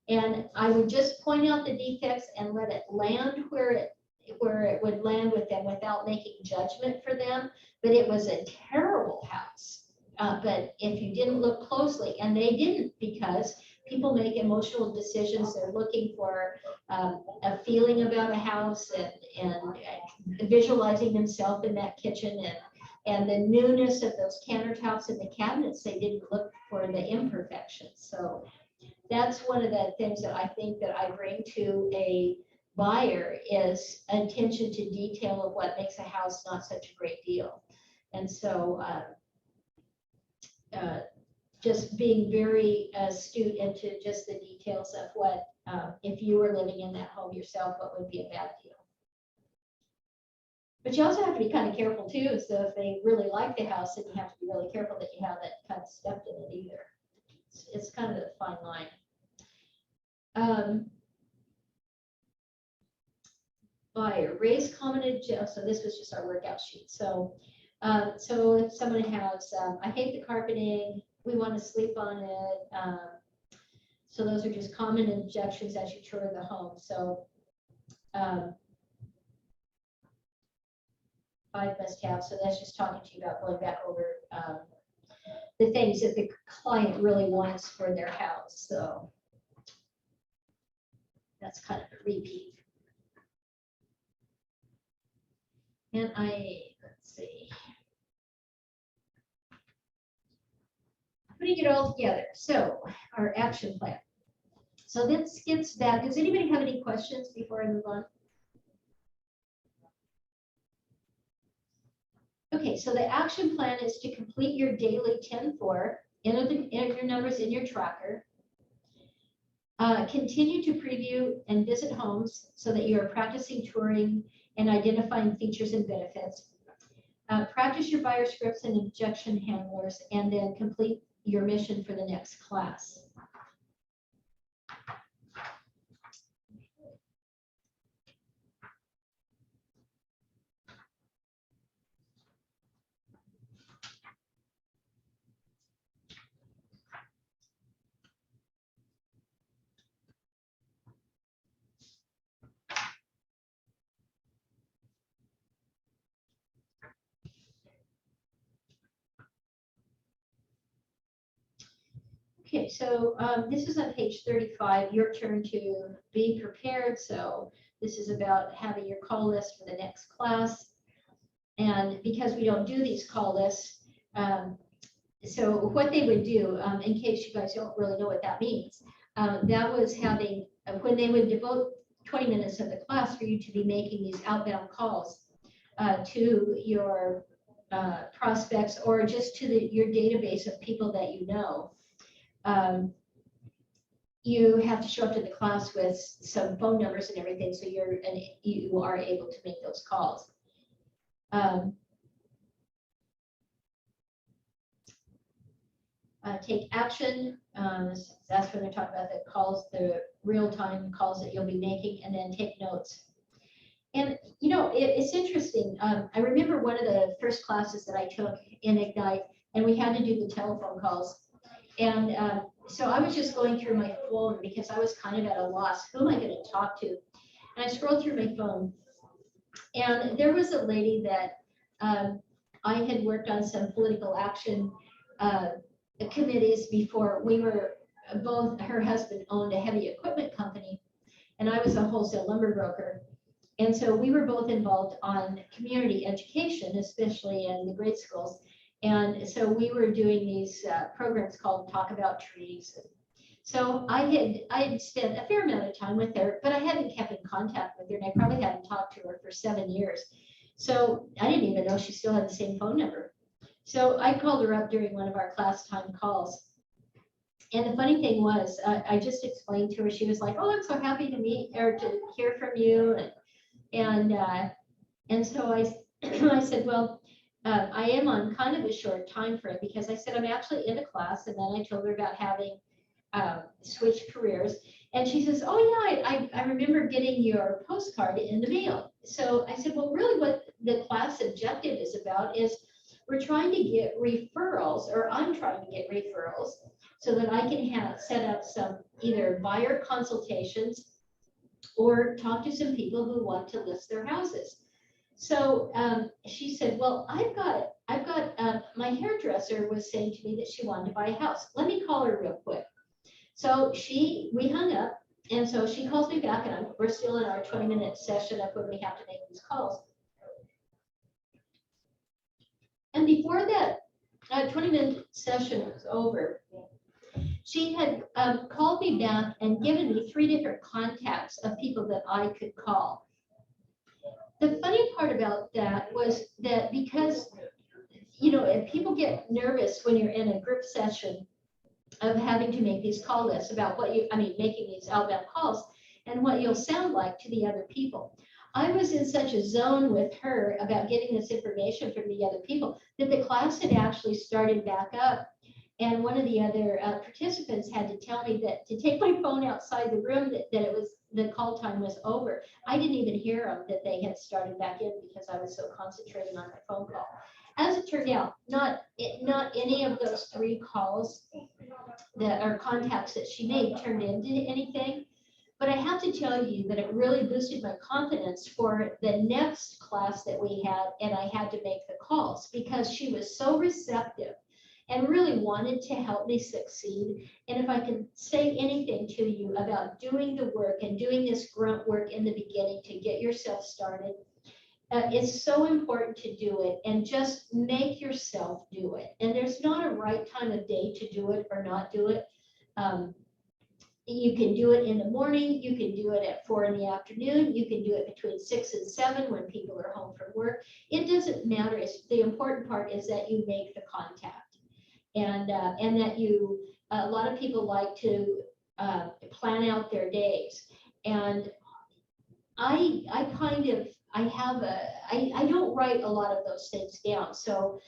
And I would just point out the defects and let it land where it would land with them without making judgment for them. But it was a terrible house. But if you didn't look closely, and they didn't, because people make emotional decisions. They're looking for a feeling about a house and visualizing themselves in that kitchen and the newness of those countertops and the cabinets. They didn't look for the imperfections. So that's one of the things that I think that I bring to a buyer is attention to detail of what makes a house not such a great deal. And so just being very astute into just the details of what, if you were living in that home yourself, what would be a bad deal. But you also have to be kind of careful too. So if they really like the house, then you have to be really careful that you have that kind of stuff in it either. It's kind of a fine line. Buyer, raise commented, so this was just our workout sheet. So if someone has, I hate the carpeting, we want to sleep on it. So those are just common objections as you tour the home. So 5 must have, so that's just talking to you about going back over the things that the client really wants for their house. So that's kind of a repeat. And let's see. Putting it all together. So our action plan. So this gets back. Does anybody have any questions before I move on? Okay, so the action plan is to complete your daily 10-4, enter your numbers in your tracker. Continue to preview and visit homes so that you are practicing touring and identifying features and benefits. Practice your buyer scripts and objection handlers, and then complete your mission for the next class. Okay, so this is on page 35, your turn to be prepared. So this is about having your call list for the next class. And because we don't do these call lists, so what they would do, in case you guys don't really know what that means, that was having, when they would devote 20 minutes of the class for you to be making these outbound calls to your prospects or just to your database of people that you know. You have to show up to the class with some phone numbers and everything, so you are able to make those calls. Take action. That's when they're talking about the calls, the real-time calls that you'll be making, and then take notes. And you know, it's interesting. I remember one of the first classes that I took in Ignite, and we had to do the telephone calls. And so I was just going through my phone because I was kind of at a loss. Who am I going to talk to? And I scrolled through my phone, and there was a lady that I had worked on some political action committees before. We were both, her husband owned a heavy equipment company, and I was a wholesale lumber broker. And so we were both involved on community education, especially in the grade schools. And so we were doing these programs called Talk About Trees. So I had spent a fair amount of time with her, but I hadn't kept in contact with her, and I probably hadn't talked to her for 7 years. So I didn't even know she still had the same phone number. So I called her up during one of our class time calls. And the funny thing was, I just explained to her, she was like, oh, I'm so happy to meet or to hear from you. And so I said, well, I am on kind of a short time frame because I said, I'm actually in a class. And then I told her about having switched careers. And she says, oh yeah, I remember getting your postcard in the mail. So I said, well, really what the class objective is about is we're trying to get referrals, or I'm trying to get referrals so that I can set up some either buyer consultations or talk to some people who want to list their houses. So she said, well, I've got my hairdresser was saying to me that she wanted to buy a house. Let me call her real quick. So we hung up, and so she calls me back, and we're still in our 20-minute session of when we have to make these calls. And before that 20-minute session was over, she had called me back and given me 3 different contacts of people that I could call. The funny part about that was that because, if people get nervous when you're in a group session of having to make these call lists about making these outbound calls and what you'll sound like to the other people. I was in such a zone with her about getting this information from the other people that the class had actually started back up. And one of the other participants had to tell me that to take my phone outside the room, that the call time was over. I didn't even hear them that they had started back in because I was so concentrated on my phone call. As it turned out, not any of those 3 calls that are contacts that she made turned into anything. But I have to tell you that it really boosted my confidence for the next class that we had, and I had to make the calls because she was so receptive and really wanted to help me succeed. And if I could say anything to you about doing the work and doing this grunt work in the beginning to get yourself started, it's so important to do it and just make yourself do it. And there's not a right time of day to do it or not do it. You can do it in the morning, you can do it at 4 in the afternoon, you can do it between 6 and 7 when people are home from work. It doesn't matter. The important part is that you make the contact, and that you, a lot of people like to plan out their days. And I don't write a lot of those things down. So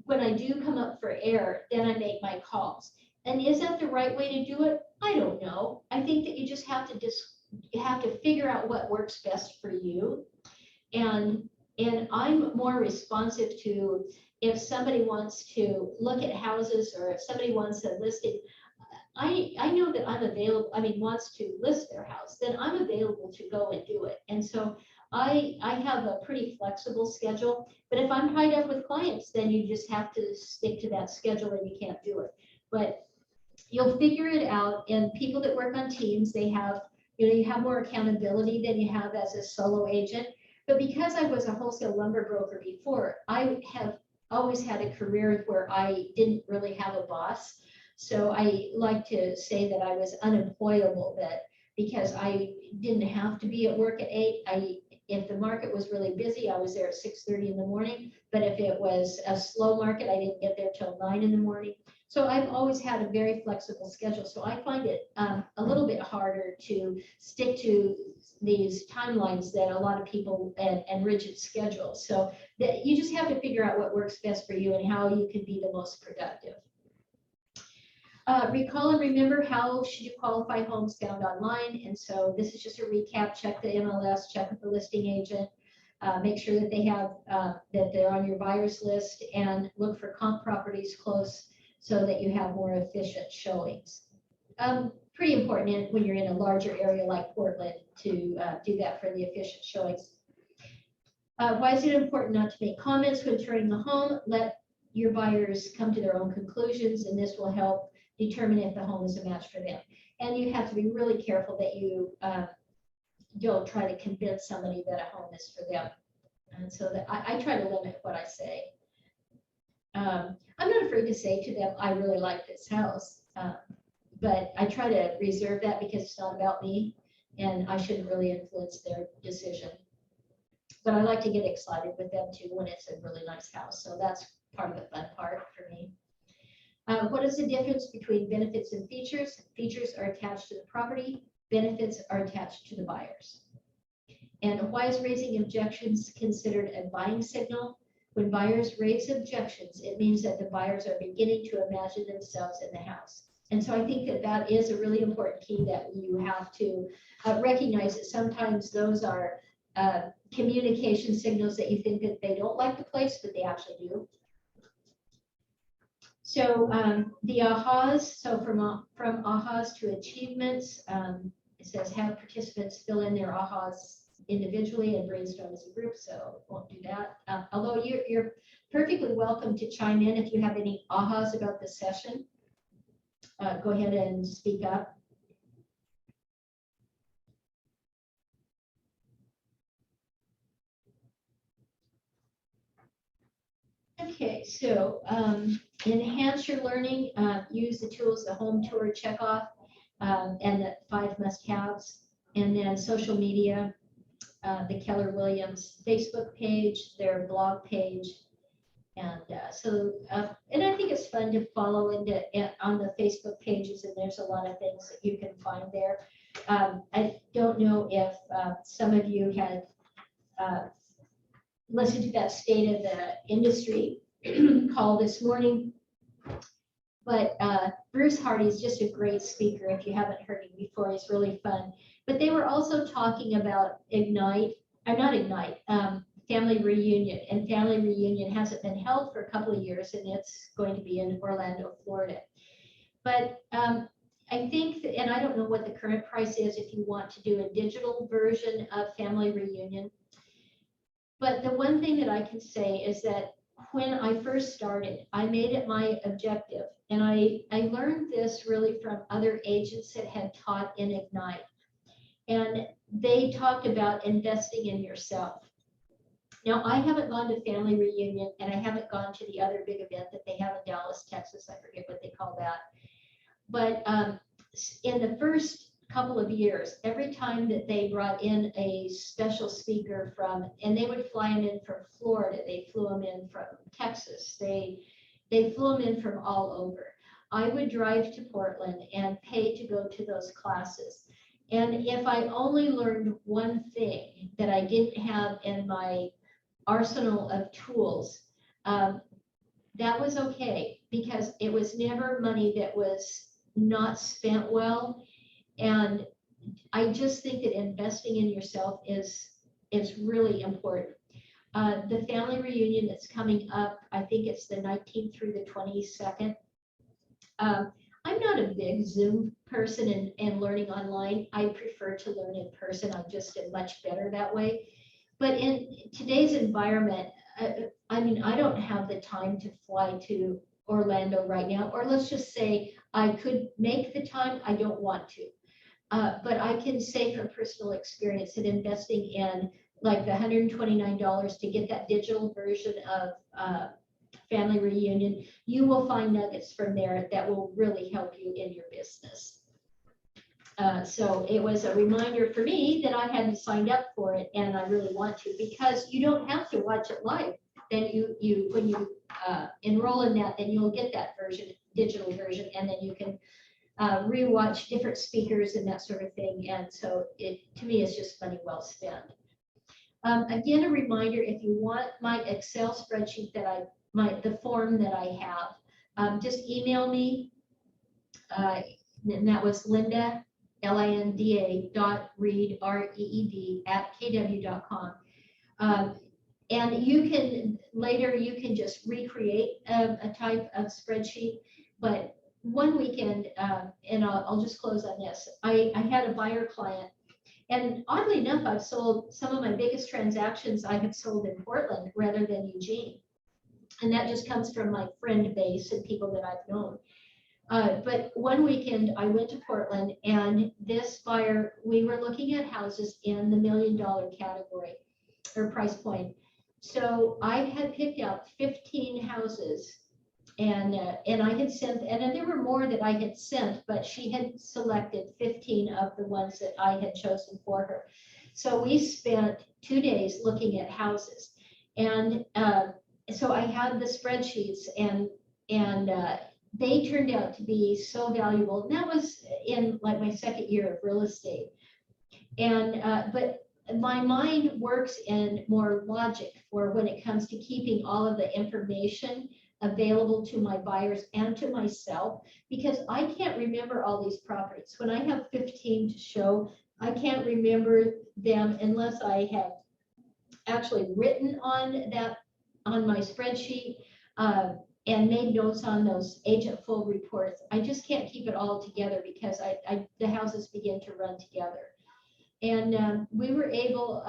when I do come up for air, then I make my calls. And is that the right way to do it? I don't know. I think that you just have to figure out what works best for you. And I'm more responsive to if somebody wants to look at houses or if somebody wants a listing. I know that I'm available, wants to list their house, then I'm available to go and do it. And so I have a pretty flexible schedule, but if I'm tied up with clients, then you just have to stick to that schedule and you can't do it. But you'll figure it out. And people that work on teams, they have, you have more accountability than you have as a solo agent. But because I was a wholesale lumber broker before, I have always had a career where I didn't really have a boss. So I like to say that I was unemployable, that because I didn't have to be at work at 8. If the market was really busy, I was there at 6:30 in the morning. But if it was a slow market, I didn't get there till 9 in the morning. So I've always had a very flexible schedule. So I find it a little bit harder to stick to these timelines that a lot of people and rigid schedules. So that you just have to figure out what works best for you and how you can be the most productive. Recall and remember, how should you qualify homes found online? And so this is just a recap. Check the MLS, check with the listing agent, make sure that they have that they're on your buyers list, and look for comp properties close so that you have more efficient showings. Pretty important when you're in a larger area like Portland to do that for the efficient showings. Why is it important not to make comments when touring the home? Let your buyers come to their own conclusions, and this will help determine if the home is a match for them. And you have to be really careful that you don't try to convince somebody that a home is for them. And so that I try to limit what I say. I'm not afraid to say to them, I really like this house. but I try to reserve that because it's not about me and I shouldn't really influence their decision. But I like to get excited with them too when it's a really nice house. So that's part of the fun part for me. What is the difference between benefits and features? Features are attached to the property, benefits are attached to the buyers. And why is raising objections considered a buying signal? When buyers raise objections, it means that the buyers are beginning to imagine themselves in the house. And so I think that that is a really important key that you have to recognize that sometimes those are communication signals that you think that they don't like the place, but they actually do. So the ahas, so from ahas to achievements, it says have participants fill in their ahas individually and brainstorm as a group, so won't do that. Although you're perfectly welcome to chime in if you have any ahas about the session. Go ahead and speak up. Okay, so enhance your learning, use the tools, the home tour checkoff, and the 5 must-haves, and then social media, the Keller Williams Facebook page, their blog page, and and I think it's fun to follow on the Facebook pages, and there's a lot of things that you can find there. I don't know if some of you had listened to that State of the Industry call this morning. But Bruce Hardy is just a great speaker. If you haven't heard him before, he's really fun. But they were also talking about Family Reunion. And Family Reunion hasn't been held for a couple of years, and it's going to be in Orlando, Florida. But I think, and I don't know what the current price is if you want to do a digital version of Family Reunion. But the one thing that I can say is that when I first started, I made it my objective. And I learned this really from other agents that had taught in Ignite. And they talked about investing in yourself. Now, I haven't gone to Family Reunion, and I haven't gone to the other big event that they have in Dallas, Texas. I forget what they call that. But in the first couple of years, every time that they brought in a special speaker and they would fly him in from Florida, they flew him in from Texas, they flew him in from all over. I would drive to Portland and pay to go to those classes. And if I only learned one thing that I didn't have in my arsenal of tools, that was okay, because it was never money that was not spent well. And I just think that investing in yourself is really important. The Family Reunion that's coming up, I think it's the 19th through the 22nd. I'm not a big Zoom person and learning online. I prefer to learn in person. I'm just much better that way. But in today's environment, I mean, I don't have the time to fly to Orlando right now, or let's just say I could make the time, I don't want to. But I can say from personal experience that investing in like the $129 to get that digital version of Family Reunion, you will find nuggets from there that will really help you in your business. So it was a reminder for me that I hadn't signed up for it, and I really want to, because you don't have to watch it live. Then when you enroll in that, then you'll get that version, digital version, and then you can rewatch different speakers and that sort of thing. And so to me, it's just money well spent. Again, a reminder, if you want my Excel spreadsheet that the form that I have, just email me. And that was Linda, LINDA.reed, REED @kw.com. And you can just recreate a type of spreadsheet. But one weekend, and I'll just close on this, I had a buyer client, and oddly enough, I've sold some of my biggest transactions I have sold in Portland rather than Eugene. And that just comes from my friend base and people that I've known. But one weekend I went to Portland, and this buyer, we were looking at houses in the $1 million category or price point. So I had picked out 15 houses, and I had sent, and then there were more that I had sent, but she had selected 15 of the ones that I had chosen for her. So we spent 2 days looking at houses, and so I had the spreadsheets, and they turned out to be so valuable. And that was in like my second year of real estate, and but my mind works in more logic for when it comes to keeping all of the information available to my buyers and to myself, because I can't remember all these properties. When I have 15 to show, I can't remember them unless I have actually written on that, on my spreadsheet, and made notes on those agent full reports. I just can't keep it all together because the houses begin to run together. And we were able,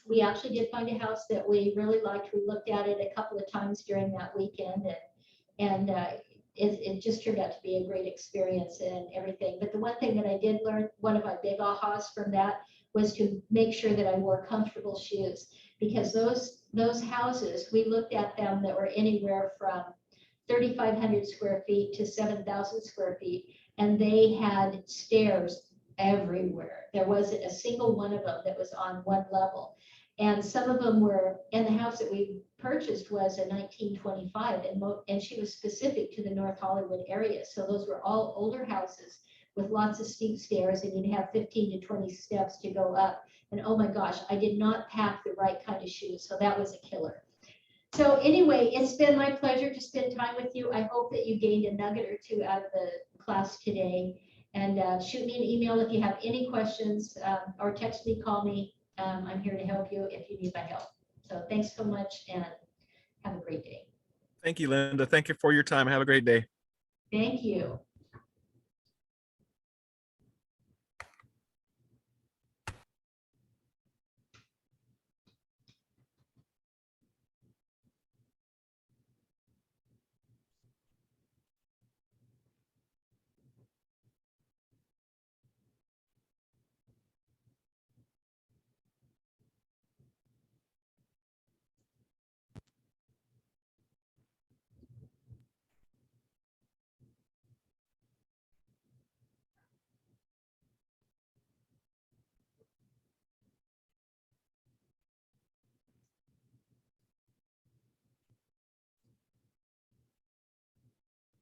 we actually did find a house that we really liked. We looked at it a couple of times during that weekend, and it just turned out to be a great experience and everything. But the one thing that I did learn, one of my big ahas from that, was to make sure that I wore comfortable shoes, because those houses, we looked at them that were anywhere from 3,500 square feet to 7,000 square feet, and they had stairs everywhere. There wasn't a single one of them that was on one level. And some of them were, and the house that we purchased was a 1925, and she was specific to the North Hollywood area. So those were all older houses with lots of steep stairs, and you'd have 15 to 20 steps to go up. And oh my gosh, I did not pack the right kind of shoes, so that was a killer. So anyway, it's been my pleasure to spend time with you. I hope that you gained a nugget or two out of the class today. And shoot me an email if you have any questions, or text me, call me. I'm here to help you if you need my help. So thanks so much, and have a great day. Thank you, Linda. Thank you for your time. Have a great day. Thank you.